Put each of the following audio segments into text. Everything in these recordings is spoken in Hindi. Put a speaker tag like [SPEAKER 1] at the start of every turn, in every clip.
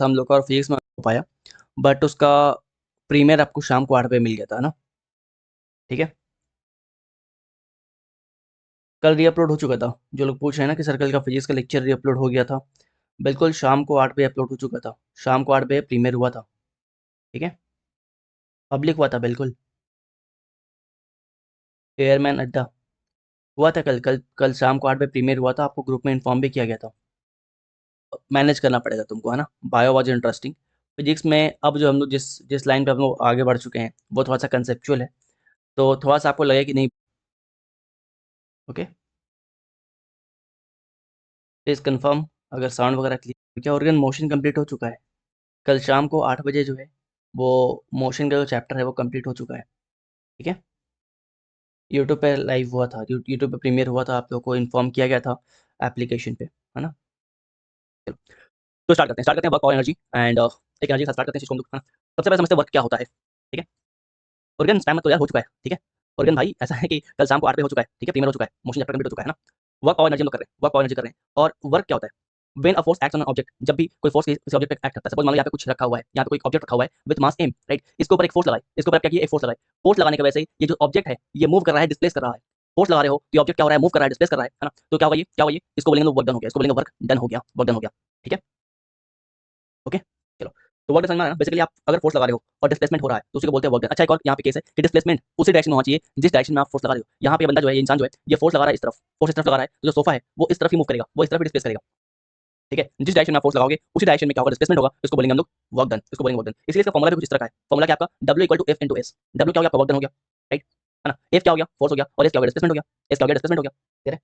[SPEAKER 1] था हम लोग का और फिजिक्स में हो पाया, बट उसका प्रीमियर आपको शाम को 8 बजे मिल गया था ना। ठीक है, कल रीअपलोड हो चुका था। जो लोग पूछ रहे हैं ना कि सर कल का फिजिक्स का लेक्चर रीअपलोड हो गया था, बिल्कुल शाम को 8 बजे अपलोड हो चुका था। शाम को 8 बजे प्रीमियर हुआ था। ठीक है, पब्लिक हुआ था बिल्कुल। एयरमैन अड्डा हुआ था कल कल कल शाम को 8 बजे प्रीमियर हुआ था। आपको ग्रुप में इन्फॉर्म भी किया गया था। मैनेज करना पड़ेगा तुमको, है ना। Bio was interesting. फिजिक्स में अब जो हम लोग जिस जिस लाइन पे हम लोग आगे बढ़ चुके हैं वो थोड़ा सा कंसेप्चुअल है, तो थोड़ा सा आपको लगे कि नहीं। ओके, प्लीज कंफर्म अगर साउंड वगैरह क्लियर। क्या ऑर्गन मोशन कंप्लीट हो चुका है? कल शाम को 8 बजे जो है वो मोशन का जो चैप्टर है वो कंप्लीट हो चुका है। ठीक है, यूट्यूब पे लाइव हुआ था, यूट्यूब पे प्रीमियर हुआ था, आप लोग को इन्फॉर्म किया गया था एप्लीकेशन पे, है ना। चलो, तो स्टार्ट करते हैं वर्क और एनर्जी एंड एक एनर्जी के साथ स्टार्ट करते हैं इसको हम लोग, है ना। सबसे पहले समझते हैं वर्क क्या होता है। ठीक है, ऑर्गन टाइम तो यार हो चुका है। ठीक है, ऑर्गन भाई ऐसा है कि कल शाम को 8 बजे हो चुका है। ठीक है, प्रीमियर हो चुका है, मोशन चैप्टर कंप्लीट हो चुका है ना। वर्क और एनर्जी हम लोग कर रहे हैं, वर्क और एनर्जी कर रहे हैं। और वर्क क्या होता है? When a force acts on an object, जब भी कोई फोर्स किसी ऑब्जेक्ट पे एक्ट करता है। सपोज मान लो यहाँ पे कुछ रखा हुआ है, यहाँ पे कोई ऑब्जेक्ट रखा हुआ है विद मास एम, राइट। इसके ऊपर एक फोर्स लगाई, इसके ऊपर आप क्या किया, एक फोर्स लगाई। फोर्स लगाने की वजह से ये जो ऑब्जेक्ट है ये मूव कर रहा है, डिस्प्लेस कर रहा है। फोर्स लगा रहे हो तो ऑब्जेक्ट क्या हो रहा है, मूव कर रहा है, डिस्प्लेस कर रहा है ना। तो क्या होगा ये, क्या होगा ये, इसको बोलेंगे वर्क डन हो गया, इसको बोलेंगे वर्क डन हो गया, वर्क डन हो गया। ठीक है, ओके, चलो। तो वर्क समझ में आया ना। बेसिकली आप अगर फोर्स लगा रहे हो और डिस्प्लेसमेंट हो रहा है तो उसी को बोलते हैं वर्क डन। अच्छा, एक और यहाँ पे केस है कि डिस्प्लेसमेंट उसी डायरेक्शन में होना चाहिए जिस डायरेक्शन में आप फोर्स लगा रहे हो। यहाँ पे बंदा जो है, ये इंसान जो है, ये फोर्स लगा रहा है इस तरफ, फोर्स इस तरफ लगा रहा है, तो जो सोफा है वो इस तरफ ही मूव करेगा, वो इस तरफ ही डिस्प्लेस करेगा। ठीक है, जिस डायरेक्शन में आप फोर्स लगाओगे उसी डायरेक्शन में क्या होगा, डिस्प्लेसमेंट होगा। इसको बोलेंगे हम लोग वर्क डन, इसको बोलेंगे वर्क डन। इसलिए इसका फॉर्मूला भी कुछ इस तरह का है। फॉर्मूला क्या आपका, W equal to F into S. W क्या हो गया, आपका वर्क डन हो गया, राइट, है ना। F क्या हो गया, फोर्स हो गया, और S क्या हो गया, डिस्प्लेसमेंट हो गया। S क्या हो गया, डिस्प्लेसमेंट हो गया। क्लियर है,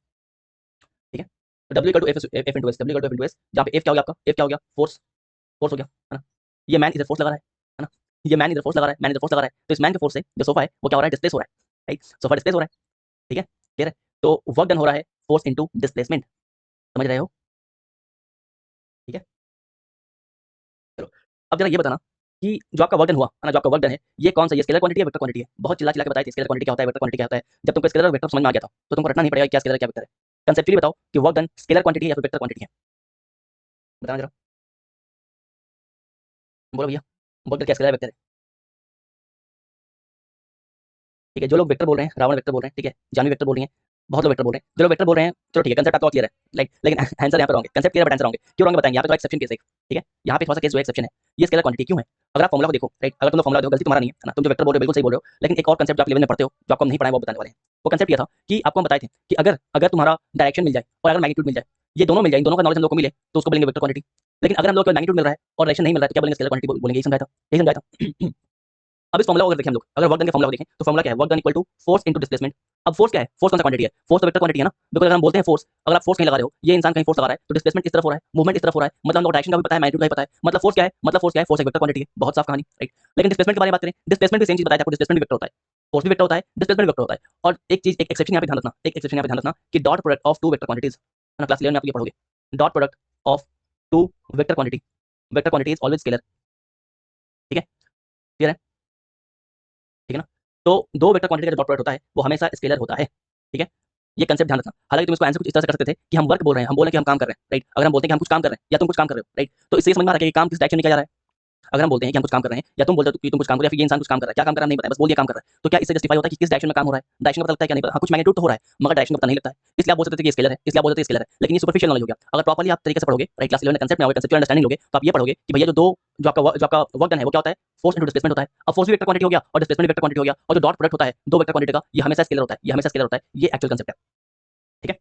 [SPEAKER 1] ठीक है। तो W equal to F into S, W equal to F into S, जहाँ पे F क्या हो गया आपका, F क्या हो गया, फोर्स, फोर्स हो गया, है ना। ये मैन इधर फोर्स लगा रहा है ना। ये मैन इधर फोर्स लगा रहा है, मैन इधर फोर्स लगा रहा है, तो इस मैन के फोर्स से जो सोफा है वो क्या हो रहा है, डिस्प्लेस हो रहा है, राइट। सोफा डिस्प्लेस हो रहा है। ठीक है, क्लियर है। तो वर्क डन हो रहा है फोर्स इंटू डिस्प्लेसमेंट, समझ रहे हो। ठीक है, चलो। अब जरा ये बताना कि जो आपका वर्क डन हुआ है ना, जो आपका वर्क डन है, ये कौन सा, ये स्केलर क्वांटिटी है, वेक्टर क्वांटिटी है। बहुत चिल्ला चिल्ला के बताए थे स्केलर क्वांटिटी क्या होता है, वेक्टर क्वांटिटी क्या होता है। जब तुमको स्केलर और वेक्टर समझ में आ गया था तो तुमको रटना नहीं पड़ेगा क्या स्केलर क्या वेक्टर है। कंसेप्चुअली बताओ कि वर्क डन स्केलर क्वांटिटी है या फिर वेक्टर क्वांटिटी है, बताना जरा, बोलो भैया, वर्क डन क्या स्केलर वेक्टर है। ठीक है, जो लोग वेक्टर बोल रहे हैं, रावण वेक्टर बोल रहे हैं, ठीक है, जानवी वेक्टर बोल रही हैं, बहुत लोग वेक्टर बोल रहे हैं। जो लोग वेक्टर बोल रहे हैं, चलो ठीक है, कंसेप्ट आपका क्लियर है, लाइक, लेकिन आंसर यहाँ पे होंगे, कंसेप्ट क्लियर है बट आंसर होंगे क्यों होंगे बताएंगे। यहाँ पे थोड़ा एक्सेप्शन केस है, ठीक है, यहाँ पे थोड़ा सा केस जो एक्सेप्शन है। ये स्केलर क्वांटिटी क्यों है? अगर आप फॉर्मुला को देखो, राइट, अगर तुम फॉर्मुला देखो, गलती तुम्हारा नहीं है ना, तुम जो वेक्टर बोल रहे हो बिल्कुल सही बोल रहे हो, लेकिन एक और कंसेप्ट जो आप लेवल में पढ़ते हो जो आपको नहीं पढ़ाया वो बताने वाले हैं। वो कंसेप्ट ये था कि आपको हम बताए थे कि अगर अगर तुम्हारा डायरेक्शन मिल जाए और अगर मैग्नीट्यूड मिल जाए, ये दोनों मिल जाए, इन दोनों का नॉलेज हम लोग को मिले तो उसको बोलेंगे वेक्टर क्वांटिटी। लेकिन अगर हम लोग को मैग्नीट्यूड मिल रहा है और डायरेक्शन नहीं मिल रहा है तो क्या बोलेंगे, स्केलर क्वांटिटी बोलेंगे। यही समझाया था, यही समझाया था। अब इस फॉर्मुला को अगर देखें हम लोग, अगर वर्क डन के फॉर्मुला को देखें तो फॉर्मुला क्या है, work done equal to force into displacement. अब फोर्स क्या है, फोर्स कौन सा क्वांटिटी है, फोर्स तो वेक्टर क्वांटिटी है ना। बिकॉज अगर हम बोलते हैं फोर्स, अगर आप फोर्स कहीं लगा रहे हो, ये इंसान कहीं फोर्स लगा रहा है तो डिस्प्लेसमेंट इस तरफ हो रहा है, मूवमेंट इस तरफ हो रहा है, मतलब हमको डायरेक्शन का भी पता है, मैग्नीट्यूड का भी पता है, मतलब फोर्स क्या है, मतलब फोर्स क्या है, फोर्स एक वेक्टर क्वांटिटी है, बहुत साफ कहानी, राइट। लेकिन डिस्प्लेसमेंट के बारे में बात करें, डिस्प्लेसमेंट भी सेम चीज बताया था आपको, डिस्प्लेसमेंट भी वेक्टर होता है, फोर्स भी वेक्टर होता है, डिस्प्लेसमेंट भी वेक्टर होता है। और एक चीज, एक एक्सेप्शन यहाँ पे ध्यान रखना, एक एक्सेप्शन यहाँ पे ध्यान रखना कि dot product of two vector quantities, है ना, क्लास 11 में आप ये पढ़ोगे, dot product of two vector quantity, vector quantity is always scalar. ठीक है, क्लियर है, ठीक है ना। तो दो वेक्टर क्वांटिटी का जो डॉट प्रोडक्ट होता है वो हमेशा स्केलर होता है। ठीक है, ये कंसेप्ट ध्यान रखना। हालांकि तुम इसको आंसर कुछ इस तरह से कर सकते थे कि हम वर्क बोल रहे हैं, हम बोल रहे हैं कि हम काम कर रहे हैं, राइट। अगर हम बोलते हैं कि हम कुछ काम कर रहे हैं या तुम कुछ काम कर रहे हो, राइट, तो इससे समझ में आ रहा है कि काम किस डायरेक्शन में किया जा रहा है। अगर हम बोलते हैं कि हम कुछ काम कर रहे हैं या तुम बोलते हो कि तुम कुछ काम कर रहे हो या फिर ये इंसान कुछ काम कर रहा है, क्या काम कर रहा है नहीं पता है, बस बोल दिया काम कर रहा है, तो क्या इससे जस्टिफाई होता है कि किस डायरेक्शन में काम हो रहा है, डायरेक्शन का पता लगता है क्या नहीं पता। हाँ, कुछ मैग्नीट्यूड तो हो रहा है मगर डायरेक्शन का पता नहीं लगता है, इसलिए आप बोल सकते थे कि स्केलर है, इसलिए आप बोल सकते हैं स्केलर है, लेकिन ये सुपरफिशियल नॉलेज हो गया। अगर प्रॉपर्ली आप तरीके से पढ़ोगे, राइट, क्लास 11 में कंसेप्ट में आओगे, कंसेप्चुअल अंडरस्टैंडिंग लोगे, तो आप ये पढ़ोगे कि भैया जो दो, जो आपका वर्क डन है वो क्या होता है, फोर्स इंटू डिस्प्लेसमेंट होता है। अब फोर्स भी वेक्टर क्वांटिटी हो गया और डिस्प्लेसमेंट भी वेक्टर क्वांटिटी हो गया, और जो डॉट प्रोडक्ट होता है दो वेक्टर क्वांटिटी का, ये हमेशा स्केलर होता है, ये हमेशा स्केलर होता है, ये एक्चुअल कंसेप्ट है। ठीक है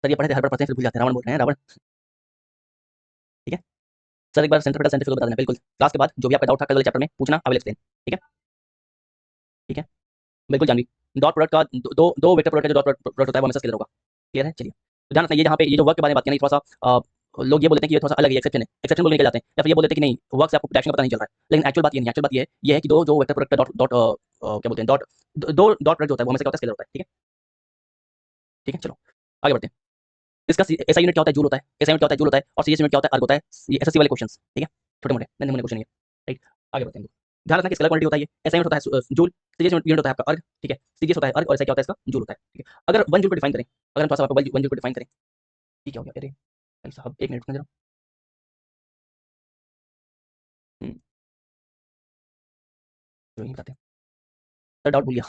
[SPEAKER 1] सर, ये पढ़े थे, हर बार पढ़ते हैं फिर भूल जाते हैं, रावण बोल रहे हैं, रावण। ठीक है सर, एक बार सेंटर पेटा सेंटर फिगर बता देना, बिल्कुल क्लास के बाद जो भी आपका डाउट था कल वाले चैप्टर में पूछना, आई विल एक्सप्लेन। ठीक है, ठीक है, बिल्कुल जानवी, डॉट प्रोडक्ट का दो वेक्टर प्रोडक्ट का जो डॉट प्रोडक्ट होता है वो हमेशा स्केलर होगा। क्लियर है, चलिए। तो ध्यान रखना, ये जहाँ पे ये जो वर्क के बारे में बात करना, थोड़ा सा लोग ये बोलते हैं कि ये थोड़ा सा अलग है, एक्सेप्शन है, एक्सेप्शन बोलने के जाते हैं, या फिर ये बोलते हैं कि नहीं वर्क से आपको डायरेक्शन का पता नहीं चल रहा है, लेकिन एक्चुअल बात ये नहीं, एक्चुअल बात ये है कि दो जो वेक्टर प्रोडक्ट का डॉट डॉट क्या बोलते हैं, डॉट, दो डॉट प्रोडक्ट होता है वो हमेशा क्या होता है, स्केलर होता है। ठीक है, ठीक है, चलो आगे बढ़ते हैं। इसका ऐसा यूनिट क्या होता है, जूल होता है, ऐसा यूनिट क्या होता है, जूल होता है, और सीएस यूनिट क्या होता है, अर्ग होता है। ये एसएससी वाले क्वेश्चंस, ठीक है, छोटे मोटे नन्हे मुन्ने क्वेश्चन है, राइट। आगे बढ़ते हैं, ध्यान रखना कि स्केलर क्वांटिटी होता है, ये ऐसा यूनिट होता है जूल, सीजीएस यूनिट होता है आपका अर्ग, ठीक है, सीजीएस होता है अर्ग, और ऐसा क्या होता है इसका, जूल होता है। ठीक है, अगर 1 जूल को डिफाइन करें, अगर हम थोड़ा सा आपको 1 जूल को डिफाइन करें, ठीक है, हो गया, अरे भाई साहब 1 मिनट रुकना जरा। जो ही बताते हैं, सर डाउट भूल गया।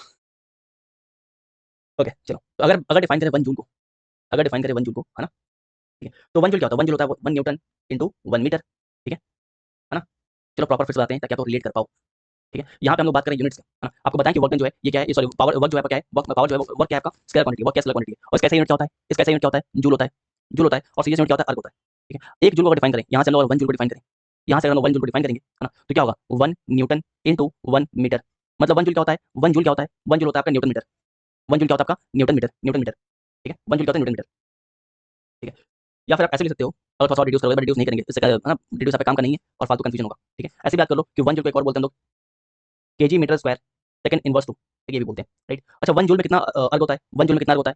[SPEAKER 1] ओके चलो, तो अगर अगर डिफाइन करें 1 जूल को, अगर डिफाइन करें 1 जूल को, है ना? ठीक है, तो 1 जूल क्या होता है? 1 जूल होता है 1 न्यूटन इनटू 1 मीटर, ठीक है ना? चलो प्रॉपर फिर से बताते हैं ताकि आप रिलेट कर पाओ, ठीक है? यहाँ पे हम लोग बात करें यूनिट्स की, है ना? आपको बताएं कि वर्क डन जो है ये क्या है, ये सॉरी पावर वर्क जो है आपका क्या है, पावर जो है वर्क क्या है आपका स्केलर क्वांटिटी, वर्क क्या स्केलर क्वांटिटी है, और इसका ऐसा यूनिट क्या होता है, इसका ऐसा यूनिट क्या होता है, जूल होता है, जूल होता है, और सीरियस यूनिट क्या होता है, अर्ग होता है, ठीक है? 1 जूल को डिफाइन करें, यहाँ से हम लोग 1 जूल को डिफाइन करें, यहाँ से हम लोग 1 जूल को डिफाइन करेंगे, है ना? तो क्या होगा 1 न्यूटन इनटू 1 मीटर, मतलब 1 जूल क्या होता है, 1 जूल क्या होता है, 1 जूल होता है आपका न्यूटन मीटर, 1 जूल क्या होता है आपका न्यूटन मीटर, न्यूटन मीटर, ठीक है? 1 जूल क्या होता है, न्यूटन मीटर, ठीक है? या फिर आप ऐसे लिख सकते हो, अगर थोड़ा सा रिड्यूस करोगे, रिड्यूस नहीं करेंगे, इससे है ना, रिड्यूस आप पे काम का नहीं है और फालतू कंफ्यूजन होगा, ठीक है? ऐसी बात कर लो कि 1 जूल को एक और बोलते हैं हम लोग KG metre square second inverse two, ठीक है, ये भी बोलते हैं, राइट? अच्छा 1 जूल में कितना अर्ग होता है, 1 जूल में कितना अर्ग होता है,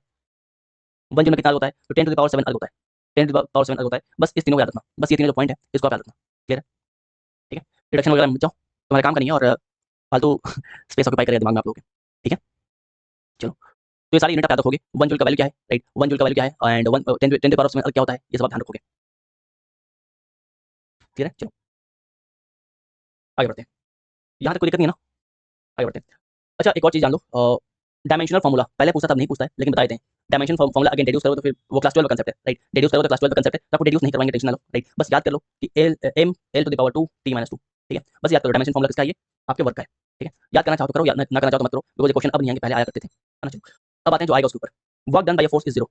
[SPEAKER 1] 1 जूल में कितना अर्ग होता है, तो 10 टू द पावर 7 अर्ग होता है, 10 टू द पावर 7 अर्ग होता है, बस इस तीनों को याद रखना, बस ये तीनों जो पॉइंट है इसको आप याद रखना, क्लियर है? ठीक है, रिडक्शन वगैरह में मत जाओ, तुम्हारे काम का नहीं है और फालतू स्पेस ऑक्यूपाई करेगा दिमाग में आप लोगों के, ठीक है? चलो, तो ये सारी यूनिट आप याद रखोगे, 1 जूल का वैल्यू क्या है, राइट? 1 जूल का वैल्यू क्या है एंड 1 10 टू द पावर 7 अर्ग क्या होता है, ये सब आप ध्यान रखोगे, क्लियर है? चलो आगे बढ़ते हैं, यहाँ तक कोई दिक्कत नहीं है ना? आगे बढ़ते हैं। अच्छा एक और चीज़ जान लो, डायमेंशनल फार्मूला पहले पूछता तब नहीं पूछता है, लेकिन बता देते हैं। डायमेंशन फार्मूला अगेन डेड्यूस करो तो फिर वो क्लास 12 का कांसेप्ट है, राइट? डेड्यूस करो तो क्लास 12 का कांसेप्ट है, तो आपको डेड्यूस नहीं करवाएंगे, टेंशन ना लो, राइट? बस याद कर लो कि L M L to the power 2 T minus 2, ठीक है? बस याद करो डायमेंशन फार्मूला किसका है, ये आपके वर्क का है, ठीक है? याद करना चाहो तो करो, याद ना करना चाहो तो मत करो, बिकॉज़ ये क्वेश्चन अब नहीं आएंगे, पहले आया करते थे, है ना? चलो अब आते हैं जो आएगा उसके ऊपर। Work done by a force is 0,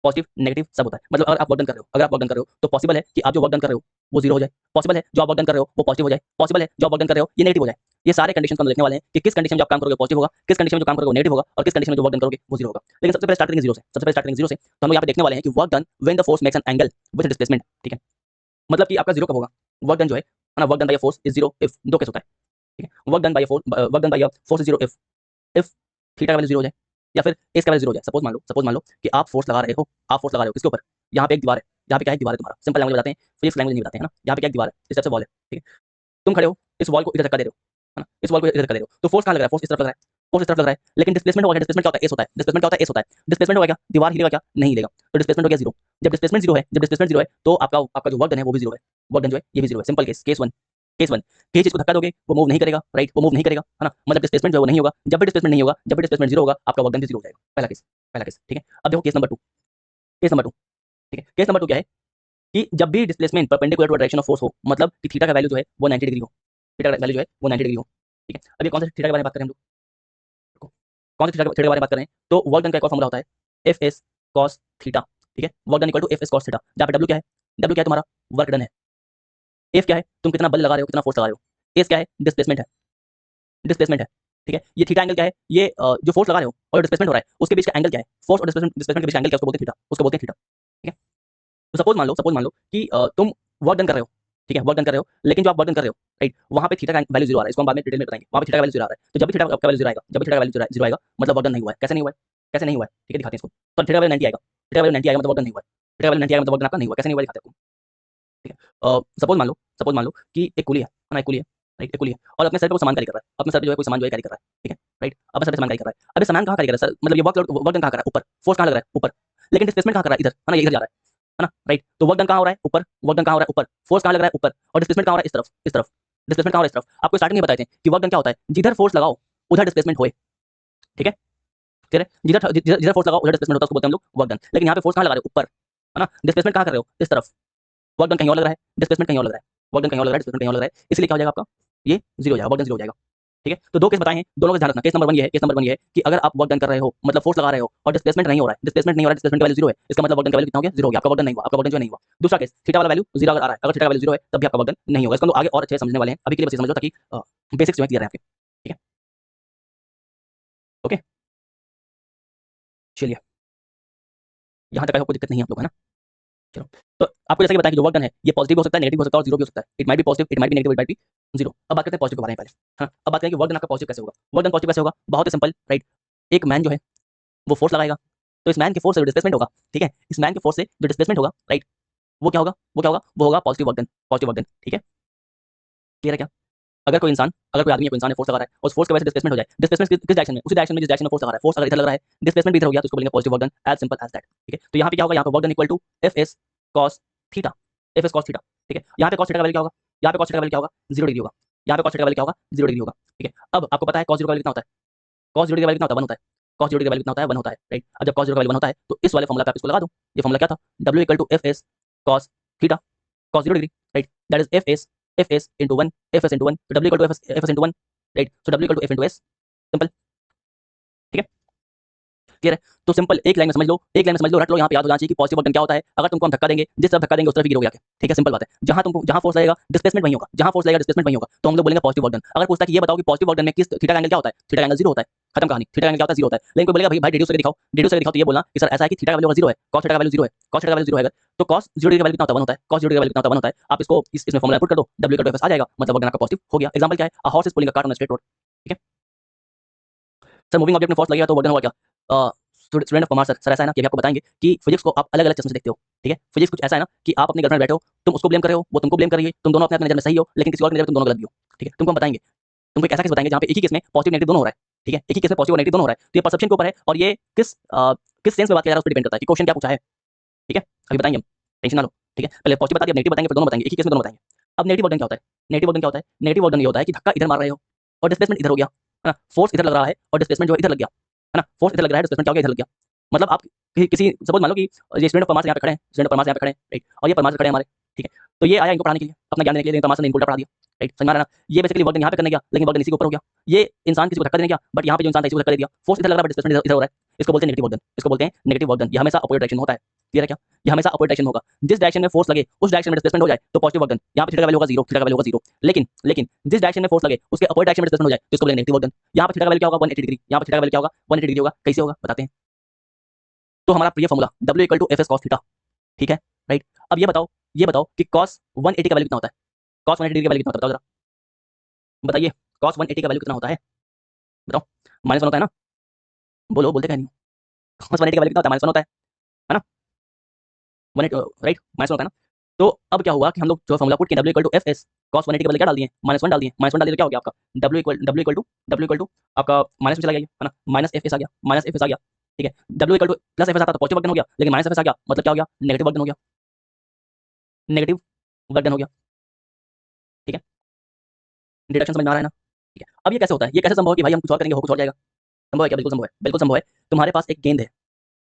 [SPEAKER 1] positive negative सब होता है, मतलब अगर आप वर्क डन कर रहे हो, अगर आप वर्क डन कर रहे हो तो पॉसिबल है कि आप जो वर्क डन कर रहे हो वो 0 हो जाए, पॉसिबल है जो आप वर्क डन कर रहे हो वो पॉजिटिव हो जाए, पॉसिबल है जो आप वर्क डन कर रहे हो ये नेगेटिव हो जाए। ये सारे कंडीशन हम देखने वाले हैं कि किस कंडीशन में जो आप काम करोगे पॉजिटिव होगा, किस कंडीशन में जो काम करोगे वो नेगेटिव होगा, और किस कंडीशन में जो वर्क डन करोगे वो 0 होगा। लेकिन सबसे पहले स्टार्ट करेंगे 0 से, सबसे पहले स्टार्ट करेंगे 0 से, तो हम लोग यहाँ पे देखने वाले हैं कि work done when the force makes an angle with displacement, ठीक है? मतलब कि आपका 0 कब होगा, वर्क डन जो है ना, work done by a force is 0 if, दो केस होता है, ठीक है? Work done by a force, work done by a force is 0 if theta का वैल्यू 0 हो जाए या फिर एस का वैल्यू 0 हो जाए। सपोज मान लो कि आप फोर्स लगा रहे हो, आप फोर्स लगा रहे हो किसके ऊपर, यहाँ पे एक दीवार है, यहाँ पे क्या है, दीवार है तुम्हारा, सिंपल लैंग्वेज बताते हैं, फिजिक्स लैंग्वेज नहीं बताते हैं ना, यहाँ पे क्या एक दीवार है, इस तरफ से वॉल है, ठीक है? तुम खड़े हो, इस वॉल को इधर धक्का दे रहे हो, है ना, इस वॉल को इधर धक्का दे रहे हो, तो फोर्स कहाँ लग रहा है, फोर्स इस तरफ लग रहा है, फोर्स इस तरफ लग रहा है, लेकिन डिस्प्लेसमेंट होगा, डिस्प्लेसमेंट क्या होता है, एस होता है, डिस्प्लेसमेंट क्या होता है, एस होता है, डिस्प्लेसमेंट होगा क्या, दीवार हिलेगा क्या, नहीं हिलेगा, तो डिस्प्लेसमेंट हो गया 0। जब डिस्प्लेसमेंट 0 है, जब डिस्प्लेसमेंट 0 है तो आपका आपका जो वर्क डन है वो भी 0 है, वर्क डन जो है ये भी 0 है, सिंपल केस, केस 1, केस 1, किसी चीज को धक्का दोगे वो मूव नहीं करेगा, राइट? वो मूव नहीं करेगा, है ना, मतलब डिस्प्लेसमेंट जो है वो नहीं होगा, जब भी डिस्प्लेसमेंट नहीं होगा, जब भी डिस्प्लेसमेंट 0 होगा आपका वर्क डन भी 0 हो जाएगा, पहला केस, पहला केस, ठीक है? अब देखो केस नंबर 2, केस नंबर 2, ठीक है? केस नंबर 2 क्या है कि जब भी displacement perpendicular to direction of force हो, मतलब कि थीटा का वैल्यू जो है वो 90 डिग्री हो, थीटा का वैल्यू जो है वो 90 डिग्री हो, ठीक है? अब ये कौन सा थीटा के बारे में बात कर रहे हैं हम लोग, कौन से थीटा के बारे में बात कर रहे हैं, तो वर्क डन का एक और फॉर्मूला होता है एफ एस कॉस थीटा, ठीक है? Work done equal to F S cos theta, जहाँ पे डब्ल्यू क्या है, डब्ल्यू क्या है तुम्हारा, वर्क डन है, एफ क्या है, तुम कितना बल लगा रहे हो, कितना फोर्स लगा रहे हो, एस क्या है, डिस्प्लेसमेंट है, डिस्प्लेसमेंट है, ठीक है? ये थीटा एंगल क्या है, ये जो फोर्स लगा रहे हो और डिस्प्लेसमेंट हो रहा है उसके बीच का एंगल क्या है, फोर्स और डिस्प्लेसमेंट के बीच का एंगल क्या है, उसको बोलते हैं थीटा, उसको बोलते हैं थीटा, ठीक है? तो सपोज मान लो कि तुम वर्क डन कर रहे हो, ठीक है? वर्क डन कर रहे हो, लेकिन जो आप वर्क डन कर रहे हो, राइट, वहां पे थीटा का वैल्यू 0 आ रहा है, इसको हम बाद में डिटेल में बताएंगे, वहां पे थीटा का वैल्यू 0 आ रहा है, तो जब भी थीटा का वैल्यू 0 आएगा, जब भी थीटा का वैल्यू 0 आएगा मतलब वर्क डन नहीं हुआ है, कैसे नहीं हुआ है, कैसे नहीं हुआ है, ठीक है? दिखाते हैं इसको, तो थीटा का वैल्यू 90 आएगा, थीटा का वैल्यू 90 आएगा मतलब वर्क डन नहीं हुआ है, थीटा का वैल्यू 90 आएगा मतलब वर्क डन आपका नहीं हुआ, कैसे नहीं हुआ दिखाते हैं आपको, ठीक है? सपोज मान लो कि एक कुली है ना, एक कुली है, राइट, एक कुली है और अपने सर पे कोई सामान कैरी कर रहा है, अपने सर पे जो है कोई सामान जो है कैरी कर रहा है, ठीक है? राइट, अपने सर पे सामान कैरी कर रहा है, अब ये सामान कहाँ कैरी कर रहा है सर, मतलब ये वर्क डन कहाँ कर रहा है, ऊपर, फोर्स कहाँ लग रहा है, ऊपर, लेकिन डिस्प्लेसमेंट कहाँ कर रहा है, इधर, है ना, ये इधर जा रहा है ना, राइट? तो वर्क डन कहाँ हो रहा है, ऊपर, वर्क डन कहाँ हो रहा है, ऊपर, फोर्स कहाँ लग रहा है, ऊपर, और डिस्प्लेसमेंट कहाँ हो रहा है, इस तरफ, इस तरफ, डिस्प्लेसमेंट कहाँ हो रहा है, इस तरफ। आपको स्टार्टिंग में बताए थे कि वर्क डन क्या होता है, जिधर फोर्स लगाओ उधर डिस्प्लेसमेंट होए, ठीक है? क्लियर है? जिधर जिधर जिधर फोर्स लगाओ उधर डिस्प्लेसमेंट होता है, उसको बोलते हैं हम लोग वर्क डन। लेकिन यहाँ पे फोर्स कहाँ लगा रहे हो, ऊपर, है ना, डिस्प्लेसमेंट कहाँ कर रहे हो, इस तरफ, वर्क डन कहीं और लग रहा है, डिस्प्लेसमेंट कहीं और लग रहा है, वर्क डन कहीं और लग रहा है, डिस्प्लेसमेंट कहीं और लग रहा है, इसलिए क्या हो जाएगा आपका, ये 0 हो जाएगा, वर्क डन 0 हो जाएगा, ठीक है? तो दो केस बताए हैं, दोनों का ध्यान रखना। केस नंबर 1 ये है, केस नंबर 1 ये है कि अगर आप वर्क डन कर रहे हो, मतलब फोर्स लगा रहे हो और डिस्प्लेसमेंट नहीं हो रहा है, डिस्प्लेसमेंट नहीं हो रहा है, डिस्प्लेसमेंट का वैल्यू 0 है, इसका मतलब वर्क डन का वैल्यू कितना हो गया, 0 हो गया, आपका वर्क डन नहीं हुआ, आपका वर्क डन जो नहीं हुआ। दूसरा केस, थीटा वाला वैल्यू 0 अगर आ रहा है, अगर थीटा का वैल्यू 0 है तब भी आपका वर्क डन नहीं होगा। इसको हम लोग आगे और अच्छे से समझने वाले हैं, अभी के लिए बस ये समझ लो ताकि बेसिक्स जो है क्लियर है आपके, ठीक है? ओके, चलिए, यहाँ तक आई होप कोई दिक्कत नहीं है आप लोग, है ना? चलो, तो आपको जैसे कि बताया कि जो वर्क डन है ये पॉजिटिव हो सकता है, नेगेटिव हो सकता है और 0 भी हो सकता है। It might be positive, it might be negative, it might be 0। अब बात करते हैं पॉजिटिव के बारे में पहले, हाँ? अब बात करें कि वर्क डन आपका पॉजिटिव कैसे होगा, वर्क डन पॉजिटिव कैसे होगा, बहुत ही सिंपल, राइट? एक मैन जो है वो फोर्स लगाएगा, तो इस मैन के फोर्स से जो डिस्प्लेसमेंट होगा, ठीक है, इस मैन के फोर्स से जो डिस्प्लेसमेंट होगा, राइट, वो क्या होगा, वो क्या होगा, वो होगा positive work done, positive work done, ठीक है? क्लियर है क्या? अगर कोई इंसान, अगर कोई आदमी या कोई इंसान है फोर्स लगा रहा है और उस फोर्स की वजह से डिस्प्लेसमेंट हो जाए, डिस्प्लेसमेंट किस डायरेक्शन में, उसी डायरेक्शन में जिस डायरेक्शन में फोर्स लगा रहा है, फोर्स अगर इधर लग रहा है, डिस्प्लेसमेंट भी इधर हो गया तो उसको बोलेंगे positive work done, as simple as that, ठीक है? तो यहाँ पे क्या होगा, यहाँ पे work done equal to F S cos theta, F S cos theta, ठीक है? यहाँ पे कॉस थीटा का वैल्यू क्या होगा, यहाँ पे कॉस थीटा का वैल्यू क्या होगा, 0 डिग्री होगा, यहाँ पे cos थीटा का वैल्यू क्या होगा, 0 डिग्री होगा। ठीक है, अब आपको पता है cos 0 का वैल्यू कितना होता है, cos 0 का वैल्यू कितना होता है, 1 होता है। cos 0 का वैल्यू कितना होता है, 1 होता है, राइट। अब जब cos 0 का वैल्यू 1 होता है तो इस वाले फॉर्मूला पे आप इसको लगा दो। ये फॉर्मूला क्या था, W equal to F S cos theta cos 0 degree, right. That is F S into 1, F S into 1, तो W equal to F S into 1, right. So W equal to F into S, simple. ठीक है, क्लियर है। तो सिंपल एक लाइन में समझ लो, एक लाइन में समझ लो, रट लो, यहाँ पे याद हो जाना चाहिए कि पॉजिटिव वर्क डन क्या होता है। अगर तुमको हम धक्का देंगे, जिस तरफ धक्का देंगे उस तरफ गिरोगे आके। ठीक है, सिंपल बात है। जहां तुमको जहां फोर्स लगेगा डिस्प्लेसमेंट वहीं होगा, जहां फोर्स लगेगा डिस्प्लेसमेंट वहीं होगा, तो हम लोग बोलेंगे पॉजिटिव वर्क डन। अगर पूछता है कि ये बताओ कि पॉजिटिव वर्क डन में किस थीटा का एंगल क्या होता है, थीटा का एंगल 0 होता है, खत्म कहानी। थीटा का एंगल क्या होता है, 0 होता है। लेकिन कोई बोलेगा भाई रिड्यूस करके दिखाओ, रिड्यूस करके दिखाओ, तो ये बोलना कि सर ऐसा है कि थीटा का वैल्यू 0 है, cos थीटा का वैल्यू 0 है, cos थीटा का वैल्यू 0 है, तो cos 0 डिग्री का वैल्यू कितना होता है, 1 होता है। cos 0 डिग्री का वैल्यू कितना होता है, 1 होता है। आप इसको इसमें फॉर्मूला पुट कर दो, W equal to F S आ जाएगा, मतलब वर्क डन आपका पॉजिटिव हो गया। एग्जांपल क्या है, a horse is pulling a cart on a straight road. ठीक है सर, मूविंग ऑब्जेक्ट में फोर्स लगेगा तो वर्क डन होगा क्या। स्टूडेंट ऑफ कॉमर्स सर ऐसा है ना कि अभी आपको बताएंगे कि फिजिक्स को आप अलग अलग चश्मे से देखते हो। ठीक है, फिजिक्स कुछ ऐसा है ना कि आप अपनी गर्लफ्रेंड बैठे हो, तुम उसको ब्लेम कर रहे हो, वो तुमको ब्लेम कर रही है, तुम दोनों अपने अपने नजर में सही हो, लेकिन किसी और की नजर में तुम दोनों गलत भी हो। ठीक है, तुमको हम बताएंगे, तुमको एक ऐसा केस बताएंगे जहाँ पे एक ही केस में पॉजिटिव नेगेटिव दोनों हो रहा है। ठीक है, एक ही केस में पॉजिटिव और नेगेटिव दोनों हो रहा है। तो ये परसेप्शन के ऊपर है और ये किस सेंस में बात किया जा रहा है उस पर डिपेंड करता है कि क्वेश्चन क्या पूछा है। ठीक है, अभी बताएंगे हम, टेंशन ना लो। ठीक है, पहले पॉजिटिव बता दिया, नेगेटिव बताएंगे, फिर दोनों बताएंगे, एक ही केस में दोनों बताएंगे। अब नेगेटिव वर्क डन क्या होता है, नेगेटिव वर्क डन क्या होता है, नेगेटिव वर्क डन ये होता है कि धक्का इधर मार रहे हो और डिस्प्लेसमेंट इधर हो गया, है ना। फोर्स इधर लग रहा है और डिस्प्लेसमेंट जो है इधर लग गया, है ना। फोर्स इधर लग रहा है, डिस्प्लेसमेंट क्या हो गया, इधर लग गया। मतलब आप किसी सपोज मान लो कि ये स्टूडेंट परमार यहाँ पे खड़े हैं, स्टूडेंट परमार यहाँ पे खड़े हैं, राइट, और ये परमार खड़े हैं हमारे। ठीक है, तो ये आया इनको पढ़ाने के लिए, अपना ज्ञान देने के लिए, परमार ने इनको उल्टा पढ़ा दिया, राइट, समझ में आ रहा है ना। ये बेसिकली वर्क यहाँ पे करने गया, लेकिन वर्क इसी के ऊपर हो गया। ये इंसान किसी को धक्का देने गया, बट यहाँ पे जो इंसान था इसी को धक्का दे दिया, फोर्स इधर लग रहा है, डिस्प्लेसमेंट इधर हो रहा है। इसको बोलते हैं नेगेटिव वर्क डन, इसको बोलते हैं नेगेटिव वर्क डन। ये हमेशा अपोजिट डायरेक्शन में होता है, क्लियर है क्या। ये हमेशा अपोजिट डायरेक्शन में होगा, जिस डायरेक्शन में फोर्स लगे उस डायरेक्शन में डिस्प्लेसमेंट हो जाए तो पॉजिटिव वर्क डन। यहाँ पे थीटा का वैल्यू होगा 0, थीटा का वैल्यू होगा 0। लेकिन जिस डायरेक्शन में फोर्स लगे उसके अपोजिट डायरेक्शन में डिस्प्लेसमेंट हो जाए तो इसको बोलेंगे नेगेटिव वर्क डन। यहाँ पे थीटा का वैल्यू क्या होगा, 180 डिग्री, यहाँ पे थीटा का वैल्यू क्या होगा, 180 डिग्री होगा। कैसे होगा बताते हैं। तो हमारा प्रिय formula W equal to F S cos theta. ठीक है, राइट। अब ये बताओ कि cos 180 का वैल्यू कितना होता है, cos 180 डिग्री का वैल्यू कितना होता है, बताओ जरा बताइए। cos 180 का वैल्यू कितना होता है, बताओ। -1 होता है ना, बोलो, बोलते क्या नहीं। cos 180 का वैल्यू कितना होता है, -1 होता है ना, 180, राइट, -1 होता है ना। तो अब क्या हुआ कि हम लोग जो फॉर्मूला पुट किया W equal to F S cos 180 के बदले क्या डाल दिए, -1 डाल दिए। -1 डाल दिए तो क्या हो गया आपका W इक्वल टू आपका माइनस में चला गया, है ना, माइनस एफ एस आ गया, माइनस एफ एस आ गया। ठीक है, W equal two plus F S आता तो पॉजिटिव वर्क डन हो गया, लेकिन माइनस एफ एस आ गया मतलब क्या हो गया, नेगेटिव वर्क डन हो गया, नेगेटिव वर्क डन हो गया। ठीक है, डिडक्शन समझ में आ रहा है ना। ठीक है, अब ये कैसे होता है, ये कैसे संभव है कि भाई हम कुछ और करेंगे हो कुछ और जाएगा। संभव है क्या, बिल्कुल संभव है, बिल्कुल संभव है। तुम्हारे पास एक गेंद है,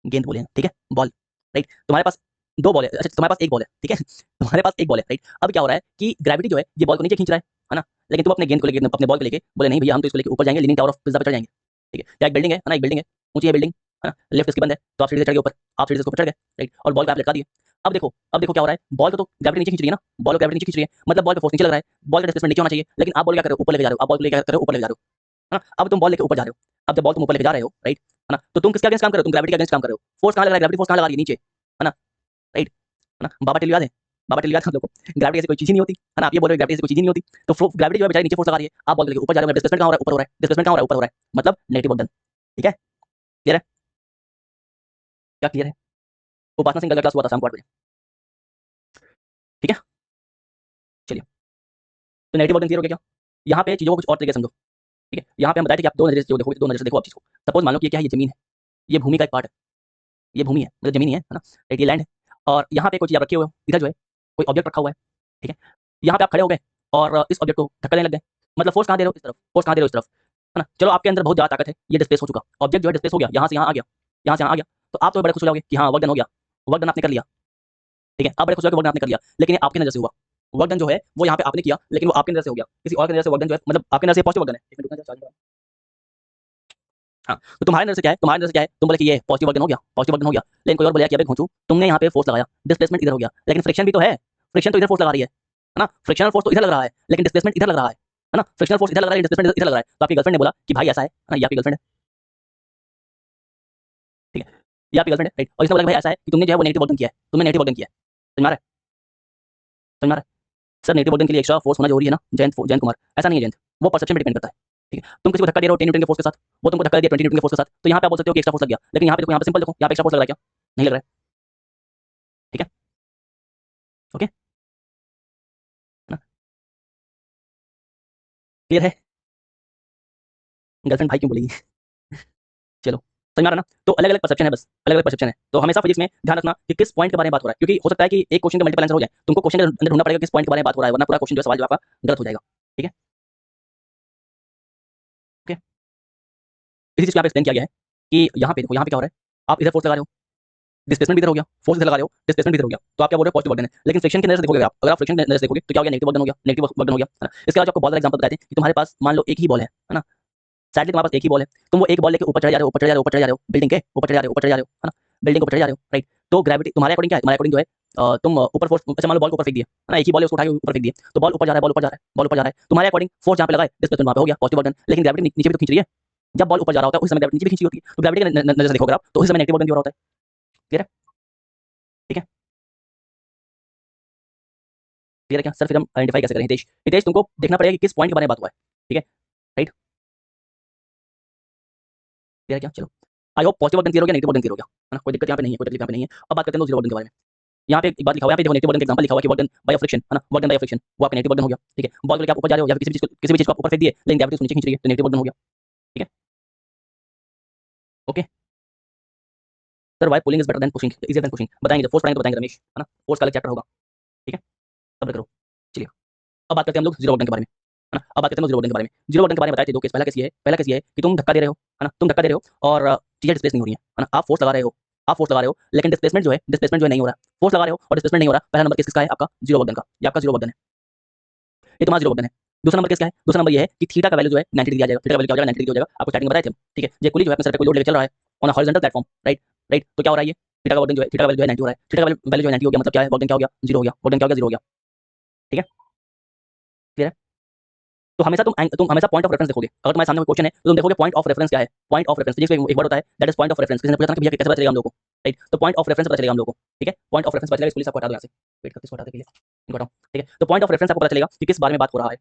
[SPEAKER 1] गेंद बोले हैं, ठीक है, बॉल, राइट। तुम्हारे पास दो बॉल है, अच्छा तुम्हारे पास एक बॉल है, ठीक है तुम्हारे पास एक बॉल है, राइट। अब क्या हो रहा है कि ग्रेविटी जो है ये बॉल को नीचे खींच रहा है ना। लेकिन तुम अपने गेंद को लेके, अपने बॉल को लेके बोले नहीं भैया हम तो इसको लेके ऊपर जाएंगे, लीनिंग टावर ऑफ पिज़्ज़ा पे चढ़ जाएंगे। ठीक है, या एक बिल्डिंग है ना, एक बिल्डिंग है, ऊंची है बिल्डिंग, है ना, लिफ्ट इसकी बंद है, तो आप सीढ़ी से चढ़ गए ऊपर, आप सीढ़ी से ऊपर चढ़ गए, राइट, और बॉल को आप लटका दिए। अब देखो क्या हो रहा है, बॉल को तो ग्रेविटी नीचे खींच रही है ना, बॉल को ग्रेविटी नीचे खींच रही है, मतलब बॉल का फोर्स नीचे लग रहा है, बॉल का डिस्प्लेसमेंट नीचे होना चाहिए, लेकिन आप बॉल क्या कर रहे हो, ऊपर लेके जा रहे हो, आप बॉल को लेके जा रहे हो, ऊपर लेके जा रहे हो, है ना। अब तुम बॉल लेके ऊपर जा रहे हो, अब जब बॉल तुम ऊपर लेके जा रहे हो, राइट, है ना, तो तुम किसके अगेंस्ट काम कर रहे हो, तुम ग्रेविटी के अगेंस्ट काम कर रहे हो। फोर्स कहाँ लग रहा है, ग्रेविटी फोर्स कहाँ लगा रही है, नीचे, है ना, राइट, है ना। बाबा टिल्लू याद है, बाबा टिल्लू याद है हम लोग को, ग्रेविटी ऐसी कोई चीज ही नहीं होती, है ना। आप ये बोल रहे हो ग्रेविटी ऐसी कोई चीज ही नहीं होती, तो ग्रेविटी जो है बेचारी नीचे फोर्स लगा रही है, आप बॉल लेके ऊपर जा रहे हो, डिस्प्लेसमेंट कहाँ हो रहा है, ऊपर हो रहा है, डिस्प्लेसमेंट कहाँ हो रहा है, ऊपर हो रहा है, मतलब नेगेटिव वर्क डन। ठीक है, क्लियर है, क्या क्लियर है। उपासना सिंह का क्लास हुआ था शाम को 8 बजे। ठीक है, चलिए, तो नेगेटिव वर्क डन क्लियर हो गया क्या। यहाँ पे चीजों को कुछ और तरीके से समझो। ठीक है, यहाँ पे हम बताए थे कि आप दो नजर से देखो, दो नजर से देखो आप चीज को। सपोज मान लो कि ये क्या है, ये जमीन है, ये भूमि का एक पार्ट है, ये भूमि है, मतलब जमीन ही है ना, राइट, ये लैंड है। और यहाँ पे कोई चीज आप रखे हुए हो, इधर जो है कोई ऑब्जेक्ट रखा हुआ है। ठीक है, यहाँ पे आप खड़े हो गए और इस ऑब्जेक्ट को धक्का देने लग गए, मतलब फोर्स कहाँ दे रहे हो, इस तरफ, फोर्स कहाँ दे रहे हो, इस तरफ, है ना। चलो आपके अंदर बहुत ज्यादा ताकत है, ये डिस्प्लेस हो चुका, ऑब्जेक्ट जो है डिस्प्लेस हो गया, यहाँ से यहाँ आ गया, यहाँ से यहाँ आ गया, तो आप तो बड़े खुश हो जाओगे कि हाँ वर्क डन हो गया, वर्क डन आपने कर लिया। ठीक है, आप बड़े खुश हो कि वर्क डन आपने कर लिया, लेकिन ये आपकी नजर से हुआ, वर्क डन जो है वो यहाँ पे आपने किया, लेकिन वो आपकी नजर से हो गया, किसी और की नजर से वर्क डन जो है, मतलब आपकी नजर से पॉजिटिव वर्क डन है। एक मिनट रुकना जरा, हाँ, तो तुम्हारे नजर से क्या है, तुम्हारे नजर से क्या है, तुम बोले कि ये पॉजिटिव वर्क डन हो गया, पॉजिटिव वर्क डन हो गया, लेकिन कोई और बोलेगा कि अबे घोंचू तुमने यहाँ पे फोर्स लगाया, डिस्प्लेसमेंट इधर हो गया, लेकिन फ्रिक्शन भी तो है, फ्रिक्शन तो इधर फोर्स लगा रही है ना, फ्रिक्शनल फोर्स तो इधर लग रहा है, लेकिन डिस्प्लेसमेंट इधर लग रहा है ना, फ्रिक्शनल फोर्स इधर लग रहा है, डिस्प्लेसमेंट इधर लग रहा है। तो आपकी गर्लफ्रेंड ने बोला कि भाई ऐसा है ना, ये आपकी गर्लफ्रेंड है, ठीक है, ये आपकी गर्लफ्रेंड है, राइट, और इसने बोला कि भाई ऐसा है कि तुमने जो है वो नेगेटिव वर्क डन किया है, तुमने नेगेटिव वर्क डन किया है, समझ में आ रहा है, समझ में आ रहा है। सर नेगेटिव वर्क डन के लिए एक्स्ट्रा फोर्स होना जरूरी है ना, जयंत कुमार, ऐसा नहीं है जयंत, वो परसेप्शन पे डिपेंड करता है। ठीक है, तुम किसी को धक्का दे रहे हो 10 न्यूटन के फोर्स के साथ, वो तुमको धक्का दिया 20 न्यूटन के फोर्स के साथ, तो यहाँ पे आप बोल सकते हो कि एक्स्ट्रा फोर्स लग गया, लेकिन यहाँ पे देखो, यहाँ पे सिंपल देखो, यहाँ पे एक्स्ट्रा फोर्स लग रहा है क्या, नहीं लग रहा है। ठीक है, ओके ना, क्लियर है। गर्लफ्रेंड भाई क्यों बोलेगी चलो, समझ में आ रहा है ना। तो अलग अलग परसेप्शन है, बस अलग अलग परसेप्शन है। तो हमेशा फिजिक्स में ध्यान रखना कि किस पॉइंट के बारे में बात हो रहा है, क्योंकि हो सकता है कि एक क्वेश्चन के मल्टीपल आंसर हो जाए, तुमको क्वेश्चन के अंदर ढूंढना पड़ेगा किस पॉइंट के बारे में बात हो रहा है, वरना पूरा क्वेश्चन जो सवाल जो आपका गलत हो जाएगा। ठीक है। इसी चीज को यहाँ पे एक्सप्लेन किया गया है कि यहाँ पे देखो, यहाँ पे क्या हो रहा है, आप इधर फोर्स लगा रहे हो, डिस्प्लेसमेंट भी इधर हो गया, फोर्स इधर लगा रहे हो, डिस्प्लेसमेंट भी इधर हो गया, तो आप क्या बोल रहे हो, पॉजिटिव वर्क डन है। लेकिन फ्रिक्शन की नजर से देखोगे आप, अगर आप फ्रिक्शन की नजर से देखोगे तो क्या हो गया, नेगेटिव वर्क डन हो गया, नेगेटिव वर्क डन हो गया, है ना। इसके बाद आपको बहुत सारे एग्जांपल बताए थे कि तुम्हारे पास मान लो एक ही बॉल है ना, सैडली तुम्हारे पास एक ही बॉल है, तुम वो एक बॉल लेके ऊपर चढ़ जा रहे हो, ऊपर चढ़ जा रहे हो, ऊपर चढ़ जा रहे हो, बिल्डिंग के ऊपर चढ़ जा रहे हो, ऊपर चढ़ जा रहे हो, है ना, बिल्डिंग के ऊपर चढ़ जा रहे हो, राइट। तो ग्रेविटी तुम्हारे अकॉर्डिंग क्या है, तुम्हारे अकॉर्डिंग जो है तुम ऊपर फोर्स, अच्छा मान लो बॉल को ऊपर फेंक दिया, है ना, एक ही बॉल है उसको उठा के ऊपर फेंक दिया, तो बॉल ऊपर जा रहा है, बॉल ऊपर जा रहा है, बॉल ऊपर जा रहा है, तुम्हारे अकॉर्डिंग फोर्स जहाँ पे लगाए डिस्प्लेसमेंट वहाँ पे हो गया पॉजिटिव वर्क डन। लेकिन ग्रेविटी नीचे भी तो खींच रही है, जब बॉल ऊपर जा रहा होता है उस समय ग्रेविटी नीचे भी खींची होती है, तो ग्रेविटी की नजर से देखोगे आप तो उस समय नेगेटिव वर्क डन भी हो रहा होता है। क्लियर है, ठीक है, क्लियर है क्या सर। फिर हम आइडेंटिफाई कैसे करें हितेश, हितेश तुमको देखना पड़ेगा कि किस पॉइंट के बारे में बात हुआ है, ठीक है, राइट, क्लियर है क्या। चलो, I hope positive work done clear हो गया, नेगेटिव वर्क डन क्लियर हो गया, है ना, कोई दिक्कत यहाँ पे नहीं है, कोई तकलीफ यहाँ पे नहीं है। अब बात करते हैं जीरो वर्क डन के बारे में। यहाँ पे एक बात लिखा हुआ है, यहाँ पे देखो नेगेटिव वर्क डन का एग्जांपल लिखा हुआ है कि वर्क डन बाय फ्रिक्शन, है ना, वर्क डन बाय फ्रिक्शन, वो आपका नेगेटिव वर्क डन हो गया, ठीक है। बॉल को लेके आप ऊपर जा रहे हो या किसी भी चीज को आप ऊपर फेंक दिए, लेकिन ग्रेविटी उसको नीचे खींच रही है, तो नेगेटिव वर्क डन हो गया, ठीक है, okay. Sir why pulling is better than pushing, easier than pushing, बताएंगे जब फोर्स पढ़ाएंगे तो बताएंगे रमेश, है ना, फोर्स का अलग चैप्टर होगा, ठीक है, सब्र करो। चलिए अब बात करते हैं हम लोग जीरो वर्क डन के बारे में, है ना। अब बात करते हैं जीरो वर्क डन के बारे में। जीरो वर्क डन के बारे में बताए थे दो केस, पहला केस ये है, पहला केस ये है कि तुम धक्का दे रहे हो, है ना, तुम धक्का दे रहे हो और चीजें डिस्प्लेस नहीं हो रही है ना, आप फोर्स लगा रहे हो, आप फोर्स लगा रहे हो, लेकिन डिस्प्लेसमेंट जो है नहीं हो रहा है, फोर्स लगा रहे हो और डिस्प्लेसमेंट नहीं हो रहा। पहला नंबर केस किसका है, आपका जीरो वर्क डन का, ये आपका जीरो वर्क डन है, ये तुम्हारा जीरो वर्क डन है। दूसरा नंबर केस क्या है, दूसरा नंबर ये है कि थीटा का वैल्यू जो है 90 डिग्री दिया जाएगा, थीटा का वैल्यू क्या हो जाएगा, 90 डिग्री हो जाएगा, आपको स्टार्टिंग में बताए थे हम, ठीक है। ये कुली जो है अपने सर पे कोई लोड लेके चल रहा है on a horizontal platform, right, right, तो क्या हो रहा है, ये थीटा का वर्क डन जो है, थीटा का वैल्यू जो है 90 हो रहा है, थीटा का वैल्यू जो है 90 हो गया, मतलब क्या है, वर्क डन क्या हो गया, जीरो हो गया, वर्क डन क्या हो गया, जीरो हो गया, ठीक है, क्लियर है। तो हमेशा तुम हमेशा पॉइंट ऑफ रेफरेंस देखोगे, अगर तुम्हारे सामने कोई क्वेश्चन है तो तुम देखोगे पॉइंट ऑफ रेफरेंस क्या है, पॉइंट ऑफ रेफरेंस जिसमें एक वर्ड होता है that is point of reference. किसी ने पूछा था कि भैया कैसे पता चलेगा हम लोगों को, राइट, तो पॉइंट ऑफ रेफरेंस पता चलेगा हम लोगों को, ठीक है, पॉइंट ऑफ रेफरेंस पता चलेगा, इसको सबको हटा दो यहाँ से, वेट करते इसको हटाते के लिए इनको हटाओ, ठीक है, तो पॉइंट ऑफ रेफरेंस आपको पता चलेगा कि किस बारे में बात हो रहा है,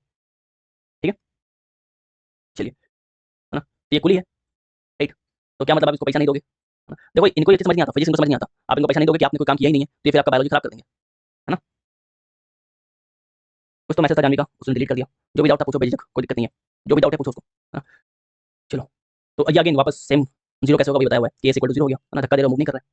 [SPEAKER 1] ठीक है, चलिए, है ना, तो ये कुली है, राइट, तो क्या मतलब आप इसको पैसा नहीं दोगे, है ना? देखो इनको ये चीज समझ नहीं आता, फिजिक्स इनको समझ नहीं आता, आप इनको पैसा नहीं दोगे कि आपने कोई काम किया ही नहीं है, तो ये फिर आपका बायोलॉजी खराब कर देंगे, है ना। कुछ तो मैसेज था जानवी का, उसने डिलीट कर दिया, जो भी डाउट था पूछो बेझिझक, कोई दिक्कत नहीं है, जो भी डाउट है पूछो उसको, है ना। चलो, तो ये अगेन वापस सेम जीरो कैसे होगा, बताया हुआ है कि एस इक्वल टू जीरो हो गया, है ना, धक्का दे रहा, मूव नहीं कर रहा है।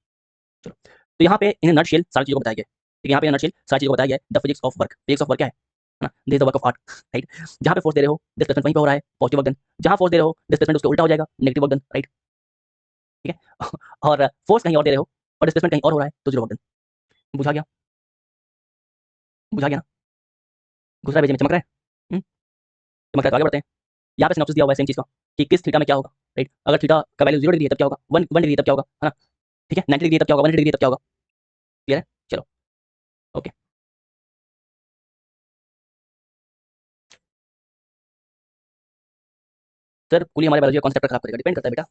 [SPEAKER 1] चलो, तो यहाँ पे इन नटशेल सारी चीजों को बताया गया है, ठीक है, यहाँ पे नटशेल सारी चीजों को बताया गया है, the physics of work, physics of work क्या है ना, this the work of art, right. जहाँ पे फोर्स दे रहे हो डिस्प्लेसमेंट वहीं पे हो रहा है, पॉजिटिव वर्क डन, जहाँ फोर्स दे रहे हो डिस्प्लेसमेंट उसके उल्टा हो जाएगा, नेगेटिव वर्क डन, राइट, ठीक है। और फोर्स कहीं और दे रहे हो और डिस्प्लेसमेंट कहीं और हो रहा है, तो जीरो वर्क डन। बुझा गया, बुझा गया ना, दूसरा पेज में चमक रहा है, चमक रहा है, तो आगे बढ़ते हैं। यहाँ पे सिनॉप्सिस दिया हुआ है सेम चीज का कि किस थीटा में क्या होगा, राइट, अगर थीटा का वैल्यू 0 डिग्री है तब क्या होगा, 1 डिग्री तब क्या होगा, है ना, ठीक है, 90 डिग्री तब क्या होगा, 180 डिग्री तब क्या होगा, क्लियर है, चलो, ओके। सर कुली हमारे बायोलॉजी का कॉन्सेप्ट खराब करेगा, डिपेंड करता है बेटा,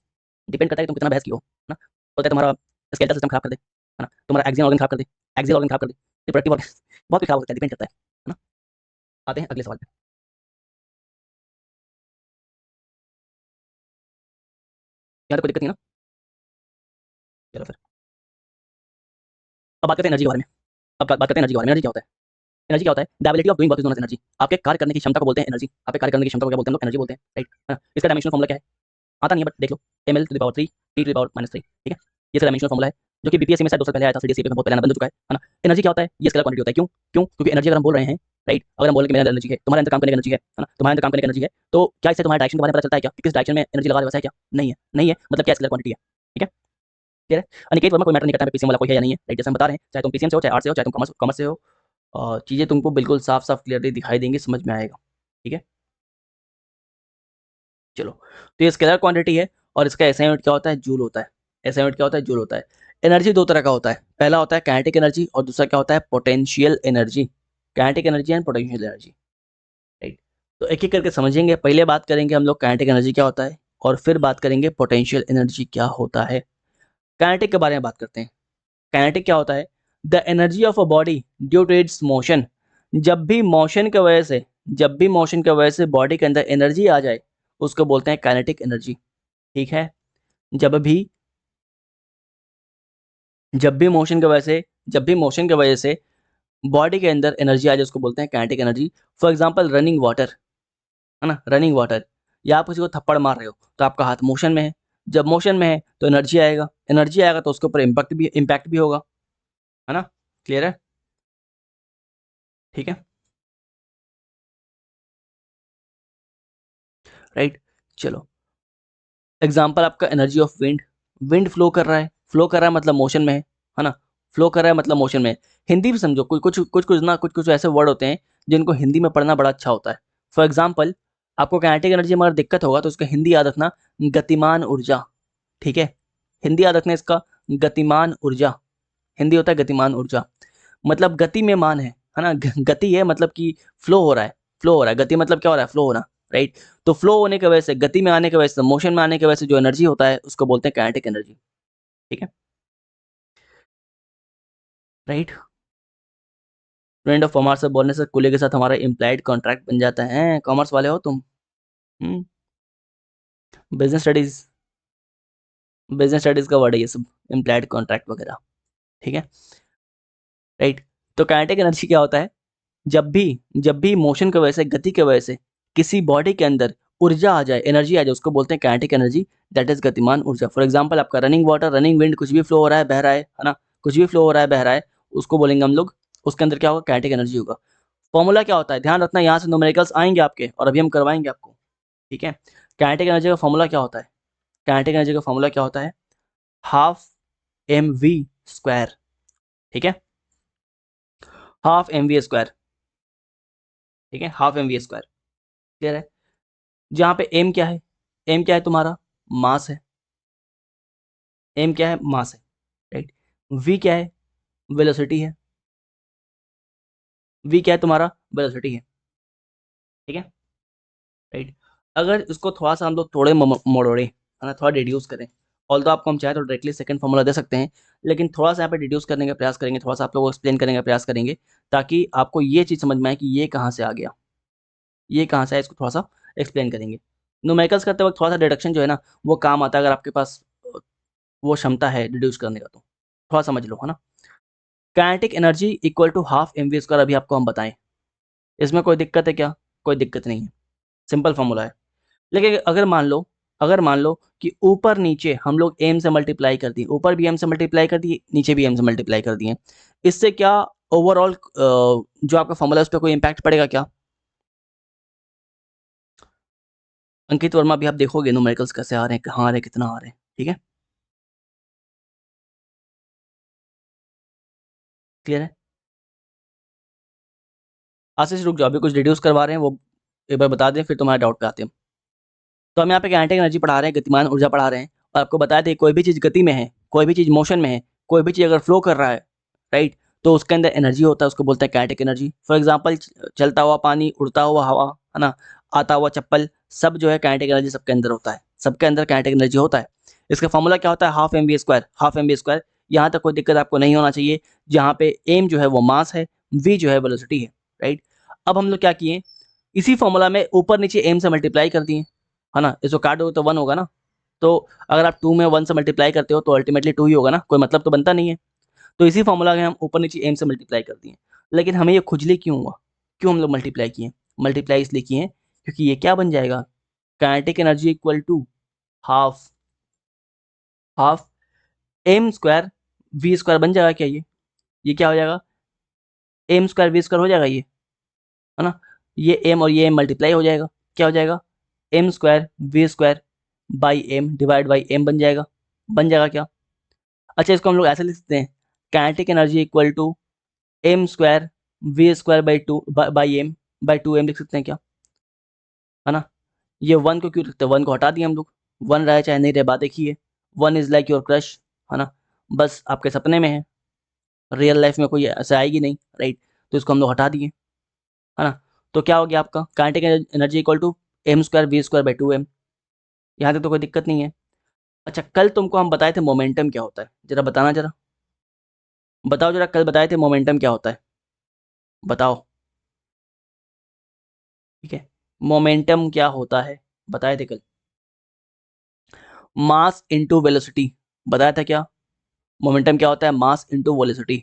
[SPEAKER 1] डिपेंड करता है कि तुम कितना बहस की हो, है ना, होता है तुम्हारा स्केलेटल सिस्टम खराब कर दे, है ना, तुम्हारा एक्सियल ऑर्गन खराब कर दे, एक्सियल ऑर्गन खराब कर दे, रिप्रोडक्टिव ऑर्गन बहुत कुछ खराब हो सकता है, डिपेंड करता है ना। आते हैं अगले सवाल पे, यहाँ तो कोई दिक्कत नहीं है ना, चलो फिर अब बात करते हैं एनर्जी के बारे में। अब बात करते हैं एनर्जी के बारे में, एनर्जी क्या होता है, एनर्जी क्या होता है, the ability of doing work is known as energy, आपके कार्य करने की क्षमता को बोलते हैं एनर्जी, आपके कार्य करने की क्षमता को क्या बोलते हैं हम लोग, एनर्जी बोलते हैं, राइट, है ना। इसका डायमेंशनल फॉर्मूला क्या है, आता नहीं है बट देख लो, ml⁻3 t⁻−3, ठीक है, ये इसका डायमेंशनल फॉर्मूला है जो कि बीपीएससी में शायद 2 साल पहले आया था, सीडीएससी में बहुत पहले बन चुका है ना। एनर्जी क्या होता है, ये स्केलर क्वांटिटी होता है, क्यों क्यों, क्योंकि एनर्जी अगर हम बोल रहे हैं, राइट, अगर हम बोल रहे हैं कि मेरा एनर्जी है, तुम्हारे अंदर काम करने की एनर्जी है ना, तुम्हारे अंदर काम करने की एनर्जी है, तो क्या इससे तुम्हारे डायरेक्शन के बारे में पता चलता है क्या, कि किस डायरेक्शन में एनर्जी लगा रहे हो, वैसा है क्या, नहीं है, नहीं है, मतलब क्या स्केलर क्वांटिटी है, ठीक है, क्लियर है। अनिकेत वर्मा कोई मैटर नहीं करता है पीसीएम वाला कोई है या नहीं है, राइट, जैसे हम बता रहे हैं, चाहे तुम पीसीएम से हो, चाहे आर्ट्स से हो, चाहे तुम कॉमर्स कॉमर्स से हो, चीजें तुमको बिल्कुल साफ साफ क्लियरली दिखाई देंगी, समझ में आएगा, ठीक है, चलो। तो ये स्केलर क्वांटिटी है और इसका एसआई यूनिट क्या होता है, जूल होता है, एसआई यूनिट क्या होता है, जूल होता है। एनर्जी दो तरह का होता है, पहला होता है काइनेटिक एनर्जी और दूसरा क्या होता है, potential energy, kinetic energy and potential energy, right. तो एक एक करके समझेंगे, पहले बात करेंगे हम लोग काइनेटिक एनर्जी क्या होता है और फिर बात करेंगे पोटेंशियल एनर्जी क्या होता है। काइनेटिक के बारे में बात करते हैं। काइनेटिक क्या होता है, the energy of a body due to its motion, जब भी मोशन की वजह से, जब भी मोशन की वजह से बॉडी के अंदर एनर्जी आ जाए उसको बोलते हैं काइनेटिक एनर्जी, ठीक है। जब भी जब भी मोशन की वजह से जब भी मोशन की वजह से बॉडी के अंदर एनर्जी आ जाए उसको बोलते हैं kinetic energy. For example running water, है ना, रनिंग वाटर, या आप किसी को थप्पड़ मार रहे हो तो आपका हाथ मोशन में है, जब मोशन में है तो एनर्जी आएगा, एनर्जी आएगा तो उसके ऊपर इम्पैक्ट भी होगा, है ना, क्लियर है, ठीक है, राइट, चलो। एग्जाम्पल आपका energy of wind, wind flow कर रहा है, फ्लो कर रहा है मतलब मोशन में है ना, फ्लो कर रहा है मतलब मोशन में है। हिंदी भी समझो, कुछ ऐसे वर्ड होते हैं जिनको हिंदी में पढ़ना बड़ा अच्छा होता है। फॉर एग्जाम्पल आपको काइनेटिक एनर्जी में अगर दिक्कत होगा तो उसका हिंदी याद रखना, गतिमान ऊर्जा। ठीक है, हिंदी याद रखना इसका, गतिमान ऊर्जा। हिंदी होता है गतिमान ऊर्जा, मतलब गति में मान है ना, गति है मतलब कि फ्लो हो रहा है, फ्लो हो रहा है, गति मतलब क्या हो रहा है, फ्लो होना, राइट। तो फ्लो होने की वजह से, गति में आने की वजह से, मोशन में आने की वजह से जो एनर्जी होता है उसको बोलते हैं काइनेटिक एनर्जी। ठीक है, राइट। फ्रेंड ऑफ कॉमर्स से बोलने से कुले के साथ हमारा इम्प्लाइड कॉन्ट्रैक्ट बन जाता है। कॉमर्स वाले हो तुम? बिजनेस स्टडीज, बिजनेस स्टडीज का वर्ड है ये सब, इम्प्लाइड कॉन्ट्रैक्ट वगैरह। ठीक है, राइट। तो काइनेटिक एनर्जी क्या होता है, जब भी मोशन की वजह से, गति की वजह से किसी बॉडी के अंदर ऊर्जा आ जाए, एनर्जी आ जाए, उसको बोलते हैं काइनेटिक एनर्जी, दैट इज गतिमान ऊर्जा। फॉर एग्जांपल आपका रनिंग वाटर, रनिंग विंड, कुछ भी फ्लो हो रहा है, बह रहा है ना, कुछ भी फ्लो हो रहा है, बह रहा है, उसको बोलेंगे हम लोग, उसके अंदर क्या होगा, काइनेटिक एनर्जी होगा। फॉर्मूला क्या होता है, ध्यान रखना, यहाँ से न्यूमेरिकल्स आएंगे आपके और अभी हम करवाएंगे आपको। ठीक है, काइनेटिक एनर्जी का फॉर्मूला क्या होता है, काइनेटिक एनर्जी का फॉर्मूला क्या होता है, हाफ एम वी स्क्वायर। ठीक है, हाफ एम वी स्क्वायर। ठीक है, half M V square, clear है। जहाँ पे एम क्या है, एम क्या है तुम्हारा, मास है, एम क्या है, मास है, राइट। वी क्या है, वेलोसिटी है, वी क्या है तुम्हारा, वेलोसिटी है। ठीक है, राइट। अगर इसको थोड़ा सा हम लोग थोड़े मोड़े है ना, थोड़ा रिड्यूस करें, ऑल तो आपको हम चाहे तो डायरेक्टली सेकंड फॉर्मूला दे सकते हैं, लेकिन थोड़ा सा यहाँ पे रिड्यूस करने का प्रयास करेंगे, थोड़ा सा आप लोगों को एक्सप्लेन करने का प्रयास करेंगे, ताकि आपको ये चीज़ समझ में आए कि ये कहाँ से आ गया, ये कहाँ से आया, इसको थोड़ा सा एक्सप्लेन करेंगे। न्यूमेरिकल्स करते वक्त थोड़ा सा डिडक्शन जो है ना वो काम आता है, अगर आपके पास वो क्षमता है रिड्यूस करने का तो थोड़ा समझ लो, है ना। Kinetic energy equal to half M V square, अभी आपको हम बताएं, इसमें कोई दिक्कत है क्या, कोई दिक्कत नहीं है, सिंपल फॉर्मूला है। लेकिन अगर मान लो कि ऊपर नीचे हम लोग एम से मल्टीप्लाई कर दिए, ऊपर भी एम से मल्टीप्लाई कर दिए, नीचे भी एम से मल्टीप्लाई कर दिए, इससे क्या ओवरऑल जो आपका फॉर्मूला है उस पर कोई इंपैक्ट पड़ेगा क्या? अंकित वर्मा, भी आप देखोगे न्यूमेरिकल्स कैसे आ रहे हैं, कहाँ आ रहे हैं, कितना आ रहे हैं। ठीक है, क्लियर है। आशीष रुक जाओ, अभी कुछ रिड्यूस करवा रहे हैं, वो एक बार बता दें, फिर तुम्हारे डाउट पे आते हैं। तो हम यहाँ पे काइनेटिक एनर्जी पढ़ा रहे हैं, गतिमान ऊर्जा पढ़ा रहे हैं, और आपको बताया था कोई भी चीज़ गति में है, कोई भी चीज़ मोशन में है, कोई भी चीज़ अगर फ्लो कर रहा है, राइट, तो उसके अंदर एनर्जी होता है, उसको बोलते हैं काइनेटिक एनर्जी। फॉर एग्जाम्पल चलता हुआ पानी, उड़ता हुआ हवा, है ना, आता हुआ चप्पल, सब जो है काइनेटिक एनर्जी सबके अंदर होता है, सबके अंदर काइनेटिक एनर्जी होता है। इसका फॉर्मूला क्या होता है, half M V square, half M V square. यहाँ तक कोई दिक्कत आपको नहीं होना चाहिए, जहाँ पे एम जो है वो मास है, वी जो है वेलोसिटी है, राइट। अब हम लोग क्या किए, इसी फॉर्मूला में ऊपर नीचे एम से मल्टीप्लाई कर दिए, है ना, इसको काट दो तो 1 होगा ना, तो अगर आप 2 में 1 से मल्टीप्लाई करते हो तो अल्टीमेटली 2 ही होगा ना, कोई मतलब तो बनता नहीं है। तो इसी फॉर्मूला में हम ऊपर नीचे एम से मल्टीप्लाई कर दिए। लेकिन हमें ये खुजली क्यों हुआ, क्यों हम लोग मल्टीप्लाई किए, मल्टीप्लाई इसलिए किए क्योंकि ये क्या बन जाएगा, kinetic energy equal to half, half M square V square बन जाएगा क्या, ये क्या हो जाएगा, एम स्क्वायर वी स्क्वायर हो जाएगा ये, है ना, ये एम और ये एम मल्टीप्लाई हो जाएगा, क्या हो जाएगा, M square V square by M divide by M बन जाएगा, बन जाएगा क्या। अच्छा, इसको हम लोग ऐसे लिख सकते हैं, kinetic energy equal to M square V square by two M लिख सकते हैं क्या, है ना। ये 1 को क्यों लिखते हैं, 1 को हटा दिए हम लोग, 1 रहे चाहे नहीं रहे, बात एक ही है। 1 इज लाइक योर क्रश, है ना, बस आपके सपने में है, रियल लाइफ में कोई ऐसा आएगी नहीं, राइट। तो इसको हम लोग हटा दिए, है ना। तो क्या हो गया आपका, kinetic energy equal to M square V square by two M. यहाँ तक तो कोई दिक्कत नहीं है। अच्छा, कल तुमको हम बताए थे मोमेंटम क्या होता है, जरा बताना, जरा बताओ जरा, कल बताए थे मोमेंटम क्या होता है, बताओ। ठीक है, मोमेंटम क्या होता है, बताए थे कल, मास इनटू वेलोसिटी, बताया था क्या, मोमेंटम क्या होता है, मास इनटू वेलोसिटी।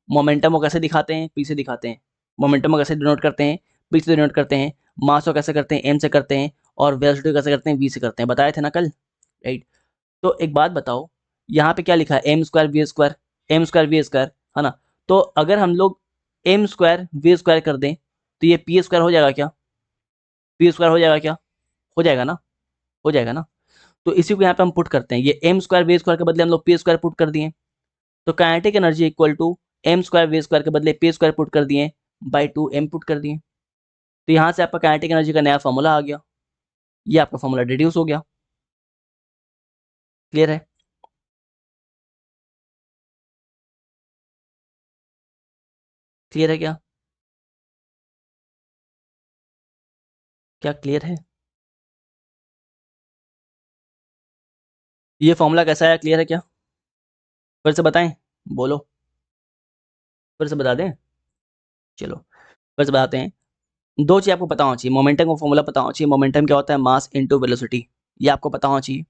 [SPEAKER 1] मोमेंटम को कैसे दिखाते हैं, पी से दिखाते हैं, मोमेंटम को कैसे डिनोट करते हैं, पी से डिनोट करते हैं, मास को कैसे करते हैं, एम से करते हैं, और वेलोसिटी को कैसे करते हैं, वी से करते हैं, बताए थे ना कल, राइट। तो एक बात बताओ, यहाँ पे क्या लिखा है, M square V square, M square V square, है ना। तो अगर हम लोग एम स्क्वायर वी स्क्वायर कर दें तो ये पी स्क्वायर हो जाएगा क्या, पी स्क्वायर हो जाएगा क्या, हो जाएगा ना, हो जाएगा ना। तो इसी को यहाँ पे हम पुट करते हैं, ये एम स्क्वायर वी स्क्वायर के बदले हम लोग पी स्क्वायर पुट कर दिए, तो kinetic energy equal to M square V square के बदले पी स्क्वायर पुट कर दिए बाई 2m पुट कर दिए। तो यहाँ से आपका काइनेटिक एनर्जी का नया फॉर्मूला आ गया, ये आपका फॉर्मूला रिड्यूस हो गया। क्लियर है? क्लियर है क्या? क्या क्लियर है? ये फॉर्मूला कैसा है, क्लियर है क्या? फिर से बताएं, बोलो, फिर से बता दें, चलो फिर से बताते हैं। दो चीज़ आपको पता होना चाहिए, मोमेंटम का फॉर्मूला पता होना चाहिए, मोमेंटम क्या होता है, मास इनटू वेलोसिटी, ये आपको पता होना चाहिए।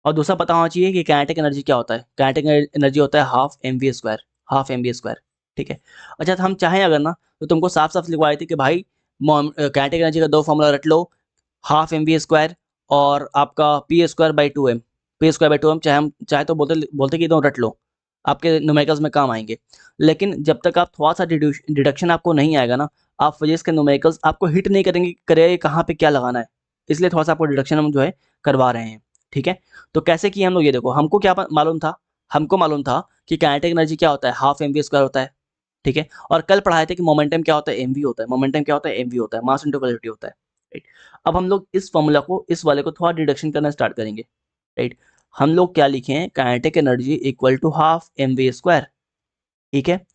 [SPEAKER 1] और दूसरा पता होना चाहिए कि काइनेटिक एनर्जी क्या होता है, काइनेटिक एनर्जी होता है half M V square, half M V square, ठीक है। अच्छा, तो हम चाहें अगर ना तो तुमको साफ साफ लिखवा देते कि भाई काइनेटिक एनर्जी का दो फॉर्मूला रट लो, हाफ एम वी स्क्वायर और आपका P square by 2m, P square by 2m, चाहे हम चाहे तो बोलते बोलते कि दोनों रट लो, आपके न्यूमेरिकल्स में काम आएंगे। लेकिन जब तक आप थोड़ा सा डिडक्शन आपको नहीं आएगा ना, आप फिजिक्स के न्यूमेरिकल्स आपको हिट नहीं करेंगे कहाँ पे क्या लगाना है, इसलिए थोड़ा सा आपको डिडक्शन हम जो है करवा रहे हैं, ठीक है। तो कैसे किए हम लोग, ये देखो, हमको क्या मालूम था, हमको मालूम था कि काइनेटिक एनर्जी क्या होता है, हाफ एम वी स्क्वायर होता है, ठीक है। और कल पढ़ाए थे कि मोमेंटम क्या होता है, एम वी होता है, मोमेंटम क्या होता है, एम वी होता है, मास इंटू वेलोसिटी होता है, राइट। अब हम लोग इस फॉर्मूला को, इस वाले को थोड़ा डिडक्शन करना स्टार्ट करेंगे, राइट। हम लोग क्या लिखे हैं, kinetic energy equal to half M V square, ठीक है।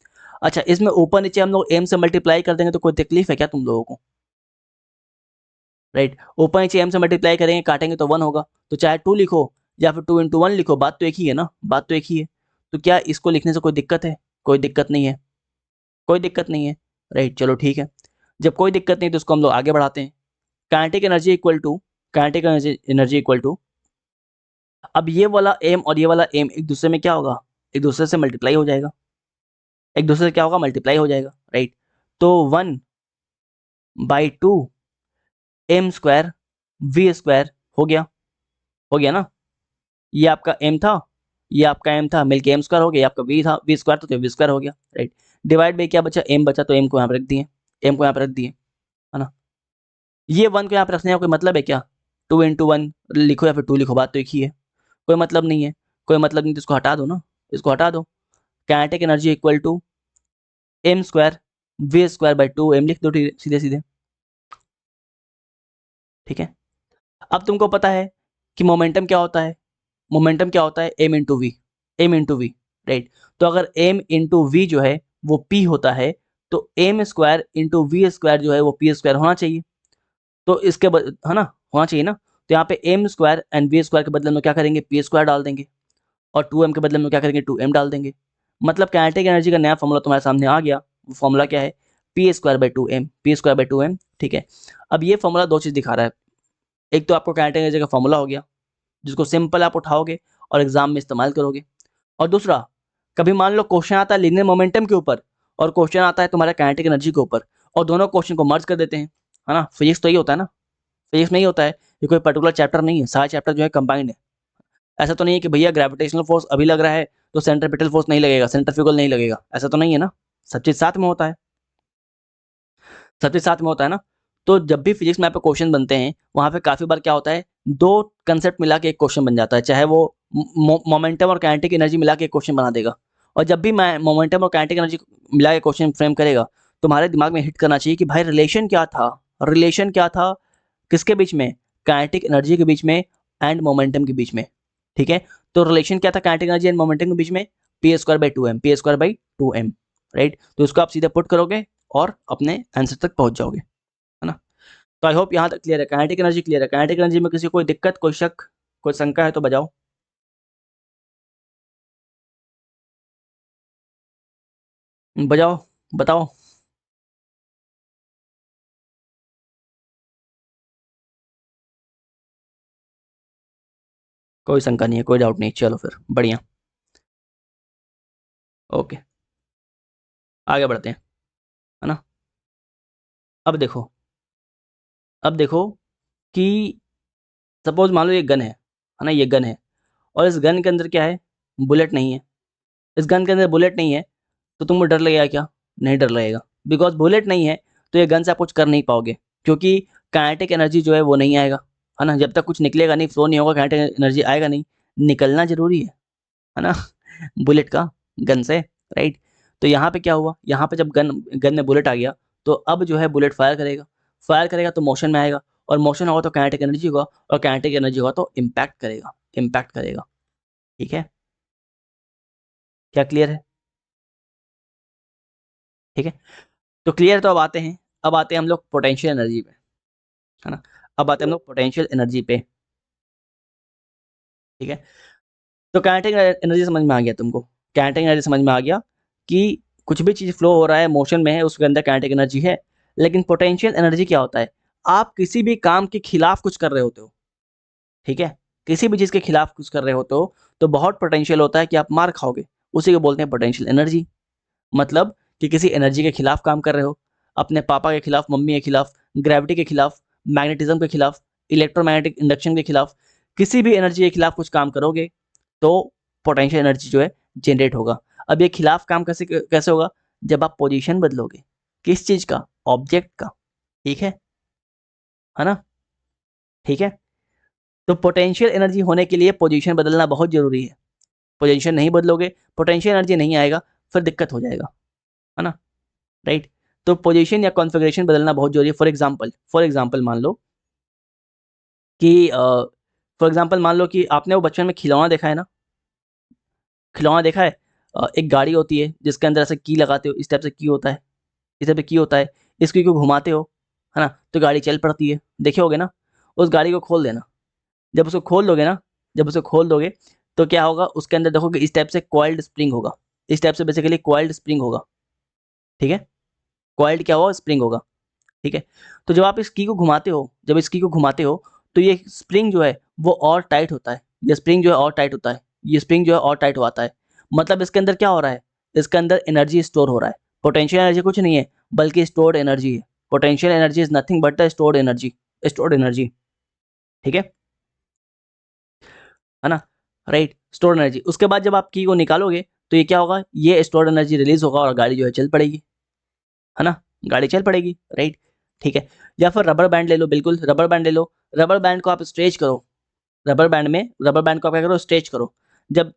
[SPEAKER 1] अच्छा, इसमें ऊपर नीचे हम लोग एम से मल्टीप्लाई कर देंगे तो कोई तकलीफ है क्या तुम लोगों को, राइट। ऊपर नीचे एम से मल्टीप्लाई करेंगे, काटेंगे तो 1 होगा, तो चाहे 2 लिखो या फिर 2 इंटू 1 लिखो, बात तो एक ही है ना, बात तो एक ही है। तो क्या इसको लिखने से कोई दिक्कत है? कोई दिक्कत नहीं है, कोई दिक्कत नहीं है, राइट। चलो ठीक है, जब कोई दिक्कत नहीं तो इसको हम लोग आगे बढ़ाते हैं। Kinetic energy equal to, kinetic energy equal to, अब ये वाला एम और ये वाला एम एक दूसरे में क्या होगा, एक दूसरे से मल्टीप्लाई हो जाएगा, एक दूसरे से क्या होगा, मल्टीप्लाई हो जाएगा, राइट। तो 1/2 एम स्क्वायर वी स्क्वायर हो गया, हो गया ना। ये आपका एम था, ये आपका एम था, मिलके एम स्क्वायर हो गया, ये आपका वी था, वी स्क्वायर था तो वी स्क्वायर हो गया, राइट। डिवाइड बाई क्या बचा, एम बचा, तो एम को यहाँ पे रख दिए, एम को यहाँ पे रख दिए, है ना। ये 1 को यहाँ पे रखने का कोई मतलब है क्या, 2 इंटू 1 लिखो या फिर 2 लिखो, बात तो एक ही है, कोई मतलब नहीं है, कोई मतलब नहीं, तो इसको हटा दो ना, इसको हटा दो। Kinetic energy equal to M square V square by 2m लिख दो सीधे सीधे, ठीक है। अब तुमको पता है कि मोमेंटम क्या होता है, मोमेंटम क्या होता है, M into V, M into V, right. तो अगर एम इंटू वी जो है वो पी होता है, तो M square into V square जो है वो पी स्क्वायर होना चाहिए, तो इसके है ना, होना चाहिए ना। तो यहाँ पे M square and V square के बदले में क्या करेंगे, पी स्क्वायर डाल देंगे, और 2m के बदले में क्या करेंगे, 2m डाल देंगे। मतलब काइनेटिक एनर्जी का नया फॉर्मूला तुम्हारे सामने आ गया, वो फॉर्मूला क्या है, P square by 2m, P square by 2m, ठीक है। अब ये फॉर्मूला दो चीज़ दिखा रहा है, एक तो आपको काइनेटिक एनर्जी का फॉर्मूला हो गया जिसको सिंपल आप उठाओगे और एग्जाम में इस्तेमाल करोगे, और दूसरा, कभी मान लो क्वेश्चन आता है लीनियर मोमेंटम के ऊपर और क्वेश्चन आता है तुम्हारा काइनेटिक एनर्जी के ऊपर, और दोनों क्वेश्चन को मर्ज कर देते हैं, है ना। फिजिक्स तो ये होता है ना, फिजिक्स में ही होता है, ये कोई पर्टिकुलर चैप्टर नहीं है, सारे चैप्टर जो है कंबाइंड है। ऐसा तो नहीं है कि भैया ग्रेविटेशनल फोर्स अभी लग रहा है तो सेंट्रीपिटल फोर्स नहीं लगेगा, सेंट्रीफ्यूगल नहीं लगेगा, ऐसा तो नहीं है ना, सब चीज़ साथ में होता है, सब चीज़ साथ में होता है ना। तो जब भी फिजिक्स में आपके क्वेश्चन बनते हैं वहाँ पे काफ़ी बार क्या होता है, दो कंसेप्ट मिला के एक क्वेश्चन बन जाता है, चाहे वो मोमेंटम और काइनेटिक एनर्जी मिला के एक क्वेश्चन बना देगा। और जब भी मैं मोमेंटम और काइनेटिक एनर्जी मिला के क्वेश्चन फ्रेम करेगा, तुम्हारे दिमाग में हिट करना चाहिए कि भाई रिलेशन क्या था, रिलेशन क्या था, किसके बीच में, काइनेटिक एनर्जी के बीच में एंड मोमेंटम के बीच में, ठीक है। तो रिलेशन क्या था काइनेटिक एनर्जी एंड मोमेंटम के बीच में, P square by 2m, P square by 2m, right. तो इसको आप सीधे पुट करोगे और अपने आंसर तक पहुंच जाओगे, है ना। तो आई होप यहाँ तक क्लियर है, काइनेटिक एनर्जी क्लियर है। काइनेटिक एनर्जी में किसी को कोई दिक्कत, कोई शक, कोई शंका है तो बजाओ, बजाओ, बताओ। कोई शंका नहीं है, कोई डाउट नहीं, चलो फिर बढ़िया, ओके, आगे बढ़ते हैं, है ना। अब देखो, अब देखो कि सपोज मान लो ये गन है ना, ये गन है, और इस गन के अंदर क्या है, बुलेट नहीं है, इस गन के अंदर बुलेट नहीं है, तो तुमको डर लगेगा क्या, नहीं डर लगेगा, बिकॉज बुलेट नहीं है तो ये गन से आप कुछ कर नहीं पाओगे, क्योंकि काइनेटिक एनर्जी जो है वो नहीं आएगा, है ना, जब तक कुछ निकलेगा नहीं, फ्लो नहीं होगा, काइनेटिक एनर्जी आएगा नहीं, निकलना जरूरी है ना बुलेट का, गन से, राइट। तो यहाँ पे क्या हुआ, यहाँ पे जब गन गन में बुलेट आ गया, तो अब जो है बुलेट फायर करेगा तो मोशन में आएगा, और मोशन होगा तो काइनेटिक एनर्जी होगा, और काइनेटिक एनर्जी होगा तो इम्पैक्ट करेगा। ठीक है, क्या क्लियर है? ठीक है, तो क्लियर, तो अब आते हैं हम लोग पोटेंशियल एनर्जी पे, है ना। अब आते हैं हम लोग पोटेंशियल एनर्जी पे। ठीक है, तो काइनेटिक एनर्जी समझ में आ गया तुमको, काइनेटिक एनर्जी समझ में आ गया कि कुछ भी चीज़ फ्लो हो रहा है, मोशन में है, उसके अंदर काइनेटिक एनर्जी है। लेकिन पोटेंशियल एनर्जी क्या होता है, आप किसी भी काम के खिलाफ कुछ कर रहे होते हो, ठीक है, किसी भी चीज़ के खिलाफ कुछ कर रहे होते हो, तो बहुत पोटेंशियल होता है कि आप मार खाओगे, उसी को बोलते हैं पोटेंशियल एनर्जी। मतलब कि किसी एनर्जी के खिलाफ काम कर रहे हो, अपने पापा के खिलाफ, मम्मी के खिलाफ, ग्रेविटी के खिलाफ, मैग्नेटिज्म के खिलाफ, इलेक्ट्रोमैग्नेटिक इंडक्शन के खिलाफ, किसी भी एनर्जी के खिलाफ कुछ काम करोगे तो पोटेंशियल एनर्जी जो है जनरेट होगा। अब ये खिलाफ काम कैसे कैसे होगा, जब आप पोजीशन बदलोगे, किस चीज़ का, ऑब्जेक्ट का। ठीक है ना, ठीक है। तो पोटेंशियल एनर्जी होने के लिए पोजीशन बदलना बहुत जरूरी है, पोजीशन नहीं बदलोगे, पोटेंशियल एनर्जी नहीं आएगा, फिर दिक्कत हो जाएगा, है ना, राइट। तो पोजीशन या कॉन्फ़िगरेशन बदलना बहुत जरूरी है। फॉर एग्जांपल मान लो कि मान लो कि आपने वो बचपन में खिलौना देखा है ना, खिलौना देखा है, एक गाड़ी होती है जिसके अंदर ऐसे की लगाते हो, इस टाइप से की होता है, इस टाइप से की होता है, इस की को घुमाते हो, है ना, तो गाड़ी चल पड़ती है, देखे होगे ना। उस गाड़ी को खोल देना, जब उसको खोल दोगे ना, जब उसे खोल दोगे तो क्या होगा, उसके अंदर देखोगे इस टाइप से कॉइल्ड स्प्रिंग होगा, इस टाइप से बेसिकली कॉइल्ड स्प्रिंग होगा। ठीक है, कॉइल्ड क्या होगा, स्प्रिंग होगा। ठीक है, तो जब आप इस की को घुमाते हो, जब इस की को घुमाते हो, तो ये स्प्रिंग जो है वो और टाइट होता है, ये स्प्रिंग जो है और टाइट होता है, ये स्प्रिंग जो है और टाइट होता है। मतलब इसके अंदर क्या हो रहा है, इसके अंदर एनर्जी स्टोर हो रहा है। पोटेंशियल एनर्जी कुछ नहीं है बल्कि स्टोर्ड एनर्जी है। Potential energy is nothing but the stored energy. ठीक है ना, राइट, स्टोर्ड एनर्जी। उसके बाद जब आप की को निकालोगे तो ये क्या होगा, ये स्टोर्ड एनर्जी रिलीज होगा और गाड़ी जो है चल पड़ेगी, है ना, गाड़ी चल पड़ेगी, राइट। ठीक है, या फिर रबर बैंड ले लो, बिल्कुल रबर बैंड ले लो, रबर बैंड को आप स्ट्रेच करो, रबर बैंड को आप क्या करो, स्ट्रेच करो। जब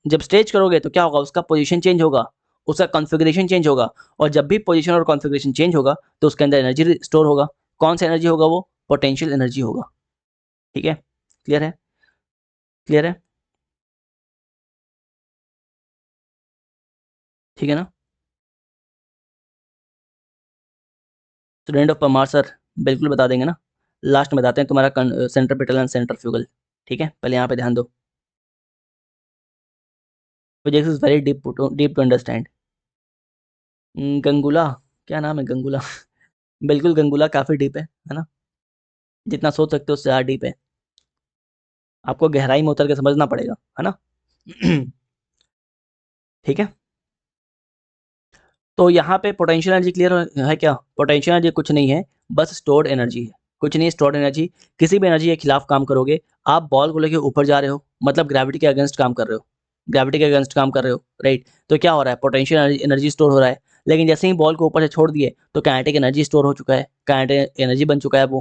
[SPEAKER 1] जब स्ट्रेच करोगे तो क्या होगा, उसका पोजीशन चेंज होगा, उसका कॉन्फ़िगरेशन चेंज होगा, और जब भी पोजीशन और कॉन्फ़िगरेशन चेंज होगा तो उसके अंदर एनर्जी स्टोर होगा। कौन सा एनर्जी होगा, वो पोटेंशियल एनर्जी होगा। ठीक है, क्लियर है, क्लियर है, ठीक है ना। स्टूडेंट ऑफ परमार सर, बिल्कुल बता देंगे ना, लास्ट में बताते हैं तुम्हारा सेंट्रीपिटल एंड सेंट्रीफ्यूगल। ठीक है, पहले यहाँ पे ध्यान दो, physics is very deep to understand. Gangula, क्या नाम है गंगुला बिल्कुल, गंगुला काफ़ी डीप है ना, जितना सोच सकते हो उससे ज़्यादा डीप है, आपको गहराई में उतर के समझना पड़ेगा, है ना ठीक है, तो यहाँ पे पोटेंशियल एनर्जी क्लियर है क्या, पोटेंशियल एनर्जी कुछ नहीं है, बस स्टोर्ड एनर्जी है, कुछ नहीं, स्टोर्ड एनर्जी। किसी भी एनर्जी के खिलाफ काम करोगे, आप बॉल को लेके ऊपर जा रहे हो, मतलब ग्रेविटी के अगेंस्ट काम कर रहे हो, ग्रेविटी के अगेंस्ट काम कर रहे हो, राइट। तो क्या हो रहा है, पोटेंशियल एनर्जी स्टोर हो रहा है। लेकिन जैसे ही बॉल को ऊपर से छोड़ दिए तो काइनेटिक एनर्जी स्टोर हो चुका है, काइनेटिक एनर्जी बन चुका है, वो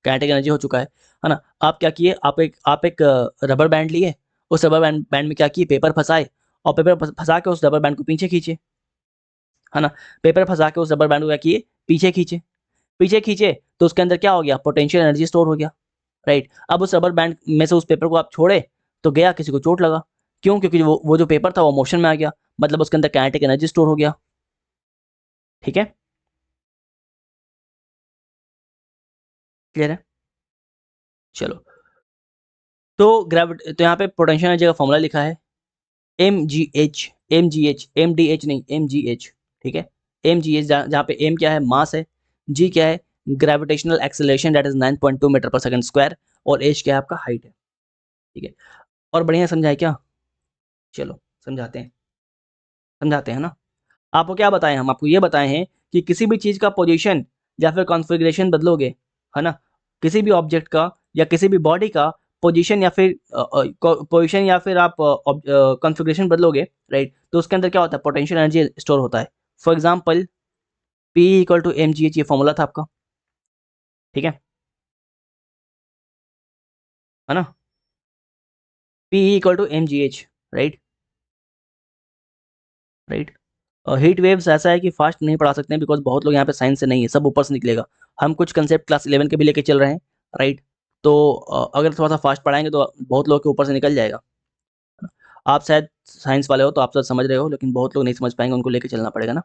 [SPEAKER 1] काइनेटिक एनर्जी हो चुका है ना। आप क्या किए, आप एक रबर बैंड लिए, उस रबर बैंड में क्या किए, पेपर फंसाए, और पेपर फंसा के उस रबर बैंड को पीछे खींचे, है ना, पेपर फंसा के उस रबर बैंड को क्या किए, पीछे खींचे, पीछे खींचे तो उसके अंदर क्या हो गया, पोटेंशियल एनर्जी स्टोर हो गया, राइट। अब उस रबर बैंड में से उस पेपर को आप छोड़े तो गया, किसी को चोट लगा, क्यों, क्योंकि वो जो पेपर था वो मोशन में आ गया, मतलब उसके अंदर काइनेटिक एनर्जी स्टोर हो गया। ठीक है, क्लियर है, चलो। तो यहाँ पे पोटेंशियल एनर्जी का फॉर्मूला लिखा है एम जी एच नहीं, एम जी एच। ठीक है, एम जी एच, जहाँ पे एम क्या है, मास है, जी क्या है, gravitational acceleration, that is 9.2 metre per second square, और एच क्या है, आपका हाइट है। ठीक है, और बढ़िया समझा है क्या, चलो समझाते हैं ना। आपको क्या बताएं, हम आपको ये बताए हैं कि किसी भी चीज़ का पोजीशन या फिर कॉन्फ़िगरेशन बदलोगे, है ना, किसी भी ऑब्जेक्ट का या किसी भी बॉडी का पोजीशन या फिर आप कॉन्फ़िगरेशन बदलोगे, राइट, तो उसके अंदर क्या होता है, पोटेंशियल एनर्जी स्टोर होता है। फॉर एग्जांपल P = mgh, ये फॉर्मूला था आपका। ठीक है, है ना, P equal to M G H, right right. Heat waves ऐसा है कि फास्ट नहीं पढ़ा सकते हैं बिकॉज बहुत लोग यहाँ पे साइंस से नहीं है, सब ऊपर से निकलेगा। हम कुछ कंसेप्ट क्लास 11 के भी लेके चल रहे हैं, राइट। तो अगर थोड़ा सा फास्ट पढ़ाएंगे तो बहुत लोग के ऊपर से निकल जाएगा। आप शायद साइंस वाले हो तो आप सब समझ रहे हो, लेकिन बहुत लोग नहीं समझ पाएंगे, उनको लेके चलना पड़ेगा ना,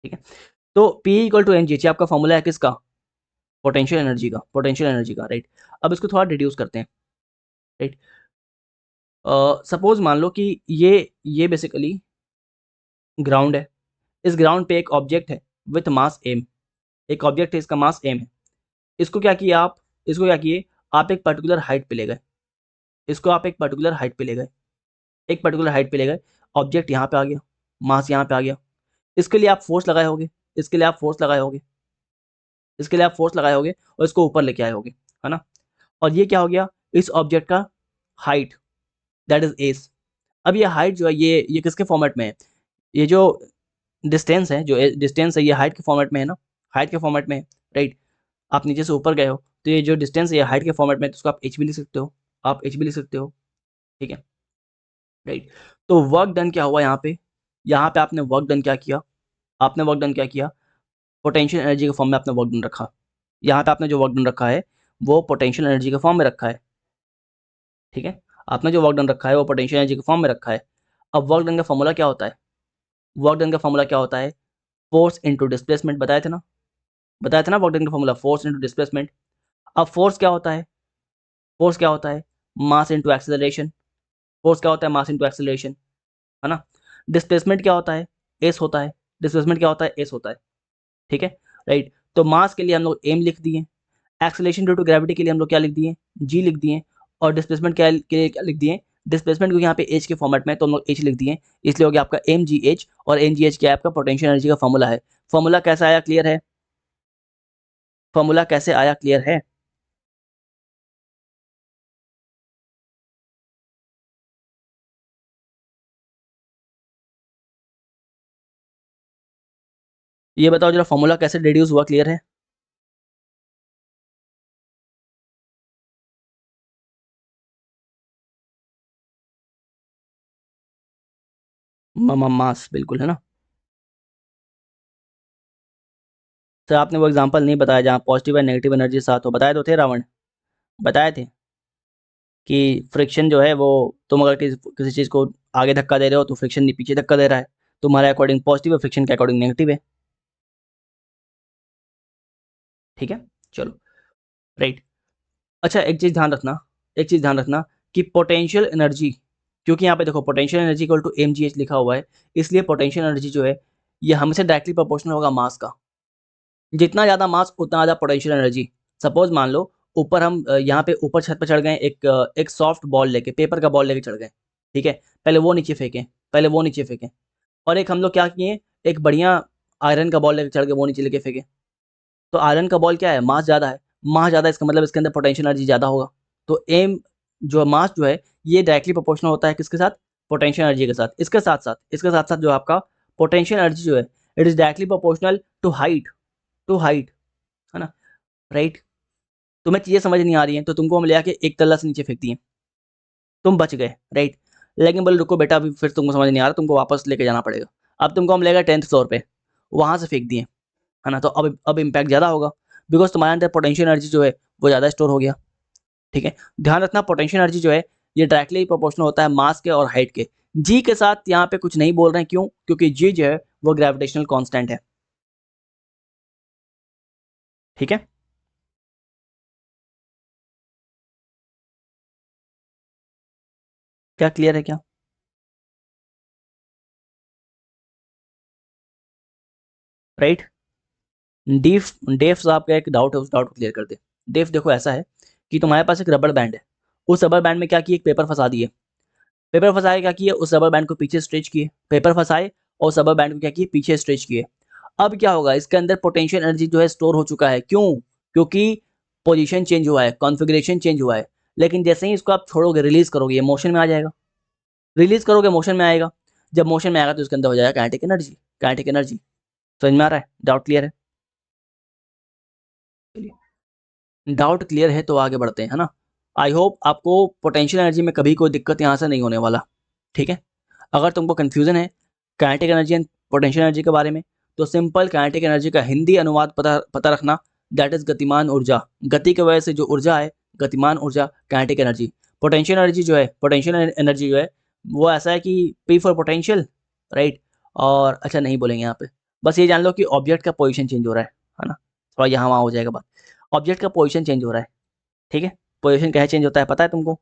[SPEAKER 1] ठीक है। तो P equal to M G H आपका फॉर्मूला है किसका, पोटेंशियल एनर्जी का, पोटेंशियल एनर्जी का, राइट। अब इसको थोड़ा रिड्यूस करते हैं, राइट। सपोज मान लो कि ये बेसिकली ग्राउंड है, इस ग्राउंड पे एक ऑब्जेक्ट है विथ मास एम, एक ऑब्जेक्ट है, इसका मास एम है। इसको क्या किया आप, इसको क्या किए आप, एक पर्टिकुलर हाइट पे ले गए, इसको आप एक पर्टिकुलर हाइट पे ले गए, एक पर्टिकुलर हाइट पे ले गए, ऑब्जेक्ट यहाँ पे आ गया, मास यहाँ पे आ गया। इसके लिए आप फोर्स लगाए होगे, इसके लिए आप फोर्स लगाए होगे, इसके लिए आप फोर्स लगाए होगे और इसको ऊपर लेके आए होगे, है ना। और ये क्या हो गया, इस ऑब्जेक्ट का हाइट, दैट इज एस। अब ये हाइट जो है ये किसके फॉर्मेट में है, ये जो डिस्टेंस है, जो डिस्टेंस है ये हाइट के फॉर्मेट में है ना, हाइट के फॉर्मेट में है, राइट। आप नीचे से ऊपर गए हो तो ये जो डिस्टेंस है ये हाइट के फॉर्मेट में है, तो उसको आप एच भी लिख सकते हो, आप एच भी लिख सकते हो, ठीक है, राइट। तो वर्क डन क्या हुआ यहाँ पे, यहाँ पे आपने वर्क डन क्या किया, आपने वर्क डन क्या किया, पोटेंशियल एनर्जी के फॉर्म में आपने वर्क डन रखा। यहाँ पे आपने जो वर्क डन रखा है वो पोटेंशियल एनर्जी के फॉर्म में रखा है, ठीक है। आपने जो वर्क डन रखा है वो पोटेंशियल एनर्जी के फॉर्म में रखा है। अब वर्क डन का फॉर्मूला क्या होता है, वर्क डन का फॉर्मूला क्या होता है, फोर्स इंटू डिस्प्लेसमेंट, बताए थे ना, बताया था ना वर्क डन का फॉर्मूला, फोर्स इंटू डिस्प्लेसमेंट। अब फोर्स क्या होता है, फोर्स क्या होता है, मास इंटू एक्सेलरेशन, फोर्स क्या होता है, मास इंटू एक्सेलरेशन, है ना। डिस्प्लेसमेंट क्या होता है, एस होता है, डिस्प्लेसमेंट क्या होता है, एस होता है, ठीक है, राइट। तो मास के लिए हम लोग एम लिख दिए, एक्सेलरेशन ड्यू टू ग्रेविटी के लिए हम लोग क्या लिख दिए, जी लिख दिए, और डिस्प्लेसमेंट क्या के लिए क्या लिख दिए, डिस्प्लेसमेंट क्योंकि यहाँ पे एच के फॉर्मेट में है तो हम लोग एच लिख दिए, इसलिए हो गया आपका एम जी एच। और एम जी एच क्या है, आपका पोटेंशियल एनर्जी का फॉर्मूला है। फॉर्मूला कैसा आया, क्लियर है, फॉर्मूला कैसे आया, क्लियर है। ये बताओ जरा फॉर्मूला कैसे डिड्यूस हुआ, क्लियर है। मास बिल्कुल, है ना। सर आपने वो एग्जांपल नहीं बताया जहाँ पॉजिटिव एंड नेगेटिव एनर्जी साथ हो, बताए तो थे रावण, बताए थे कि फ्रिक्शन जो है वो, तुम अगर किसी चीज़ को आगे धक्का दे रहे हो तो फ्रिक्शन पीछे धक्का दे रहा है, तुम्हारे अकॉर्डिंग पॉजिटिव है, फ्रिक्शन के अकॉर्डिंग नेगेटिव है, ठीक है, चलो, राइट। अच्छा एक चीज़ ध्यान रखना, एक चीज़ ध्यान रखना कि पोटेंशियल एनर्जी, क्योंकि यहाँ पे देखो potential energy equal to M G H लिखा हुआ है, इसलिए पोटेंशियल एनर्जी जो है ये हमेशा डायरेक्टली प्रोपोर्शनल होगा मास का, जितना ज़्यादा मास उतना ज़्यादा पोटेंशियल एनर्जी। सपोज मान लो ऊपर हम यहाँ पे ऊपर छत पर चढ़ गए, एक सॉफ्ट बॉल लेके, पेपर का बॉल लेके चढ़ गए, ठीक है, पहले वो नीचे फेंकें, पहले वो नीचे फेंकें, और एक हम लोग क्या किए, एक बढ़िया आयरन का बॉल लेके चढ़ के वो नीचे लेके फेंके। तो आयरन का बॉल क्या है, मास ज़्यादा है, मास ज़्यादा, इसका मतलब इसके अंदर पोटेंशियल एनर्जी ज़्यादा होगा। तो एम जो मास जो है ये डायरेक्टली प्रोपोर्शनल होता है किसके साथ, पोटेंशियल एनर्जी के साथ। इसके साथ साथ, इसके साथ साथ जो आपका पोटेंशियल एनर्जी जो है it is directly proportional to height, to height, है ना, राइट। तुम्हें चीज़ें समझ नहीं आ रही हैं तो तुमको हम ले आके एक तल्ला से नीचे फेंक दिए, तुम बच गए, राइट। लेकिन बोले रुको बेटा अभी फिर तुमको समझ नहीं आ रहा, तुमको वापस लेके जाना पड़ेगा। अब तुमको हम ले गए 10th फ्लोर पे, वहाँ से फेंक दिए, है ना। तो अब इम्पैक्ट ज़्यादा होगा बिकॉज तुम्हारे अंदर पोटेंशियल एनर्जी जो है वो ज़्यादा स्टोर हो गया, ठीक है। ध्यान रखना पोटेंशियल एनर्जी जो है ये डायरेक्टली प्रोपोर्शनल होता है मास के और हाइट के। जी के साथ यहाँ पे कुछ नहीं बोल रहे हैं, क्यों, क्योंकि जी जो है वो ग्रेविटेशनल कांस्टेंट है, ठीक है। क्या क्लियर है क्या, राइट। डीफ डेफ साहब का एक डाउट है, उस डाउट को क्लियर कर दे। डेफ देखो ऐसा है कि तुम्हारे पास एक रबड़ बैंड है, उस रबड़ बैंड में क्या किए, एक पेपर फंसा दिए, पेपर फंसाए क्या किए, उस रबर बैंड को पीछे स्ट्रेच किए, पेपर फंसाए और उस रबर बैंड को क्या किए, पीछे स्ट्रेच किए। अब क्या होगा, इसके अंदर पोटेंशियल एनर्जी जो है स्टोर हो चुका है, क्यों, क्योंकि पोजीशन चेंज हुआ है, कॉन्फ़िगरेशन चेंज हुआ है। लेकिन जैसे ही इसको आप छोड़ोगे, रिलीज करोगे, ये मोशन में आ जाएगा, रिलीज करोगे मोशन में आएगा, जब मोशन में आएगा तो इसके अंदर हो जाएगा काइनेटिक एनर्जी, काइनेटिक एनर्जी। समझ में आ रहा है, डाउट क्लियर है, चलिए डाउट क्लियर है तो आगे बढ़ते हैं, है ना। आई होप आपको पोटेंशियल एनर्जी में कभी कोई दिक्कत यहाँ से नहीं होने वाला, ठीक है। अगर तुमको कन्फ्यूज़न है kinetic energy and potential energy के बारे में, तो सिंपल काइनेटिक एनर्जी का हिंदी अनुवाद पता रखना, दैट इज गतिमान ऊर्जा। गति की वजह से जो ऊर्जा है, गतिमान ऊर्जा, काइनेटिक एनर्जी। पोटेंशियल एनर्जी जो है, पोटेंशियल एनर्जी जो है वो ऐसा है कि पी फॉर पोटेंशियल, राइट। और अच्छा नहीं बोलेंगे यहाँ पे, बस ये जान लो कि ऑब्जेक्ट का पोजीशन चेंज हो रहा है ना, थोड़ा यहाँ वहाँ हो जाएगा बात। ऑब्जेक्ट का पोजीशन चेंज हो रहा है, ठीक है। पोजीशन कैसे चेंज होता है पता है तुमको,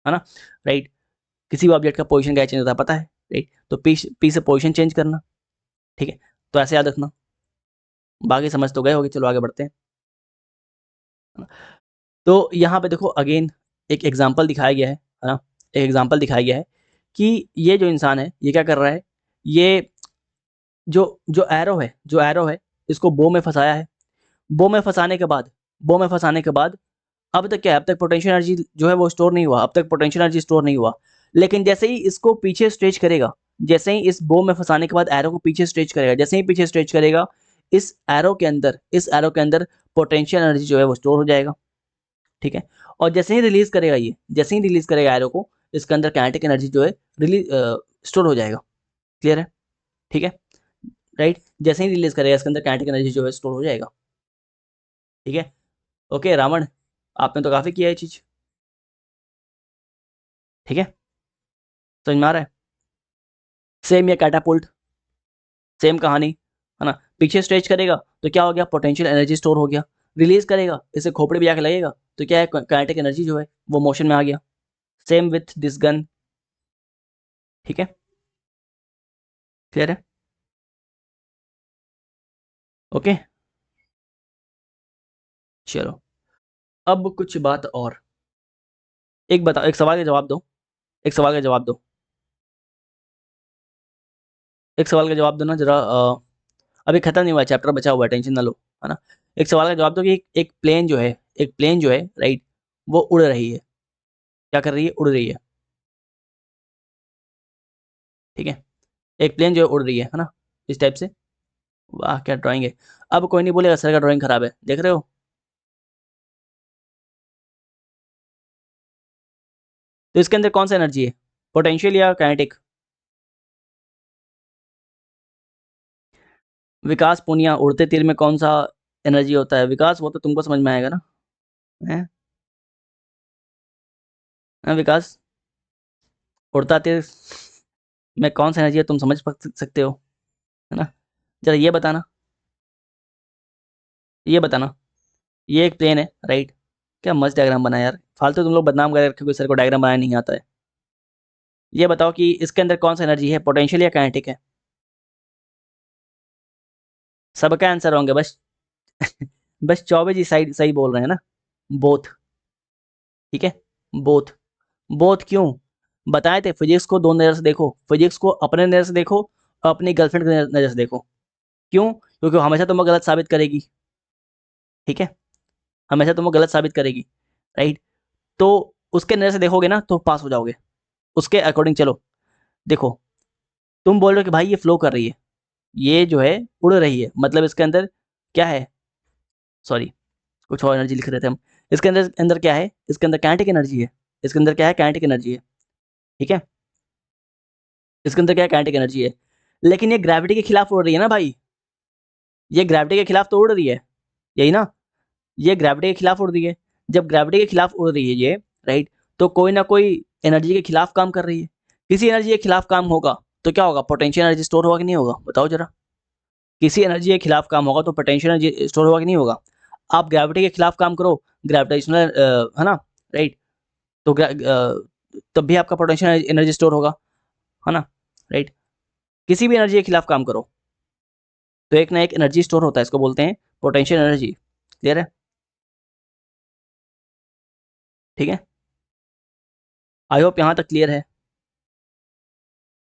[SPEAKER 1] है ना, राइट। किसी भी ऑब्जेक्ट का पोजीशन कैसे चेंज होता है पता है, राइट। तो पी से पोजीशन चेंज करना, ठीक है। तो ऐसे याद रखना, बाकी समझ तो गए होगे, चलो आगे बढ़ते हैं। तो यहाँ पे देखो अगेन एक एग्जाम्पल दिखाया गया है ना, एक एग्जाम्पल दिखाया गया है कि ये जो इंसान है ये क्या कर रहा है, ये जो जो एरो है, जो एरो है इसको बो में फंसाया है। बो में फंसाने के बाद, बो में फंसाने के बाद अब तक क्या है, अब तक पोटेंशियल एनर्जी जो है वो स्टोर नहीं हुआ, अब तक पोटेंशियल एनर्जी स्टोर नहीं हुआ। लेकिन जैसे ही इसको पीछे स्ट्रेच करेगा, जैसे ही इस बो में फंसाने के बाद एरो को पीछे स्ट्रेच करेगा, जैसे ही पीछे स्ट्रेच करेगा, इस एरो के अंदर, इस एरो के अंदर पोटेंशियल एनर्जी जो है वो स्टोर हो जाएगा, ठीक है। और जैसे ही रिलीज करेगा, ये जैसे ही रिलीज करेगा एरो को, इसके अंदर काइनेटिक एनर्जी जो है रिलीज स्टोर हो जाएगा। क्लियर है, ठीक है, राइट। जैसे ही रिलीज करेगा इसके अंदर काइनेटिक एनर्जी जो है स्टोर हो जाएगा, ठीक है। ओके रावण, आपने तो काफी किया है चीज, ठीक है, समझ में आ रहा है। सेम ये कैटापुल्ट, सेम कहानी, है ना। पीछे स्ट्रेच करेगा तो क्या हो गया, पोटेंशियल एनर्जी स्टोर हो गया। रिलीज करेगा, इसे खोपड़ी भी आके लगेगा तो क्या है, काइनेटिक एनर्जी जो है वो मोशन में आ गया। सेम विथ दिस गन, ठीक है, क्लियर है, ओके। चलो अब कुछ बात और, एक बताओ, एक सवाल का जवाब दो, एक सवाल का जवाब दो, एक सवाल का जवाब दो ना जरा। अभी खत्म नहीं हुआ चैप्टर, बचा हुआ है, टेंशन ना लो, है ना। एक सवाल का जवाब दो कि एक प्लेन जो है, एक प्लेन जो है, राइट, वो उड़ रही है, क्या कर रही है, उड़ रही है, ठीक है। एक प्लेन जो है उड़ रही है ना, इस टाइप से। वाह क्या ड्राइंग है। अब कोई नहीं बोलेगा सर का ड्राइंग खराब है, देख रहे हो। तो इसके अंदर कौन सा एनर्जी है, पोटेंशियल या काइनेटिक। विकास पूनिया, उड़ते तीर में कौन सा एनर्जी होता है विकास, वो तो तुमको समझ में आएगा ना, है विकास। उड़ता तीर में कौन सा एनर्जी है तुम समझ सकते हो, है ना। जरा ये बताना, ये बताना। ये एक प्लेन है, राइट। क्या मस्त डायग्राम बना यार, फालतू तुम लोग बदनाम कर रखे हो, सर को डायग्राम बनाना नहीं आता है। ये बताओ कि इसके अंदर कौन सा एनर्जी है, पोटेंशियल या काइनेटिक है। सबका आंसर होंगे बस बस चौबे जी साइड सही बोल रहे हैं ना, बोथ, ठीक है, बोथ। बोथ क्यों, बताए थे, फिजिक्स को दो नज़र से देखो, फिजिक्स को अपने नज़र से देखो और अपनी गर्लफ्रेंड की नज़र से देखो। क्यों, क्योंकि वो हमेशा तुम्हें गलत साबित करेगी, ठीक है, हमेशा तुम्हें गलत साबित करेगी, राइट। तो उसके नज़र से देखोगे ना तो पास हो जाओगे, उसके अकॉर्डिंग चलो। देखो तुम बोल रहे हो कि भाई ये फ्लो कर रही है, ये जो है उड़ रही है, मतलब इसके अंदर क्या है, सॉरी कुछ और एनर्जी लिख रहे थे हम। इसके अंदर अंदर क्या है, इसके अंदर काइनेटिक एनर्जी है, इसके अंदर क्या है, काइनेटिक एनर्जी है, ठीक है। इसके अंदर क्या है, काइनेटिक एनर्जी है। लेकिन ये ग्रेविटी के खिलाफ उड़ रही है ना भाई, ये ग्रेविटी के खिलाफ तो उड़ रही है, यही ना, ये ग्रेविटी के खिलाफ उड़ रही है। जब ग्रेविटी के खिलाफ उड़ रही है ये, राइट, तो कोई ना कोई एनर्जी के खिलाफ काम कर रही है। किसी एनर्जी के खिलाफ काम होगा तो क्या होगा, पोटेंशियल एनर्जी स्टोर होगा कि नहीं होगा, बताओ जरा। किसी एनर्जी के खिलाफ काम होगा तो पोटेंशियल एनर्जी स्टोर होगा कि नहीं होगा। आप ग्रेविटी के खिलाफ काम करो, ग्रेविटेशनल है ना, राइट, तो तब भी आपका पोटेंशियल एनर्जी स्टोर होगा, है ना, राइट। किसी भी एनर्जी के खिलाफ काम करो तो एक ना एक एनर्जी स्टोर होता है, इसको बोलते हैं पोटेंशियल एनर्जी। क्लियर है, ठीक है, आई होप यहाँ तक क्लियर है,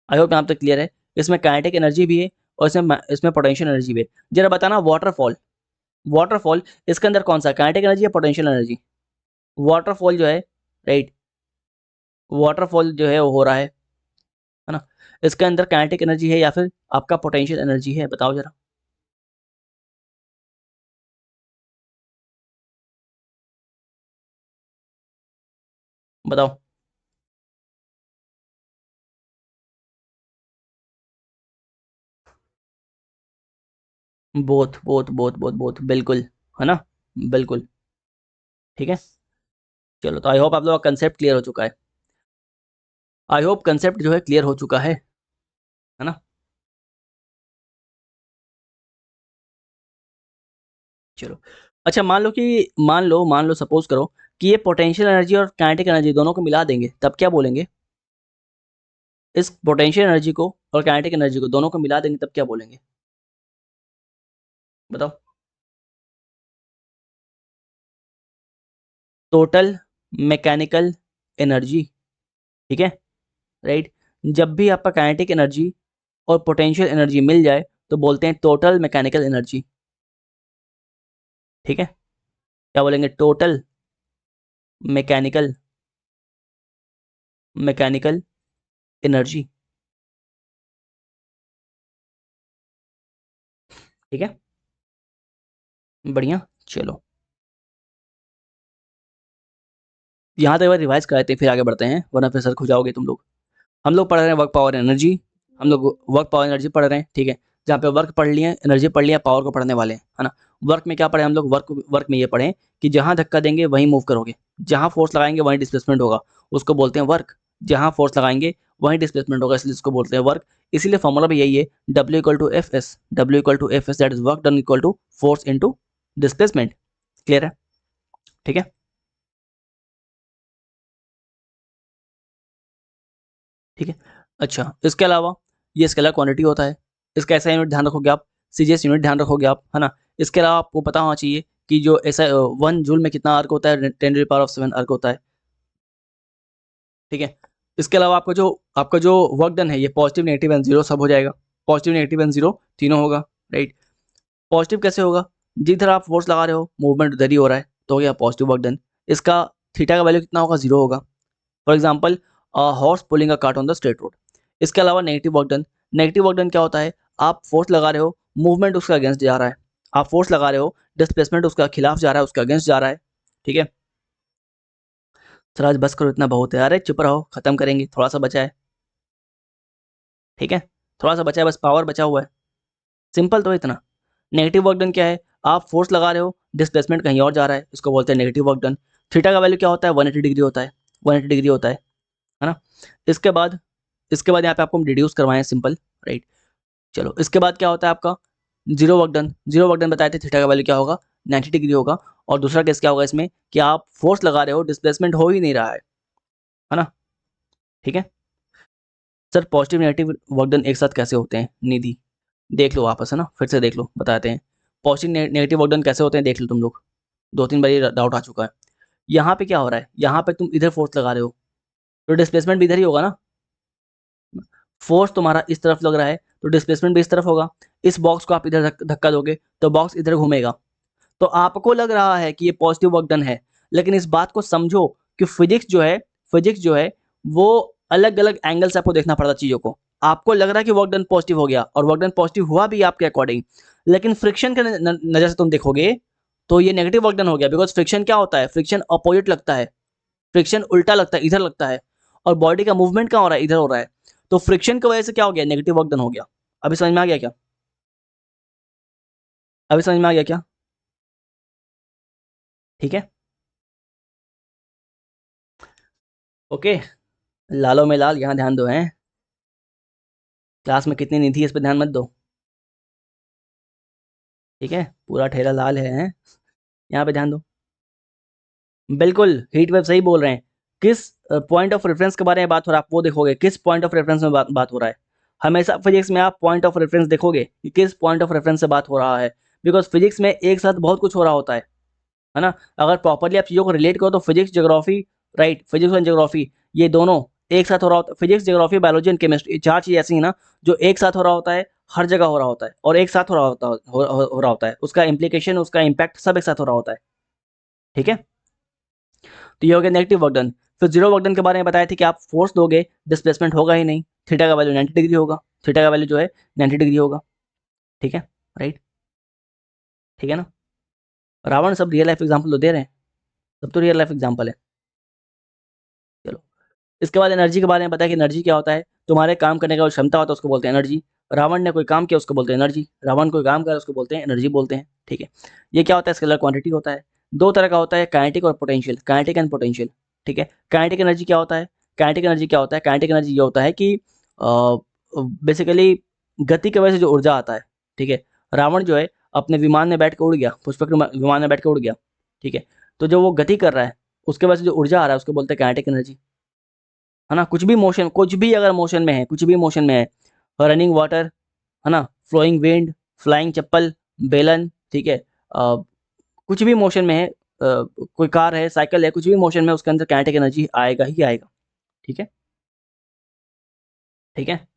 [SPEAKER 1] आई होप यहाँ तक क्लियर है। इसमें काइनेटिक एनर्जी भी है और इसमें इसमें पोटेंशियल एनर्जी भी है। जरा बताना वाटरफॉल, वाटरफॉल इसके अंदर कौन सा काइनेटिक एनर्जी या पोटेंशियल एनर्जी। वाटरफॉल जो है, राइट, वाटरफॉल जो है वो हो रहा है ना, इसके अंदर काइनेटिक एनर्जी है या फिर आपका पोटेंशियल एनर्जी है, बताओ जरा। बताओ। Both both both both both, बिल्कुल, है ना, बिल्कुल। ठीक है, चलो, तो आई होप आप लोगों का कंसेप्ट क्लियर हो चुका है। आई होप कंसेप्ट जो है क्लियर हो चुका है ना। चलो, अच्छा, मान लो सपोज करो कि ये पोटेंशियल एनर्जी और काइनेटिक एनर्जी दोनों को मिला देंगे, तब क्या बोलेंगे? इस पोटेंशियल एनर्जी को और काइनेटिक एनर्जी को दोनों को मिला देंगे, तब क्या बोलेंगे? बताओ। Total mechanical energy. ठीक है, राइट। जब भी आपका काइनेटिक एनर्जी और पोटेंशियल एनर्जी मिल जाए तो बोलते हैं टोटल मैकेनिकल एनर्जी। ठीक है, क्या बोलेंगे? Total mechanical mechanical energy. ठीक है, बढ़िया। चलो, यहाँ तक एक बार रिवाइज कराते हैं, फिर आगे बढ़ते हैं, वरना फिर सर खो जाओगे तुम लोग। हम लोग पढ़ रहे हैं वर्क पावर एनर्जी। हम लोग वर्क पावर एनर्जी पढ़ रहे हैं, ठीक है। जहाँ पे वर्क पढ़ लिए, एनर्जी पढ़ लिया, पावर को पढ़ने वाले हैं, है ना। वर्क में क्या पढ़े हम लोग? वर्क वर्क में ये पढ़े कि जहाँ धक्का देंगे वहीं मूव करोगे, जहाँ फोर्स लगाएंगे वहीं डिस्प्लेसमेंट होगा, उसको बोलते हैं वर्क। जहाँ फोर्स लगाएंगे वहीं डिस्प्लेसमेंट होगा, इसलिए इसको बोलते हैं वर्क। इसीलिए फॉर्मूला भी यही है, W equal to F S, W equal to F S, that is work done equal to force into displacement. Clear है? ठीक है, ठीक है। अच्छा, इसके अलावा ये स्केलर क्वांटिटी होता है, इसका ऐसा यूनिट ध्यान रखोगे आप, सीजीएस यूनिट ध्यान रखोगे आप, है ना। इसके अलावा आपको पता होना चाहिए कि जो ऐसा 1 जूल में कितना अर्क होता है, 10⁻⁷ अर्क होता है। ठीक है, इसके अलावा आपका जो वर्क डन है, ये पॉजिटिव नेगेटिव एंड जीरो सब हो जाएगा। पॉजिटिव नेगेटिव एंड जीरो तीनों होगा, राइट। पॉजिटिव कैसे होगा? जिधर आप फोर्स लगा रहे हो मूवमेंट उधर ही हो रहा है, तो हो गया पॉजिटिव वर्क डन। इसका थीटा का वैल्यू कितना होगा? जीरो होगा। For example, horse pulling a cart on the straight road. इसके अलावा negative work done. Negative work done क्या होता है? आप फोर्स लगा रहे हो, मूवमेंट उसका अगेंस्ट जा रहा है। आप फोर्स लगा रहे हो, डिस्प्लेसमेंट उसका खिलाफ जा रहा है, उसका अगेंस्ट जा रहा है। ठीक है, सर आज बस करो, इतना बहुत है। अरे चुप रहो, खत्म करेंगे, थोड़ा सा बचा है। ठीक है, थोड़ा सा बचा है, बस पावर बचा हुआ है। सिंपल तो इतना। नेगेटिव वर्क डन क्या है? आप फोर्स लगा रहे हो, डिस्प्लेसमेंट कहीं और जा रहा है, इसको बोलते हैं नेगेटिव वर्क डन। थीटा का वैल्यू क्या होता है? 180 डिग्री होता है, 180 डिग्री होता है ना। इसके बाद इसके बाद यहाँ पे आपको हम डिड्यूस करवाएं, सिंपल, राइट। चलो, इसके बाद क्या होता है आपका? Zero work done. Zero work done बताए थे, थीटा का वैल्यू क्या होगा? 90 डिग्री होगा। और दूसरा केस क्या होगा इसमें कि आप फोर्स लगा रहे हो, डिस्प्लेसमेंट हो ही नहीं रहा है ना। ठीक है, sir positive negative work done एक साथ कैसे होते हैं? निधि, देख लो वापस, है ना, फिर से देख लो, बताते हैं। पॉजिटिव नेगेटिव वर्क डन कैसे होते हैं, देख लो तुम लोग। 2-3 बार ये डाउट आ चुका है। यहाँ पे क्या हो रहा है? यहाँ पे तुम इधर फोर्स लगा रहे हो, तो डिस्प्लेसमेंट भी इधर ही होगा ना। फोर्स तुम्हारा इस तरफ लग रहा है, तो डिस्प्लेसमेंट भी इस तरफ होगा। इस बॉक्स को आप इधर धक्का दोगे तो बॉक्स इधर घूमेगा। तो आपको लग रहा है कि ये पॉजिटिव वर्क डन है, लेकिन इस बात को समझो कि फिजिक्स जो है वो अलग अलग एंगल से आपको देखना पड़ता चीजों को। आपको लग रहा है कि वर्क डन पॉजिटिव हो गया, और वर्क डन पॉजिटिव हुआ भी आपके अकॉर्डिंग, लेकिन फ्रिक्शन के नजर से तुम देखोगे तो ये नेगेटिव वर्क डन हो गया। बिकॉज फ्रिक्शन क्या होता है? फ्रिक्शन अपोजिट लगता है, फ्रिक्शन उल्टा लगता है, इधर लगता है। और बॉडी का मूवमेंट कहाँ हो रहा है? इधर हो रहा है। तो फ्रिक्शन की वजह से क्या हो गया? नेगेटिव वर्क डन हो गया। अभी समझ में आ गया क्या? अभी समझ में आ गया क्या? ठीक है, ओके। लालो में लाल, यहाँ ध्यान दो हैं। क्लास में कितनी नहीं थी, इस पर ध्यान मत दो। ठीक है, पूरा ठेला लाल है, हैं? यहाँ पे ध्यान दो। बिल्कुल, हीट वेव सही बोल रहे हैं। किस पॉइंट ऑफ रेफरेंस के बारे में बात हो रहा है, आप वो देखोगे किस पॉइंट ऑफ रेफरेंस में बात हो रहा है। हमेशा फिजिक्स में आप पॉइंट ऑफ रेफरेंस देखोगे कि किस पॉइंट ऑफ रेफरेंस से बात हो रहा है। बिकॉज फिजिक्स में एक साथ बहुत कुछ हो रहा होता है ना। अगर प्रॉपरली आप चीज़ों को रिलेट करो तो physics geography, right, physics and geography, ये दोनों एक साथ हो रहा होता है। Physics geography biology and chemistry, चार चीज़ ऐसी है ना जो एक साथ हो रहा होता है, हर जगह हो रहा होता है, और एक साथ हो रहा होता है, उसका इम्प्लीकेशन, उसका इम्पैक्ट सब एक साथ हो रहा होता है। ठीक है, तो ये हो गया नेगेटिव वर्क डन। फिर जीरो वर्क डन के बारे में बताया था कि आप फोर्स दोगे, डिस्प्लेसमेंट होगा ही नहीं, थीटा का वैल्यू 90 डिग्री होगा। थीटा का वैल्यू जो है 90 डिग्री होगा। ठीक है, राइट, ठीक है ना। रावण सब रियल लाइफ एग्जाम्पल तो दे रहे हैं, सब तो रियल लाइफ एग्जाम्पल है। इसके बाद एनर्जी के बारे में बताया कि एनर्जी क्या होता है, तुम्हारे काम करने का जो क्षमता होता है उसको बोलते हैं एनर्जी। रावण ने कोई काम किया उसको बोलते हैं एनर्जी, रावण कोई काम करे उसको बोलते हैं एनर्जी बोलते हैं, ठीक है। ये क्या होता है, स्केलर क्वांटिटी होता है। दो तरह का होता है, काइनेटिक और पोटेंशियल, काइनेटिक एंड पोटेंशियल, ठीक है। काइनेटिक एनर्जी क्या होता है, काइनेटिक एनर्जी क्या होता है, काइनेटिक एनर्जी ये होता है कि बेसिकली गति की वजह से जो ऊर्जा आता है, ठीक है। रावण जो है अपने विमान में बैठ के उड़ गया, पुष्पक विमान में बैठ के उड़ गया, ठीक है। तो जो वो गति कर रहा है उसके वजह से जो ऊर्जा आ रहा है उसको बोलते हैं काइनेटिक एनर्जी, है ना। कुछ भी मोशन, कुछ भी अगर मोशन में है, कुछ भी मोशन में है, रनिंग वाटर, है ना, फ्लोइंग विंड, फ्लाइंग चप्पल, बेलन, ठीक है, कुछ भी मोशन में है, कोई कार है, साइकिल है, कुछ भी मोशन में, उसके अंदर काइनेटिक एनर्जी आएगा ही आएगा, ठीक है, ठीक है।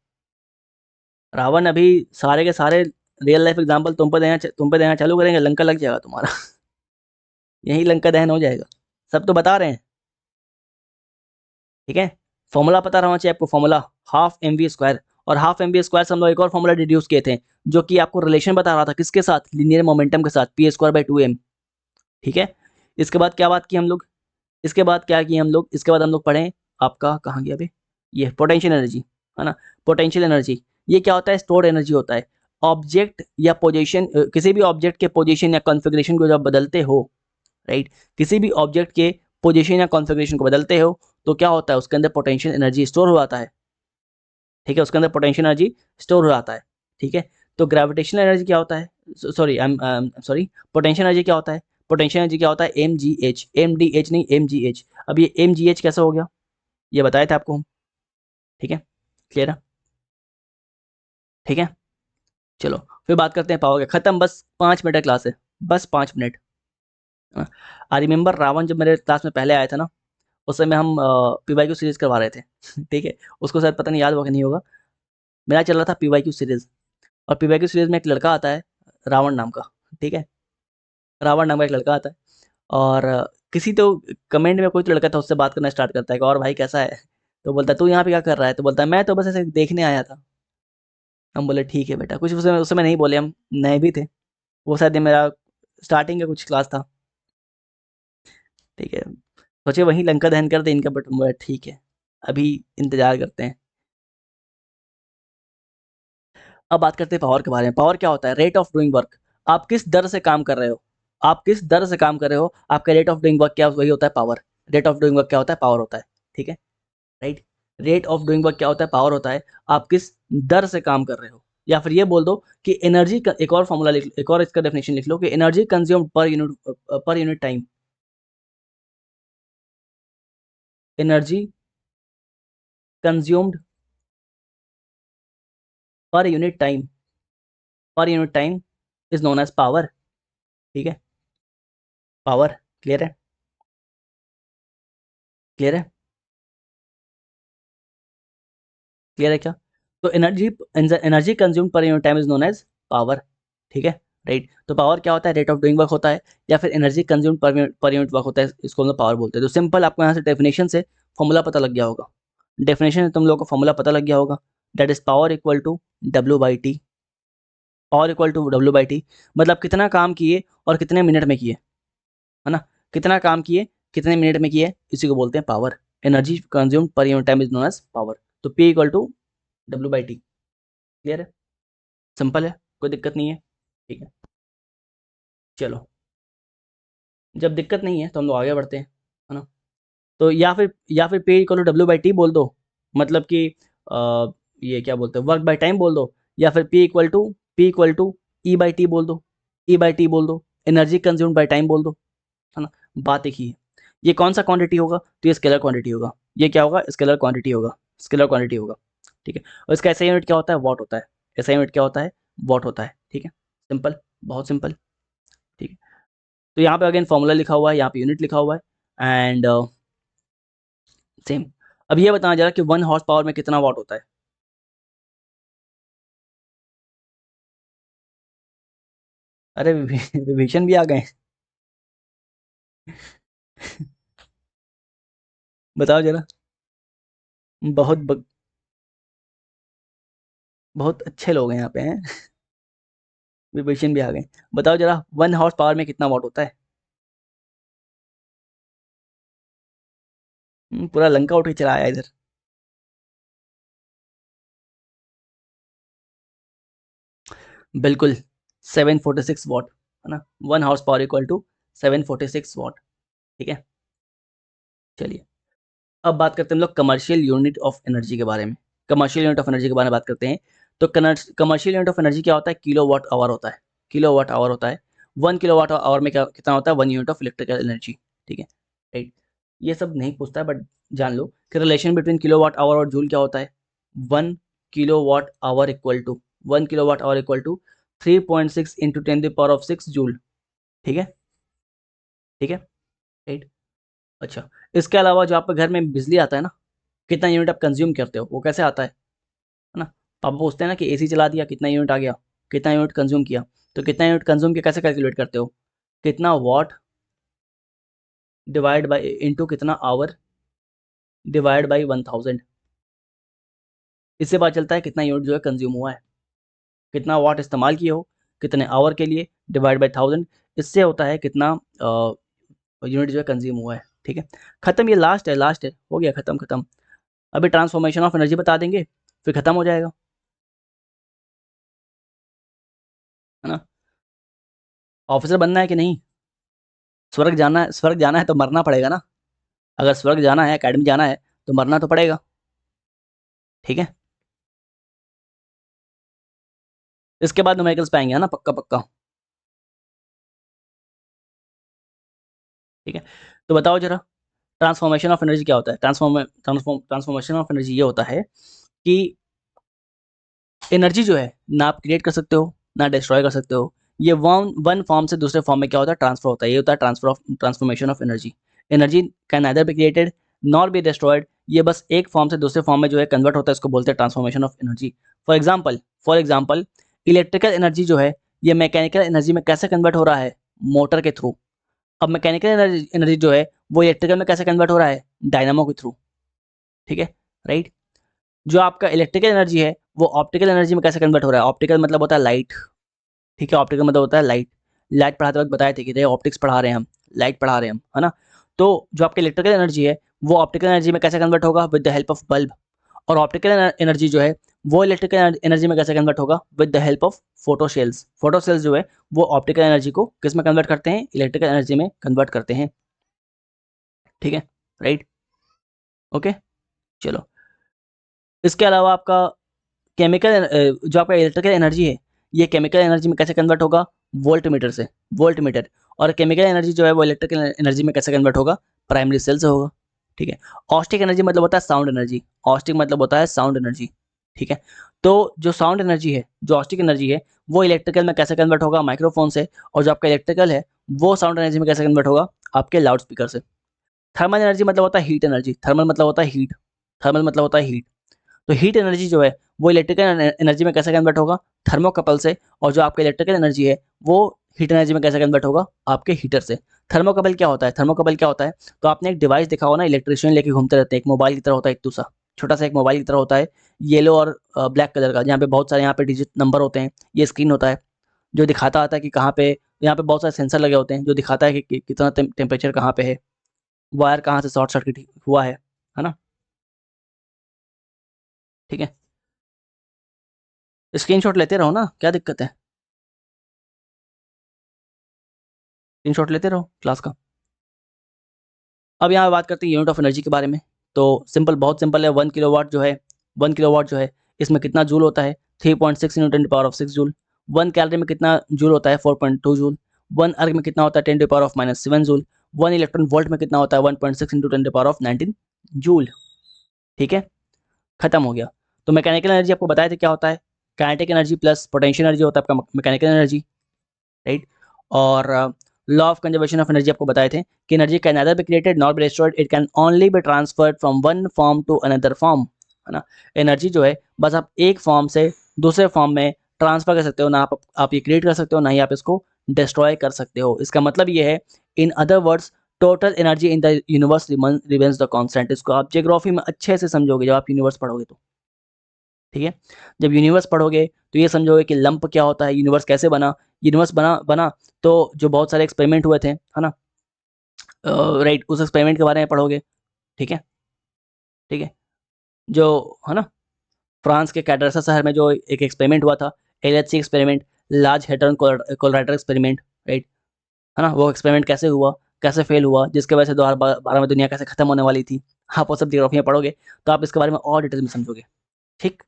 [SPEAKER 1] रावण अभी सारे के सारे रियल लाइफ एग्जांपल तुम पे देना चालू करेंगे, लंका लग जाएगा तुम्हारा। यही लंका दहन हो जाएगा। सब तो बता रहे हैं, ठीक है। फॉर्मूला पता रहना चाहिए आपको, formula half M V square, और हाफ एम वी स्क्वायर से हम लोग एक और फॉर्मूला डिड्यूस किए थे जो कि आपको रिलेशन बता रहा था किसके साथ, लीनियर मोमेंटम के साथ, पी स्क्वायर बाई 2m, ठीक है। इसके बाद क्या बात की हम लोग, इसके बाद क्या किए हम लोग, इसके बाद हम लोग पढ़े आपका, कहाँ गया अभी, ये पोटेंशियल एनर्जी, है ना। पोटेंशियल एनर्जी ये क्या होता है, स्टोर्ड एनर्जी होता है। ऑब्जेक्ट या पोजीशन, किसी भी ऑब्जेक्ट के पोजीशन या कॉन्फ़िगरेशन को जब बदलते हो, राइट, किसी भी ऑब्जेक्ट के पोजीशन या कॉन्फ़िगरेशन को बदलते हो तो क्या होता है, उसके अंदर पोटेंशियल एनर्जी स्टोर हो जाता है, ठीक है। उसके अंदर पोटेंशियल एनर्जी स्टोर हो जाता है, ठीक है। तो ग्रेविटेशनल एनर्जी क्या होता है, सॉरी सॉरी, पोटेंशियल एनर्जी क्या होता है, पोटेंशियल एनर्जी क्या होता है, M G H, M D H नहीं, एम जी एच। अब ये एम जी एच कैसे हो गया, ये बताए थे आपको हम, ठीक है, क्लियर है, ठीक है। चलो फिर बात करते हैं पावर के, खत्म, बस 5 मिनट क्लास है, बस 5 मिनट। आई रिमेंबर रावण जब मेरे क्लास में पहले आया था ना, उस समय हम पीवाईक्यू सीरीज करवा रहे थे। ठीक है, उसको शायद पता नहीं याद होगा कि नहीं होगा, मेरा चल रहा था पीवाईक्यू सीरीज, और पीवाईक्यू सीरीज में एक लड़का आता है रावण नाम का, ठीक है, रावण नाम का एक लड़का आता है, और किसी तो कमेंट में कोई तो लड़का था, उससे बात करना स्टार्ट करता है कि और भाई कैसा है, तो बोलता है तू यहाँ पे क्या कर रहा है, तो बोलता है मैं तो बस ऐसे देखने आया था। हम बोले ठीक है बेटा, कुछ उस समय नहीं बोले, हम नए भी थे, वो शायद ये मेरा स्टार्टिंग का कुछ क्लास था, ठीक है। सोचे वहीं लंका दहन कर दे इनका, बट हम बोले ठीक है, अभी इंतजार करते हैं। अब बात करते हैं पावर के बारे में। पावर क्या होता है, रेट ऑफ डूइंग वर्क, आप किस दर से काम कर रहे हो, आप किस दर से काम कर रहे हो, आपका रेट ऑफ डूइंग वर्क क्या, वही होता है power. Rate of doing work क्या होता है, पावर होता है, ठीक है, right. Rate of doing work क्या होता है, पावर होता है, आप किस दर से काम कर रहे हो। या फिर ये बोल दो कि एनर्जी का एक और फॉर्मूला लिख, एक और इसका डेफिनेशन लिख लो कि energy consumed per unit time, energy consumed per unit time, per unit time is known as power, ठीक है, पावर। क्लियर है, क्लियर है, क्लियर है क्या। तो energy, energy consume per unit time is known as power, ठीक है, राइट। तो पावर क्या होता है, रेट ऑफ डूइंग वर्क होता है, या फिर energy consume per unit work होता है, इसको हम लोग पावर बोलते हैं। तो सिंपल, आपको यहाँ से डेफिनेशन से फॉर्मूला पता लग गया होगा, डेफिनेशन से तुम लोग को फॉर्मूला पता लग गया होगा, that is power equal to W by T, power equal to W by T, मतलब कितना काम किए और कितने मिनट में किए, है ना, कितना काम किए कितने मिनट में किए, इसी को बोलते हैं power. Energy consume per unit time is known as power. तो P equal to W by T, clear है, सिंपल है, कोई दिक्कत नहीं है, ठीक है। चलो, जब दिक्कत नहीं है तो हम लोग आगे बढ़ते हैं, है ना। तो या फिर P equal to W by T बोल दो, मतलब कि ये क्या बोलते हैं, वर्क बाय टाइम बोल दो, या फिर P equal to E by T बोल दो, ई बाई टी बोल दो, एनर्जी कंज्यूम्ड बाय टाइम बोल दो, है ना, बात एक ही है। ये कौन सा क्वांटिटी होगा, तो ये स्केलर क्वांटिटी होगा, ये क्या होगा, स्केलर क्वांटिटी होगा, स्केलर क्वांटिटी होगा, ठीक है। और इसका ऐसा यूनिट क्या होता है, वॉट होता है, ऐसा यूनिट क्या होता है, वॉट होता है, ठीक है, सिंपल, बहुत सिंपल, ठीक है। तो यहाँ पे अगेन फॉर्मूला लिखा हुआ है, यहाँ पे यूनिट लिखा हुआ है, एंड सेम। अब ये बताना जरा कि 1 हॉर्स पावर में कितना वॉट होता है। अरे विभीषण भी आ गए। बताओ जरा, बहुत बहुत अच्छे लोग हैं यहाँ पे हैं। विभीषण भी आ गए, बताओ जरा 1 हॉर्स पावर में कितना वॉट होता है। पूरा लंका उठ के चला आया इधर। बिल्कुल 746 वॉट, है ना, 1 horsepower equal to 746 watt. ठीक है, चलिए अब बात करते हैं हम लोग कमर्शियल यूनिट ऑफ एनर्जी के बारे में। कमर्शियल यूनिट ऑफ एनर्जी के बारे में बात करते हैं। तो कमर्शियल यूनिट ऑफ एनर्जी क्या होता है? किलो वाट आवर होता है। किलो वाट आवर होता है। 1 किलो वाट आवर में क्या कितना होता है? 1 यूनिट ऑफ इलेक्ट्रिकल एनर्जी। ठीक है, राइट। ये सब नहीं पूछता है, बट जान लो कि relation between kilowatt hour और जूल क्या होता है। 1 kilowatt hour equal to 3.6 into 10⁻⁶ joule. ठीक है, ठीक है, राइट। अच्छा, इसके अलावा जो आपके घर में बिजली आता है ना, कितना यूनिट आप कंज्यूम करते हो, वो कैसे आता है ना? पापा पूछते हैं ना कि एसी चला दिया, कितना यूनिट आ गया, कितना यूनिट कंज्यूम किया। तो कितना यूनिट कंज्यूम किया कैसे कैलकुलेट करते हो? कितना वॉट डिवाइड बाई इंटू कितना आवर डिवाइड बाई 1000। इससे पता चलता है कितना यूनिट जो है कंज्यूम हुआ है। कितना वॉट इस्तेमाल किए हो, कितने आवर के लिए, डिवाइड बाई 1000। इससे होता है कितना यूनिट जो है कंज्यूम हुआ है। ठीक है, खत्म। ये लास्ट है, लास्ट है, हो गया, खत्म खत्म। अभी ट्रांसफॉर्मेशन ऑफ एनर्जी बता देंगे, फिर खत्म हो जाएगा, है ना। ऑफिसर बनना है कि नहीं? स्वर्ग जाना है, स्वर्ग जाना है तो मरना पड़ेगा ना। अगर स्वर्ग जाना है, एकेडमी जाना है, तो मरना तो पड़ेगा। ठीक है, इसके बाद न्यूमेरिकल्स पे आएंगे, है ना, पक्का पक्का। ठीक है, तो बताओ जरा, ट्रांसफॉर्मेशन ऑफ एनर्जी क्या होता है? ट्रांसफॉर्मेशन ऑफ एनर्जी ये होता है कि एनर्जी जो है ना आप क्रिएट कर सकते हो ना डिस्ट्रॉय कर सकते हो। ये वन वन फॉर्म से दूसरे फॉर्म में क्या होता है? ट्रांसफर होता है। ये होता है transformation of energy. Energy can neither be created nor be destroyed. ये बस एक फॉर्म से दूसरे फॉर्म में जो है कन्वर्ट होता है, इसको बोलते हैं transformation of energy. For example electrical energy जो है ये मैकेनिकल एनर्जी में कैसे कन्वर्ट हो रहा है? मोटर के थ्रू। अब मैकेनिकल एनर्जी जो है वो इलेक्ट्रिकल में कैसे कन्वर्ट हो रहा है? डायनामो के थ्रू। ठीक है, राइट। जो आपका इलेक्ट्रिकल एनर्जी है वो ऑप्टिकल एनर्जी में कैसे कन्वर्ट हो रहा है? ऑप्टिकल मतलब होता है लाइट। ठीक है, ऑप्टिकल मतलब होता है लाइट। लाइट पढ़ाते वक्त बताए थे कि ऑप्टिक्स पढ़ा रहे हैं हम, लाइट पढ़ा रहे हैं हम, है ना। तो जो आपकी इलेक्ट्रिकल एनर्जी है वो ऑप्टिकल एनर्जी में कैसे कन्वर्ट होगा? With the help of bulb. और ऑप्टिकल एनर्जी जो है वो इलेक्ट्रिकल एनर्जी में कैसे कन्वर्ट होगा? With the help of फोटोसेल्स। फोटोसेल्स जो है वो ऑप्टिकल एनर्जी को किस में कन्वर्ट करते हैं? इलेक्ट्रिकल एनर्जी में कन्वर्ट करते हैं। ठीक है, राइट, ओके, चलो। इसके अलावा आपका केमिकल जो आपका इलेक्ट्रिकल एनर्जी है ये केमिकल एनर्जी में कैसे कन्वर्ट होगा? वोल्ट मीटर से, वोल्ट मीटर। और केमिकल एनर्जी जो है वो इलेक्ट्रिकल एनर्जी में कैसे कन्वर्ट होगा? प्राइमरी सेल से होगा। ठीक है, ऑस्टिक एनर्जी मतलब होता है साउंड एनर्जी। ऑस्टिक मतलब होता है साउंड एनर्जी। ठीक है, तो जो साउंड एनर्जी है, जो ऑस्टिक एनर्जी है वो इलेक्ट्रिकल में कैसे कन्वर्ट होगा? माइक्रोफोन से। और जो आपका इलेक्ट्रिकल है वो साउंड एनर्जी में कैसे कन्वर्ट होगा? आपके लाउड स्पीकर से। थर्मल एनर्जी मतलब होता है हीट एनर्जी। थर्मल मतलब होता है हीट। थर्मल मतलब होता है हीट। तो हीट एनर्जी जो है वो इलेक्ट्रिकल एनर्जी में कैसे कन्वर्ट होगा? थर्मोकपल से। और जो आपका इलेक्ट्रिकल एनर्जी है वो हीट एनर्जी में कैसे कन्वर्ट होगा? आपके हीटर से। थर्मोकपल क्या होता है? थर्मोकपल क्या होता है? तो आपने एक डिवाइस देखा होगा ना, इलेक्ट्रिशियन लेके घूमते रहते हैं, एक मोबाइल की तरह होता है, एक दूसरा छोटा सा एक मोबाइल की तरह होता है, येलो और ब्लैक कलर का, जहाँ पे बहुत सारे यहाँ पे डिजिट नंबर होते हैं। ये स्क्रीन होता है जो दिखाता आता है कि कहाँ पे, यहाँ पे बहुत सारे सेंसर लगे होते हैं जो दिखाता है कि कितना टेम्परेचर कहाँ पे है, वायर कहाँ से शॉर्ट सर्किट हुआ है ना। ठीक है, स्क्रीनशॉट लेते रहो ना, क्या दिक्कत है? स्क्रीनशॉट लेते रहो क्लास का। अब यहाँ बात करते हैं यूनिट ऑफ एनर्जी के बारे में। तो सिंपल, बहुत सिंपल है। 1 किलोवाट जो है, 1 किलोवाट जो है इसमें कितना जूल होता है? 3.6 इंटू 10⁻⁶ जूल। 1 कैलोरी में कितना जूल होता है? 4.2 जूल। 1 अर्ग में कितना होता है? 10⁻⁻7 जूल। 1 इलेक्ट्रॉन वोल्ट में कितना होता है? 1.6 इंटू 10⁻19 जूल। ठीक है, खत्म हो गया। तो मैकेनिकल एनर्जी आपको बताया था क्या होता है? Kinetic energy plus potential energy होता है आपका मैकेनिकल एनर्जी, राइट। और law of conservation of energy आपको बताए थे कि energy can neither be created not be destroyed, it can only be transferred from one form to another form, है ना। एनर्जी जो है बस आप एक फॉर्म से दूसरे फॉर्म में ट्रांसफर कर सकते हो, ना आप ये क्रिएट कर सकते हो, ना ही आप इसको डिस्ट्रॉय कर सकते हो। इसका मतलब ये है, in other words, total energy in the universe remains the constant. इसको आप ज्योग्राफी में अच्छे से समझोगे जब आप यूनिवर्स पढ़ोगे तो। ठीक है, जब यूनिवर्स पढ़ोगे तो ये समझोगे कि लंप क्या होता है, यूनिवर्स कैसे बना। यूनिवर्स बना तो जो बहुत सारे एक्सपेरिमेंट हुए थे, है ना, राइट, उस एक्सपेरिमेंट के बारे में पढ़ोगे। ठीक है, ठीक है, जो है ना, फ्रांस के कैडरसा शहर में जो एक एक्सपेरिमेंट हुआ था, LHC experiment, large hadron collider experiment, right, है ना, वो एक्सपेरिमेंट कैसे हुआ, कैसे फेल हुआ, जिसके वजह से 2012 में दुनिया कैसे खत्म होने वाली थी, आप वो सब ज्योग्राफी में पढ़ोगे तो आप इसके बारे में और डिटेल में समझोगे। ठीक,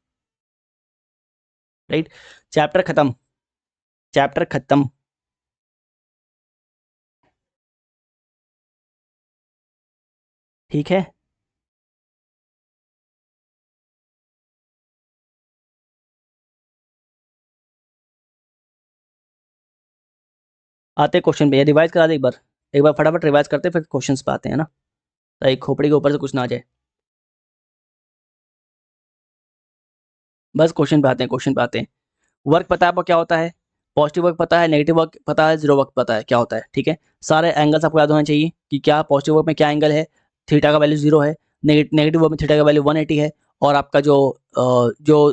[SPEAKER 1] राइट, चैप्टर खत्म, चैप्टर खत्म। ठीक है, आते क्वेश्चन पे, रिवाइज करा दे एक बार फटाफट रिवाइज करते फिर क्वेश्चंस पे आते हैं ना, ताकि खोपड़ी के ऊपर से कुछ ना आ जाए। बस क्वेश्चन पे आते हैं, क्वेश्चन पे आते हैं। वर्क पता है आपको क्या होता है, पॉजिटिव वर्क पता है, नेगेटिव वर्क पता है, जीरो वर्क पता है क्या होता है। ठीक है, सारे एंगल्स आपको याद होना चाहिए कि क्या पॉजिटिव वर्क में क्या एंगल है, थीटा का वैल्यू 0 है, नेगेटिव वर्क में थीटा का वैल्यू 180 है, और आपका जो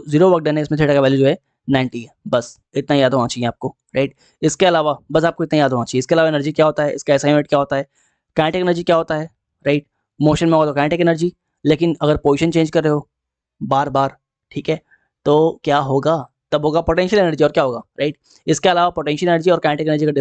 [SPEAKER 1] जीरो वर्क डन है इसमें थीटा का वैल्यू जो है 90 है। बस इतना याद होना चाहिए आपको, राइट। इसके अलावा बस आपको इतना याद होना चाहिए, इसके अलावा एनर्जी क्या होता है, इसका असाइनमेंट क्या होता है, काइनेटिक एनर्जी क्या होता है, राइट, मोशन में होगा तो काइनेटिक एनर्जी, लेकिन अगर पोजिशन चेंज कर रहे हो बार बार, ठीक है, तो क्या होगा, तब होगा पोटेंशियल एनर्जी, और क्या होगा, राइट। इसके अलावा पोटेंशियल एनर्जी और काइनेटिक एनर्जी का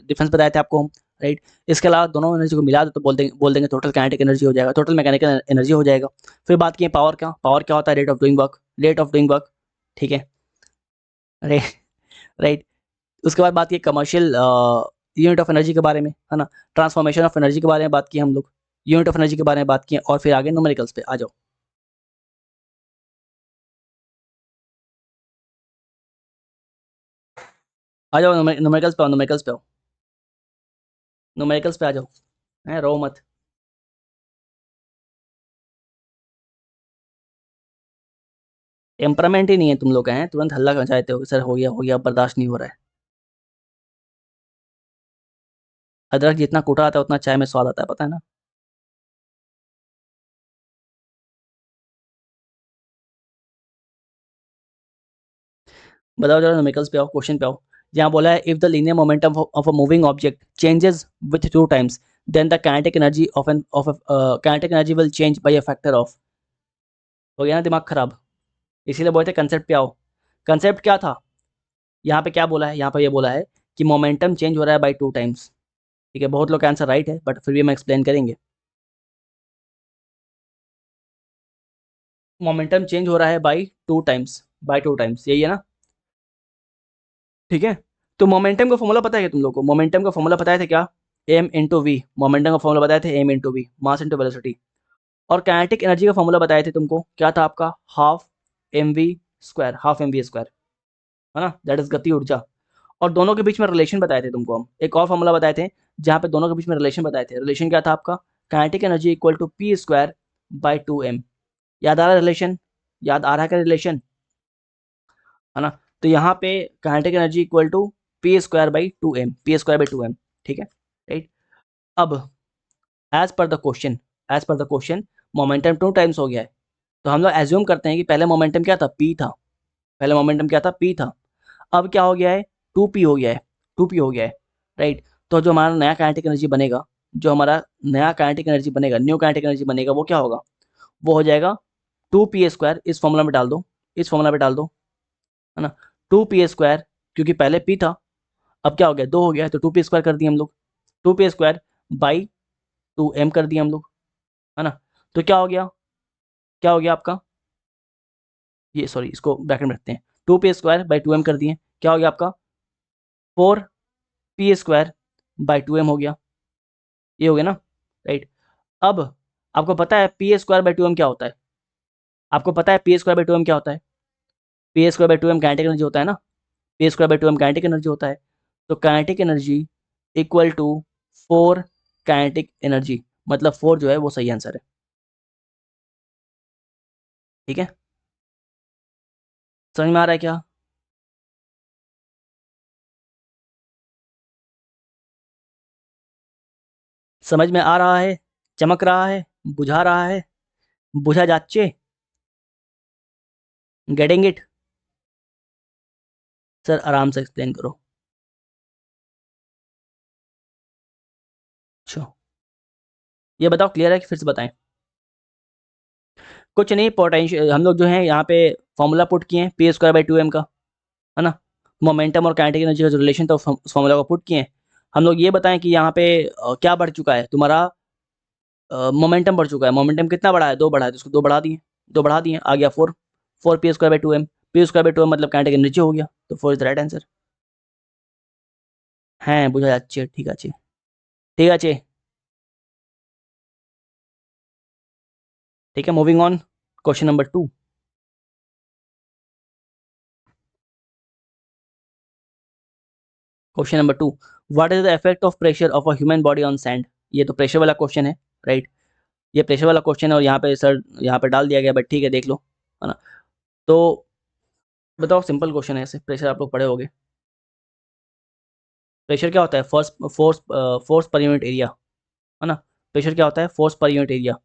[SPEAKER 1] डिफरेंस बताए थे आपको हम, राइट। इसके अलावा दोनों एनर्जी को मिला दो तो बोल देंगे टोटल काइनेटिक एनर्जी हो जाएगा, टोटल मैकेनिकल एनर्जी हो जाएगा। फिर बात की पावर क्या होता है, rate of doing work, rate of doing work, ठीक है, राइट, राइट। उसके बाद बात की कमर्शियल यूनिट ऑफ एनर्जी के बारे में, है ना, ट्रांसफॉर्मेशन ऑफ एनर्जी के बारे में बात की हम लोग, यूनिट ऑफ एनर्जी के बारे में बात की, और फिर आगे न्यूमेरिकल्स पे आ जाओ। आ जाओ न्यूमेरिकल्स पे आओ, न्यूमेरिकल्स पे आओ, न्यूमेरिकल्स पे आ जाओ, है रो मत। टेम्परामेंट ही नहीं है तुम लोग का, है तुरंत हल्ला मचाते हो, सर हो गया बर्दाश्त नहीं हो रहा है। अदरक जितना कूटा आता है उतना चाय में स्वाद आता है, पता है ना। बताओ जरा न्यूमेरिकल्स पे आओ, क्वेश्चन पे आओ। यहाँ बोला है if the linear momentum of a moving object changes with 2 times then the kinetic energy of kinetic energy will change by a factor of. हो गया ना दिमाग खराब, इसीलिए बोलते कंसेप्ट पे आओ। कंसेप्ट क्या था, यहाँ पे क्या बोला है, यहाँ पे ये बोला है कि मोमेंटम चेंज हो रहा है बाई 2 टाइम्स। ठीक है, बहुत लोग का आंसर राइट है, बट फिर भी हम एक्सप्लेन करेंगे। मोमेंटम चेंज हो रहा है बाई टू टाइम्स, यही है ना। ठीक है, तो मोमेंटम का फॉर्मूला पता है क्या तुम लोग को, मोमेंटम का फॉर्मूला पता है थे क्या, एम इंटू वी, मोमेंटम का फॉर्मूला बताए थे M into V, mass into velocity. और काइनेटिक एनर्जी का फॉर्मूला बताए थे तुमको, क्या था आपका, half M V square, half M V square, है ना, दैट इज गति ऊर्जा। और दोनों के बीच में रिलेशन बताए थे तुमको हम, एक और फॉर्मूला बताए थे जहाँ पे दोनों के बीच में रिलेशन बताए थे। रिलेशन क्या था आपका, kinetic energy equal to P square by 2m। याद आ रहा है रिलेशन, याद आ रहा है क्या रिलेशन, है ना। तो यहाँ पे kinetic energy equal to P square by 2m, P square by 2m, ठीक है, राइट। अब as per the question, as per the question momentum 2 times हो गया है, तो हम लोग एज्यूम करते हैं कि पहले मोमेंटम क्या था, p था, पहले मोमेंटम क्या था, p था। अब क्या हो गया है, 2p हो गया है, 2p हो गया है, राइट। तो जो हमारा नया काइनेटिक एनर्जी बनेगा, जो हमारा नया काइनेटिक एनर्जी बनेगा, न्यू काइनेटिक एनर्जी बनेगा, वो क्या होगा, वो हो जाएगा 2p स्क्वायर, इस फॉर्मूला में डाल दो, इस फॉर्मूला में डाल दो, है ना, 2p स्क्वायर, क्योंकि पहले p था, अब क्या हो गया, 2 हो गया, तो 2p स्क्वायर कर दिए हम लोग, 2p स्क्वायर बाई 2m कर दिए हम लोग, है ना। तो क्या हो गया, क्या हो गया आपका, ये सॉरी इसको ब्रैकेट में रखते हैं, 2p स्क्वायर बाई 2m कर दिए, क्या हो गया आपका, 4p स्क्वायर बाई 2m हो गया, ये हो गया ना, राइट। अब आपको पता है पी स्क्वायर बाई 2m क्या होता है, आपको पता है पी स्क्वायर बाई 2m क्या होता है, P square by 2m kinetic energy होता है ना, P square by 2m kinetic energy होता है। तो kinetic energy equal to 4 kinetic energy, मतलब 4 जो है वो सही आंसर है, ठीक है, समझ में आ रहा है क्या, समझ में आ रहा है, चमक रहा है, बुझा रहा है, बुझा जाचे, गेटिंग इट। सर आराम से एक्सप्लेन करो। अच्छा, ये बताओ क्लियर है कि फिर से बताएं। कुछ नहीं, पोटेंशियल हम लोग जो है यहाँ पे फॉर्मूला पुट किए हैं p²/2m का, है ना। मोमेंटम और काइनेटिक एनर्जी का जो रिलेशन था उस फॉर्मूला को पुट किए हैं। हम लोग ये बताएं कि यहाँ पे क्या बढ़ चुका है तुम्हारा, मोमेंटम बढ़ चुका है। मोमेंटम कितना बढ़ा है, 2 बढ़ा है, तो उसको 2 बढ़ा दिए, 2 बढ़ा दिए, आ गया 4, 4p²/2m। p²/2m मतलब काइनेटिक एनर्जी हो गया, तो 4 इज द राइट आंसर। হ্যাঁ, বোঝা যাচ্ছে। ঠিক আছে, ঠিক আছে, ठीक है। Moving on, question number 2। Question number 2, what is the effect of pressure of a human body on sand. ये तो प्रेशर वाला क्वेश्चन है, राइट। ये प्रेशर वाला क्वेश्चन है और यहाँ पे सर यहाँ पे डाल दिया गया, बट ठीक है, देख लो, है ना। तो बताओ, सिंपल क्वेश्चन है, ऐसे प्रेशर आप लोग पढ़े होगे। प्रेशर क्या होता है, फोर्स पर यूनिट एरिया, है ना। प्रेशर क्या होता है, फोर्स पर यूनिट एरिया।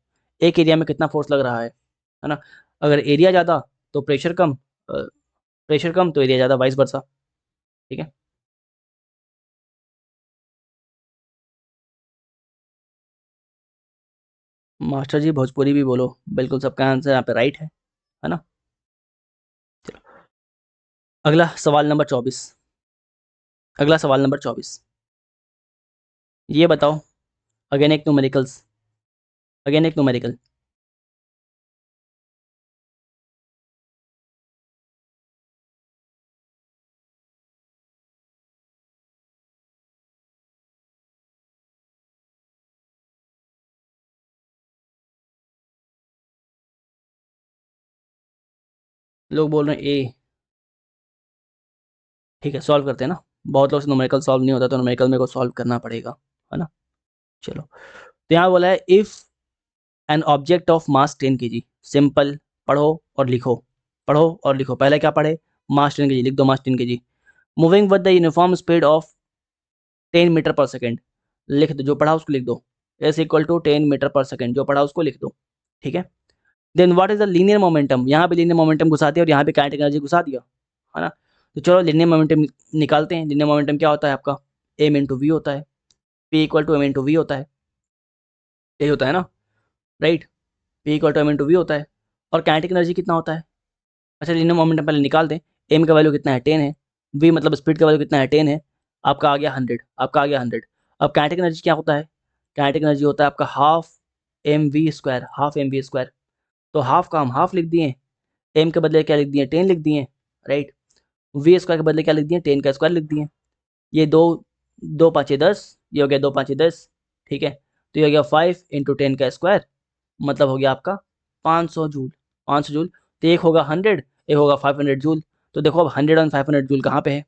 [SPEAKER 1] एक एरिया में कितना फोर्स लग रहा है ना। अगर एरिया ज़्यादा तो प्रेशर कम, प्रेशर कम तो एरिया ज़्यादा, वाइस वर्सा, ठीक है। मास्टर जी भोजपुरी भी बोलो, बिल्कुल सबका आंसर यहाँ पे राइट है ना। चलो, अगला सवाल नंबर 24। अगला सवाल नंबर 24, ये बताओ, अगेन एक न्यूमेरिकल्स, अगेन एक न्यूमेरिकल। लोग बोल रहे हैं ए, ठीक है, सॉल्व करते हैं ना। बहुत लोग से न्यूमेरिकल सॉल्व नहीं होता, तो न्यूमेरिकल मेरे को सॉल्व करना पड़ेगा, है ना। चलो, तो यहाँ बोला है if an object of mass 10 kg, simple, पढ़ो और लिखो, पढ़ो और लिखो। पहले क्या पढ़े, मास 10 kg, लिख दो mass 10 kg। Moving with the uniform speed of 10 metre per second, लिख दो, जो पढ़ा उसको लिख दो। S = 10 मीटर पर सेकेंड, जो पढ़ा उसको लिख दो, ठीक है। Then what is the linear momentum, यहाँ पे लीनियर मोमेंटम घुसा दिया और यहाँ पे काइनेटिक एनर्जी घुसा दिया, है ना। तो चलो लीनियर मोमेंटम निकालते हैं। लीनियर मोमेंटम क्या होता है आपका, m × v होता है, p = m × v होता है, यही होता है ना, राइट। p = m × v होता है। और काइनेटिक एनर्जी कितना होता है, अच्छा लीनियर मोमेंटम पहले निकाल दें। m का वैल्यू कितना है, 10 है। v मतलब स्पीड का वैल्यू कितना है, 10 है। आपका आ गया 100, आपका आ गया 100। अब काइनेटिक एनर्जी क्या होता है, काइनेटिक एनर्जी होता है आपका ½ mv², ½ mv²। तो हाफ का हम हाफ लिख दिए, एम के बदले क्या लिख दिए, 10 लिख दिए, राइट। v² के बदले क्या लिख दिए, 10 का स्क्वायर लिख दिए। ये दो, 2×5 = 10, ये हो गया 2×5 = 10, ठीक है। तो ये हो गया 5 × 10 का स्क्वायर, मतलब हो गया आपका 500 जूल, 500 जूल। तो एक होगा 100, एक होगा 500 जूल। तो देखो अब 100 और 500 जूल कहाँ पे है,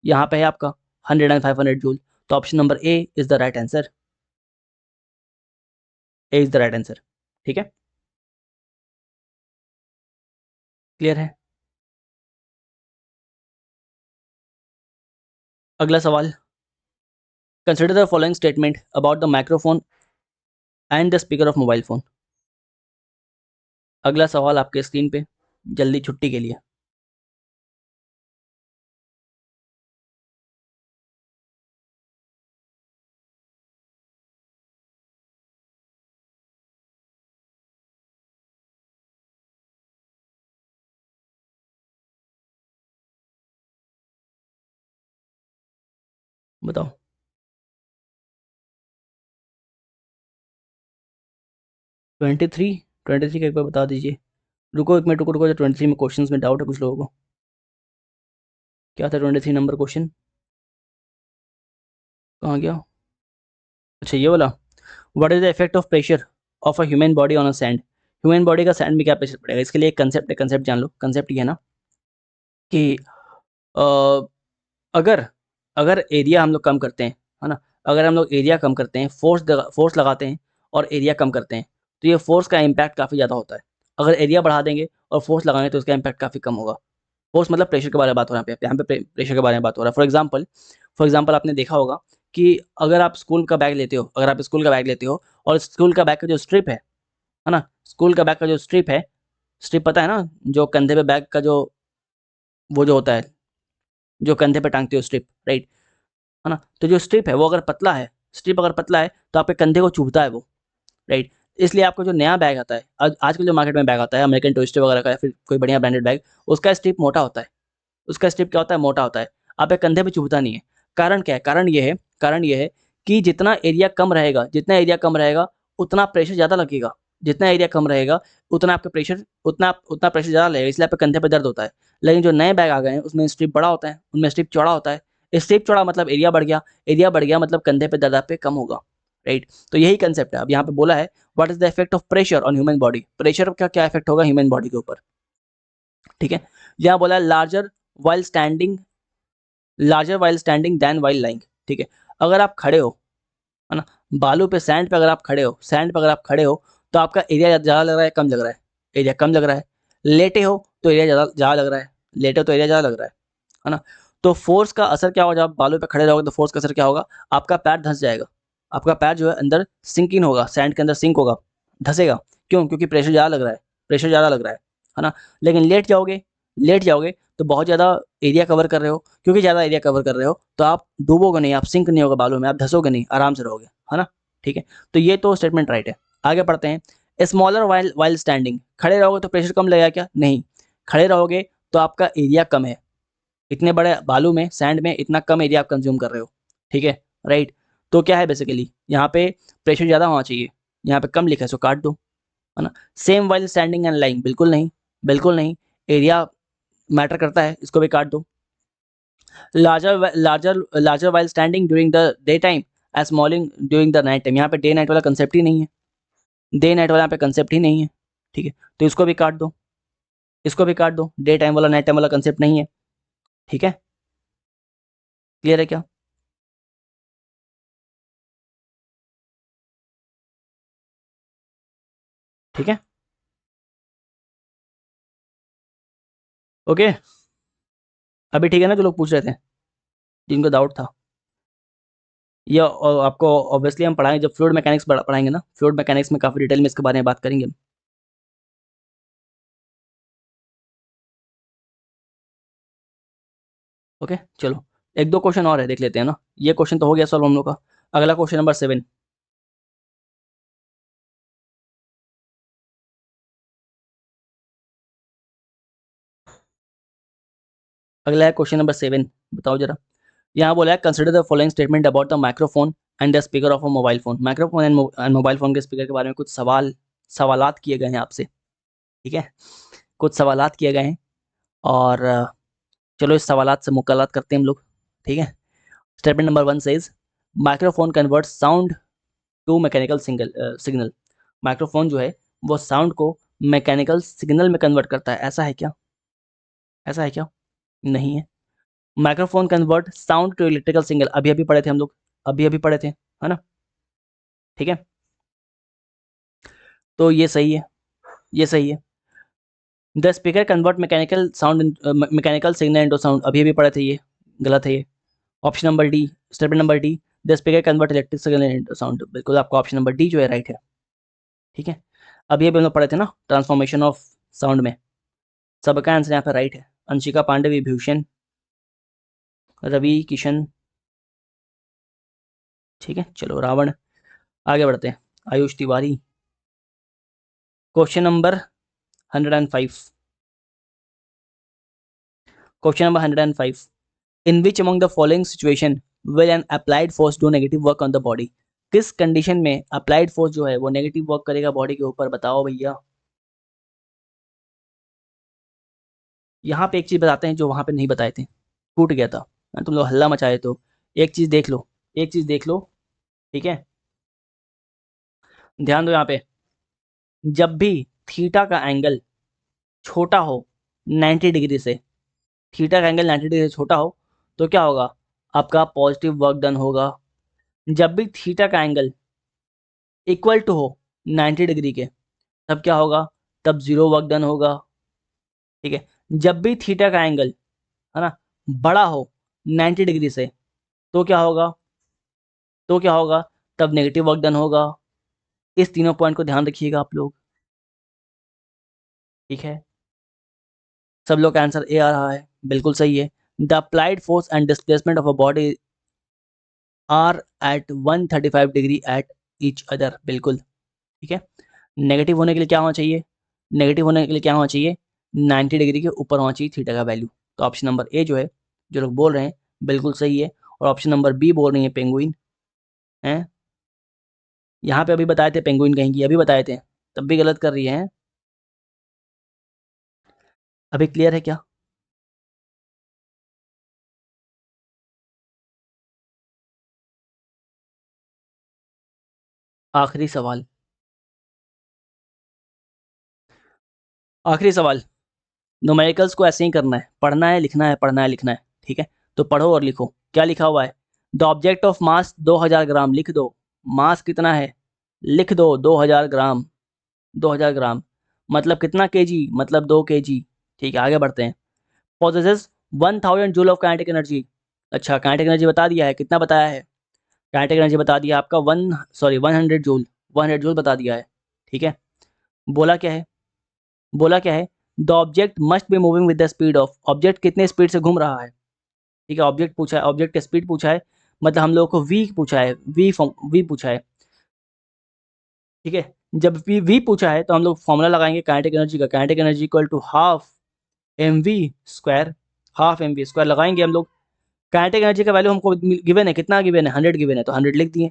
[SPEAKER 1] यहाँ पे है आपका 100 और 500 जूल। तो option number A is the right answer, A is the right answer, ठीक है। क्लियर है। अगला सवाल, consider the following statement about the microphone and the speaker of mobile phone. अगला सवाल आपके स्क्रीन पे, जल्दी छुट्टी के लिए। बताओ। 23, 23 का एक बार बता दीजिए। रुको एक मिनट, रुको रुको, 23 में क्वेश्चन में डाउट है कुछ लोगों को। क्या था 23 नंबर क्वेश्चन, कहाँ गया। अच्छा ये वाला, what is the effect of pressure of a human body on a sand. Human body का सैंड में क्या प्रेशर पड़ेगा, इसके लिए एक कंसेप्ट है, कंसेप्ट जान लो। कंसेप्ट ये है ना कि अ, अगर अगर एरिया हम लोग कम करते हैं, है ना, अगर हम लोग एरिया कम करते हैं, फोर्स लगाते हैं और एरिया कम करते हैं, तो ये फोर्स का इम्पैक्ट काफ़ी ज़्यादा होता है। अगर एरिया बढ़ा देंगे और फोर्स लगाएंगे तो उसका इम्पैक्ट काफ़ी कम होगा। फोर्स मतलब प्रेशर के बारे में बात हो रहा है यहाँ पे प्रेशर के बारे में बात हो रहा है। फॉर एग्जाम्पल आपने देखा होगा कि अगर आप स्कूल का बैग लेते हो, अगर आप स्कूल का बैग लेते हो और स्कूल का बैग का जो स्ट्रिप है ना, स्कूल का बैग का जो स्ट्रिप है, स्ट्रिप पता है ना, जो कंधे पे बैग का जो वो जो होता है, जो कंधे पे टांगते हो स्ट्रिप, राइट, है ना। तो जो स्ट्रिप है वो अगर पतला है, स्ट्रिप अगर पतला है तो आपके कंधे को चुभता है वो, राइट। इसलिए आपको जो नया बैग आता है, आजकल जो मार्केट में बैग आता है अमेरिकन टूरिस्टर वगैरह का या फिर कोई बढ़िया ब्रांडेड बैग, उसका स्ट्रिप मोटा होता है। उसका स्ट्रिप क्या होता है? मोटा होता है। आपके कंधे पे चुभता नहीं है। कारण क्या है? कारण ये है कि जितना एरिया कम रहेगा, उतना प्रेशर ज़्यादा लगेगा। जितना एरिया कम रहेगा उतना आपका प्रेशर उतना प्रेशर ज़्यादा लगेगा, इसलिए आपके कंधे पे दर्द होता है। लेकिन जो नए बैग आ गए हैं उसमें स्ट्रिप बड़ा होता है, उनमें स्ट्रिप चौड़ा होता है। स्ट्रिप चौड़ा मतलब एरिया बढ़ गया मतलब कंधे पे दर्द आप पे कम होगा, राइट? तो यही कंसेप्ट है। अब यहाँ पे बोला है what is the effect of pressure on human body. Pressure का क्या इफेक्ट होगा ह्यूमन बॉडी के ऊपर, ठीक है? यहाँ बोला है while standing larger while standing than while lying, ठीक है? अगर आप खड़े हो, है ना, बालू पे, सैंड पे अगर आप खड़े हो तो आपका एरिया ज़्यादा लग रहा है, कम लग रहा है? एरिया कम लग रहा है। लेटे हो तो एरिया ज़्यादा लग रहा है, है ना? तो फोर्स का असर क्या होगा? जब आप बालू पे खड़े रहोगे तो फोर्स का असर क्या होगा? आपका पैर धंस जाएगा। आपका पैर जो है अंदर सिंक इन होगा, सैंड के अंदर सिंक होगा, धंसेगा। क्यों? क्योंकि प्रेशर ज़्यादा लग रहा है, है ना? लेकिन लेट जाओगे तो बहुत ज़्यादा एरिया कवर कर रहे हो, क्योंकि ज़्यादा एरिया कवर कर रहे हो तो आप डूबोगे नहीं, आप सिंक नहीं होगा बालू में, आप धंसोगे नहीं, आराम से रहोगे, है ना? ठीक है, तो ये तो स्टेटमेंट राइट है। आगे पढ़ते हैं। स्मॉलर वाइल स्टैंडिंग, खड़े रहोगे तो प्रेशर कम लगेगा क्या? नहीं, खड़े रहोगे तो आपका एरिया कम है। इतने बड़े बालू में, सैंड में इतना कम एरिया आप कंज्यूम कर रहे हो, ठीक है, राइट? तो क्या है बेसिकली यहाँ पे प्रेशर ज़्यादा होना चाहिए, यहाँ पे कम लिखा है, सो काट दो, है ना? Same while standing and lying, बिल्कुल नहीं, एरिया मैटर करता है, इसको भी काट दो। Larger while standing during the day time as smalling during the night time, यहाँ पे डे नाइट वाला कंसेप्ट ही नहीं है, ठीक है? तो इसको भी काट दो, डे टाइम वाला नाइट टाइम वाला कंसेप्ट नहीं है, ठीक है? क्लियर है क्या? ठीक है, ओके। अभी ठीक है ना जो लोग पूछ रहे थे, जिनको डाउट था? ये आपको ऑब्वियसली हम पढ़ाएंगे जब फ्लूइड मैकेनिक्स पढ़ाएंगे ना, फ्लूइड मैकेनिक्स में काफ़ी डिटेल में इसके बारे में बात करेंगे हम। ओके, चलो एक दो क्वेश्चन और है, देख लेते हैं ना। ये क्वेश्चन तो हो गया सॉल्व हम लोग का। अगला क्वेश्चन नंबर 7। अगला है क्वेश्चन नंबर 7, बताओ जरा। यहाँ बोला है consider the following statement about the microphone and the speaker of a mobile phone. Microphone and mobile phone के स्पीकर के बारे में कुछ सवालात किए गए हैं आपसे, ठीक है? कुछ सवालात किए गए हैं और चलो इस सवालात से मुकालात करते हैं हम लोग, ठीक है? Statement number 1 says microphone converts sound to mechanical signal. Microphone जो है वो साउंड को मैकेनिकल सिग्नल में कन्वर्ट करता है, ऐसा है क्या? नहीं है। Microphone convert sound to electrical signal, अभी अभी पढ़े थे हम लोग, है ना? ठीक है, तो ये सही है, the speaker convert mechanical signal into sound, अभी अभी पढ़े थे, ये गलत है। ये option number D, statement number D, the speaker convert electric signal into sound, बिल्कुल आपका ऑप्शन नंबर डी जो है राइट है, ठीक है? अभी अभी हम लोग पढ़े थे ना ट्रांसफॉर्मेशन ऑफ साउंड में, सबका आंसर यहाँ पर राइट है। अंशिका पांडे, विभूषण, रवि किशन, ठीक है, चलो रावण। आगे बढ़ते हैं, Ayush Tiwari. Question number 105, in which among the following situation will an applied force do negative work on the body. किस कंडीशन में अप्लाइड फोर्स जो है वो नेगेटिव वर्क करेगा बॉडी के ऊपर, बताओ भैया। यहाँ पे एक चीज बताते हैं जो वहां पे नहीं बताए थे, छूट गया था, तुम लोग हल्ला मचाए तो। एक चीज देख लो, ठीक है? ध्यान दो यहाँ पे, जब भी थीटा का एंगल छोटा हो 90 डिग्री से, थीटा का एंगल 90 डिग्री से छोटा हो तो क्या होगा? आपका पॉजिटिव वर्क डन होगा। जब भी थीटा का एंगल इक्वल टू हो 90 डिग्री के, तब क्या होगा? तब जीरो वर्क डन होगा, ठीक है? जब भी थीटा का एंगल, है ना, बड़ा हो 90 डिग्री से, तो क्या होगा? तब नेगेटिव वर्क डन होगा। इस तीनों पॉइंट को ध्यान रखिएगा आप लोग, ठीक है? सब लोग का आंसर ए आ रहा है, बिल्कुल सही है। The applied force and displacement of a body are at 135 degree at each other, बिल्कुल ठीक है। नेगेटिव होने के लिए क्या होना चाहिए, नेगेटिव होने के लिए क्या होना चाहिए, 90 डिग्री के ऊपर होना चाहिए थीटा का वैल्यू। तो ऑप्शन नंबर ए जो है, जो लोग बोल रहे हैं बिल्कुल सही है। और ऑप्शन नंबर बी बोल रही है पेंगुइन है। यहाँ पे अभी बताए थे पेंगुइन कहेंगी, अभी बताए थे, तब भी गलत कर रही है। अभी क्लियर है क्या? आखिरी सवाल, आखिरी सवाल। न्यूमेरिकल्स को ऐसे ही करना है, पढ़ना है लिखना है, पढ़ना है लिखना है, ठीक है। तो पढ़ो और लिखो क्या लिखा हुआ है। द ऑब्जेक्ट ऑफ मास 2000 ग्राम, लिख दो। मास कितना है, लिख दो 2000 ग्राम। 2000 ग्राम मतलब कितना केजी, मतलब 2 केजी। ठीक है, आगे बढ़ते हैं। Possesses 1000 joule of kinetic energy. अच्छा, काइनेटिक एनर्जी बता दिया है, कितना बताया है, काइनेटिक एनर्जी बता दिया आपका 100 जूल, 100 जूल बता दिया है। ठीक है, बोला क्या है, बोला क्या है, the object must be moving with the speed of, object कितने स्पीड से घूम रहा है। ठीक है, ऑब्जेक्ट पूछा है, ऑब्जेक्ट का स्पीड पूछा है, मतलब हम लोगों को वी पूछा है, वी पूछा है। ठीक है, जब वी पूछा है तो हम लोग फॉर्मूला लगाएंगे काइनेटिक एनर्जी का, kinetic energy equal to half M V square, half M V square लगाएंगे हम लोग। काइनेटिक एनर्जी का वैल्यू हमको गिवन है, कितना गिवन है, 100 गिवन है, तो 100 लिख दिए।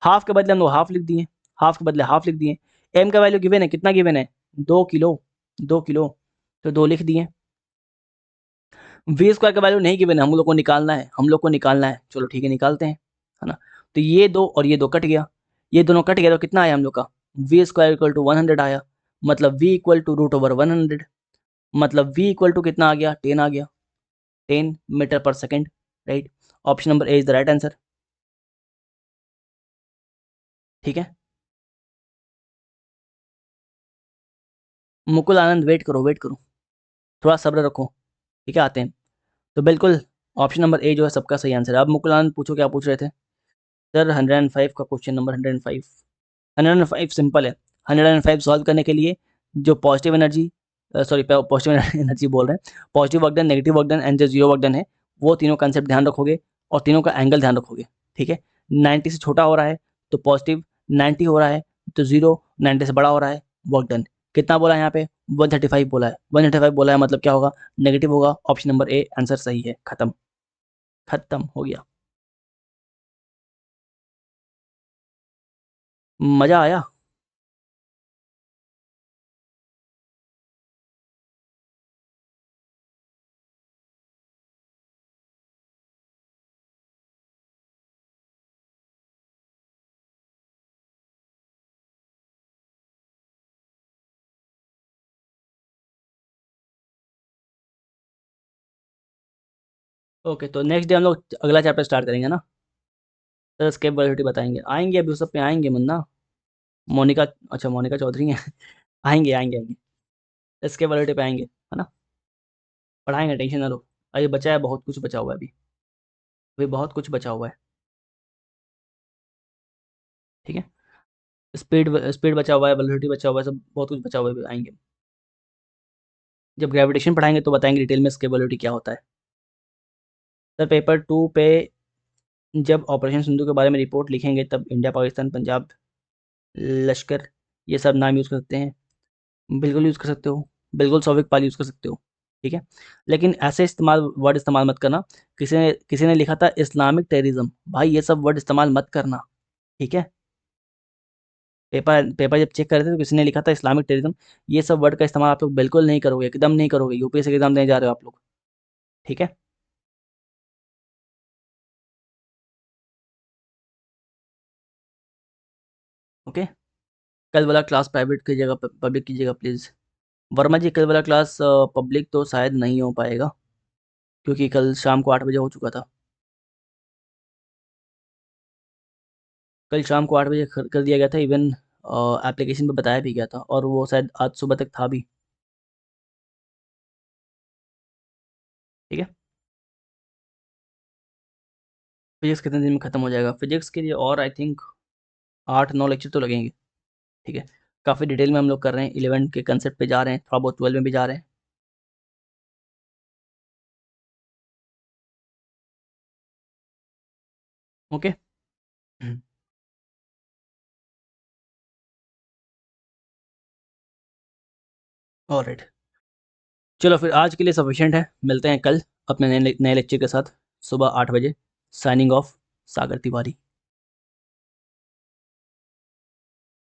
[SPEAKER 1] हाफ के बदले हम लोग हाफ लिख दिए, हाफ के बदले हाफ लिख दिए। एम का वैल्यू गिवन है, कितना गिवन है, 2 किलो, 2 किलो, तो 2 लिख दिए। वी स्क्वायर का वैल्यू नहीं गिवन है, हम लोग को निकालना है, हम लोग को निकालना है, चलो ठीक है निकालते हैं, है ना। तो ये दो और ये दो कट गया, ये दोनों कट गया, तो कितना आया हम लोग का, वी स्क्वायर इक्वल टू 100 आया। मतलब वी इक्वल टू √100, मतलब वी इक्वल टू कितना आ गया, 10 आ गया, 10 metre per second. Right, option number A is the right answer. ठीक है, मुकुल आनंद वेट करो, वेट करो, थोड़ा सब्र रखो। ठीक है, आते हैं। तो बिल्कुल ऑप्शन नंबर ए जो है सबका सही आंसर है। अब मुकुल आनंद पूछो, क्या पूछ रहे थे सर। 105 का क्वेश्चन नंबर 105, 105 सिंपल है। 105 सॉल्व करने के लिए जो positive energy, sorry positive energy बोल रहे हैं, positive work done, negative work done and जो जीरो वर्क डन है, वो तीनों कंसेप्ट ध्यान रखोगे और तीनों का एंगल ध्यान रखोगे। ठीक है, 90 से छोटा हो रहा है तो पॉजिटिव, 90 हो रहा है तो जीरो, 90 से बड़ा हो रहा है वर्क डन। कितना बोला है यहाँ पे, 135 बोला है, 135 बोला है, मतलब क्या होगा, नेगेटिव होगा। ऑप्शन नंबर ए आंसर सही है, खत्म, खत्म हो गया। मजा आया। ओके, तो नेक्स्ट डे हम लोग अगला चैप्टर स्टार्ट करेंगे ना। सर स्केप वेलोसिटी बताएंगे, आएंगे अभी उस सब पे आएंगे मुन्ना। मोनिका, अच्छा मोनिका चौधरी हैं आएंगे आएंगे आएंगे, स्केप वेलोसिटी पे आएंगे, है ना। पढ़ाएंगे, टेंशन ना लो। अभी बचा है, बहुत कुछ बचा हुआ है अभी, अभी बहुत कुछ बचा हुआ है। ठीक है, स्पीड, स्पीड बचा हुआ है, वेलोसिटी बचा हुआ है, सब बहुत कुछ बचा हुआ है, अभी आएंगे। जब ग्रेविटेशन पढ़ाएंगे तो बताएंगे डिटेल में स्केप वेलोसिटी क्या होता है। सर पेपर 2 पे जब ऑपरेशन सिंधु के बारे में रिपोर्ट लिखेंगे तब इंडिया, पाकिस्तान, पंजाब, लश्कर, ये सब नाम यूज़ कर सकते हैं। बिल्कुल यूज़ कर सकते हो, बिल्कुल सौविक पाल यूज़ कर सकते हो। ठीक है, लेकिन ऐसे इस्तेमाल, वर्ड इस्तेमाल मत करना। किसी ने लिखा था इस्लामिक टेररिज्म, भाई ये सब वर्ड इस्तेमाल मत करना। ठीक है, पेपर पेपर जब चेक कर रहे थे तो किसी ने लिखा था इस्लामिक टेररिज्म, ये सब वर्ड का इस्तेमाल आप लोग बिल्कुल नहीं करोगे, एकदम नहीं करोगे, यूपीएससी के एग्जाम देने जा रहे हो आप लोग। ठीक है, ओके। कल वाला क्लास प्राइवेट कीजिएगा, पब्लिक कीजिएगा प्लीज़। वर्मा जी, कल वाला क्लास पब्लिक तो शायद नहीं हो पाएगा, क्योंकि कल शाम को 8 बजे हो चुका था। कल शाम को 8 बजे कर दिया गया था, इवन एप्लीकेशन पे बताया भी गया था, और वो शायद आज सुबह तक था भी। ठीक है, फिजिक्स कितने दिन में ख़त्म हो जाएगा, फिजिक्स के लिए और आई थिंक 8-9 लेक्चर तो लगेंगे। ठीक है, काफ़ी डिटेल में हम लोग कर रहे हैं, 11 के कंसेप्ट पे जा रहे हैं, थोड़ा बहुत 12 में भी जा रहे हैं। ओके। ऑलराइट, चलो फिर आज के लिए सफिशिएंट है। मिलते हैं कल अपने नए लेक्चर के साथ सुबह 8 बजे। साइनिंग ऑफ, सागर तिवारी।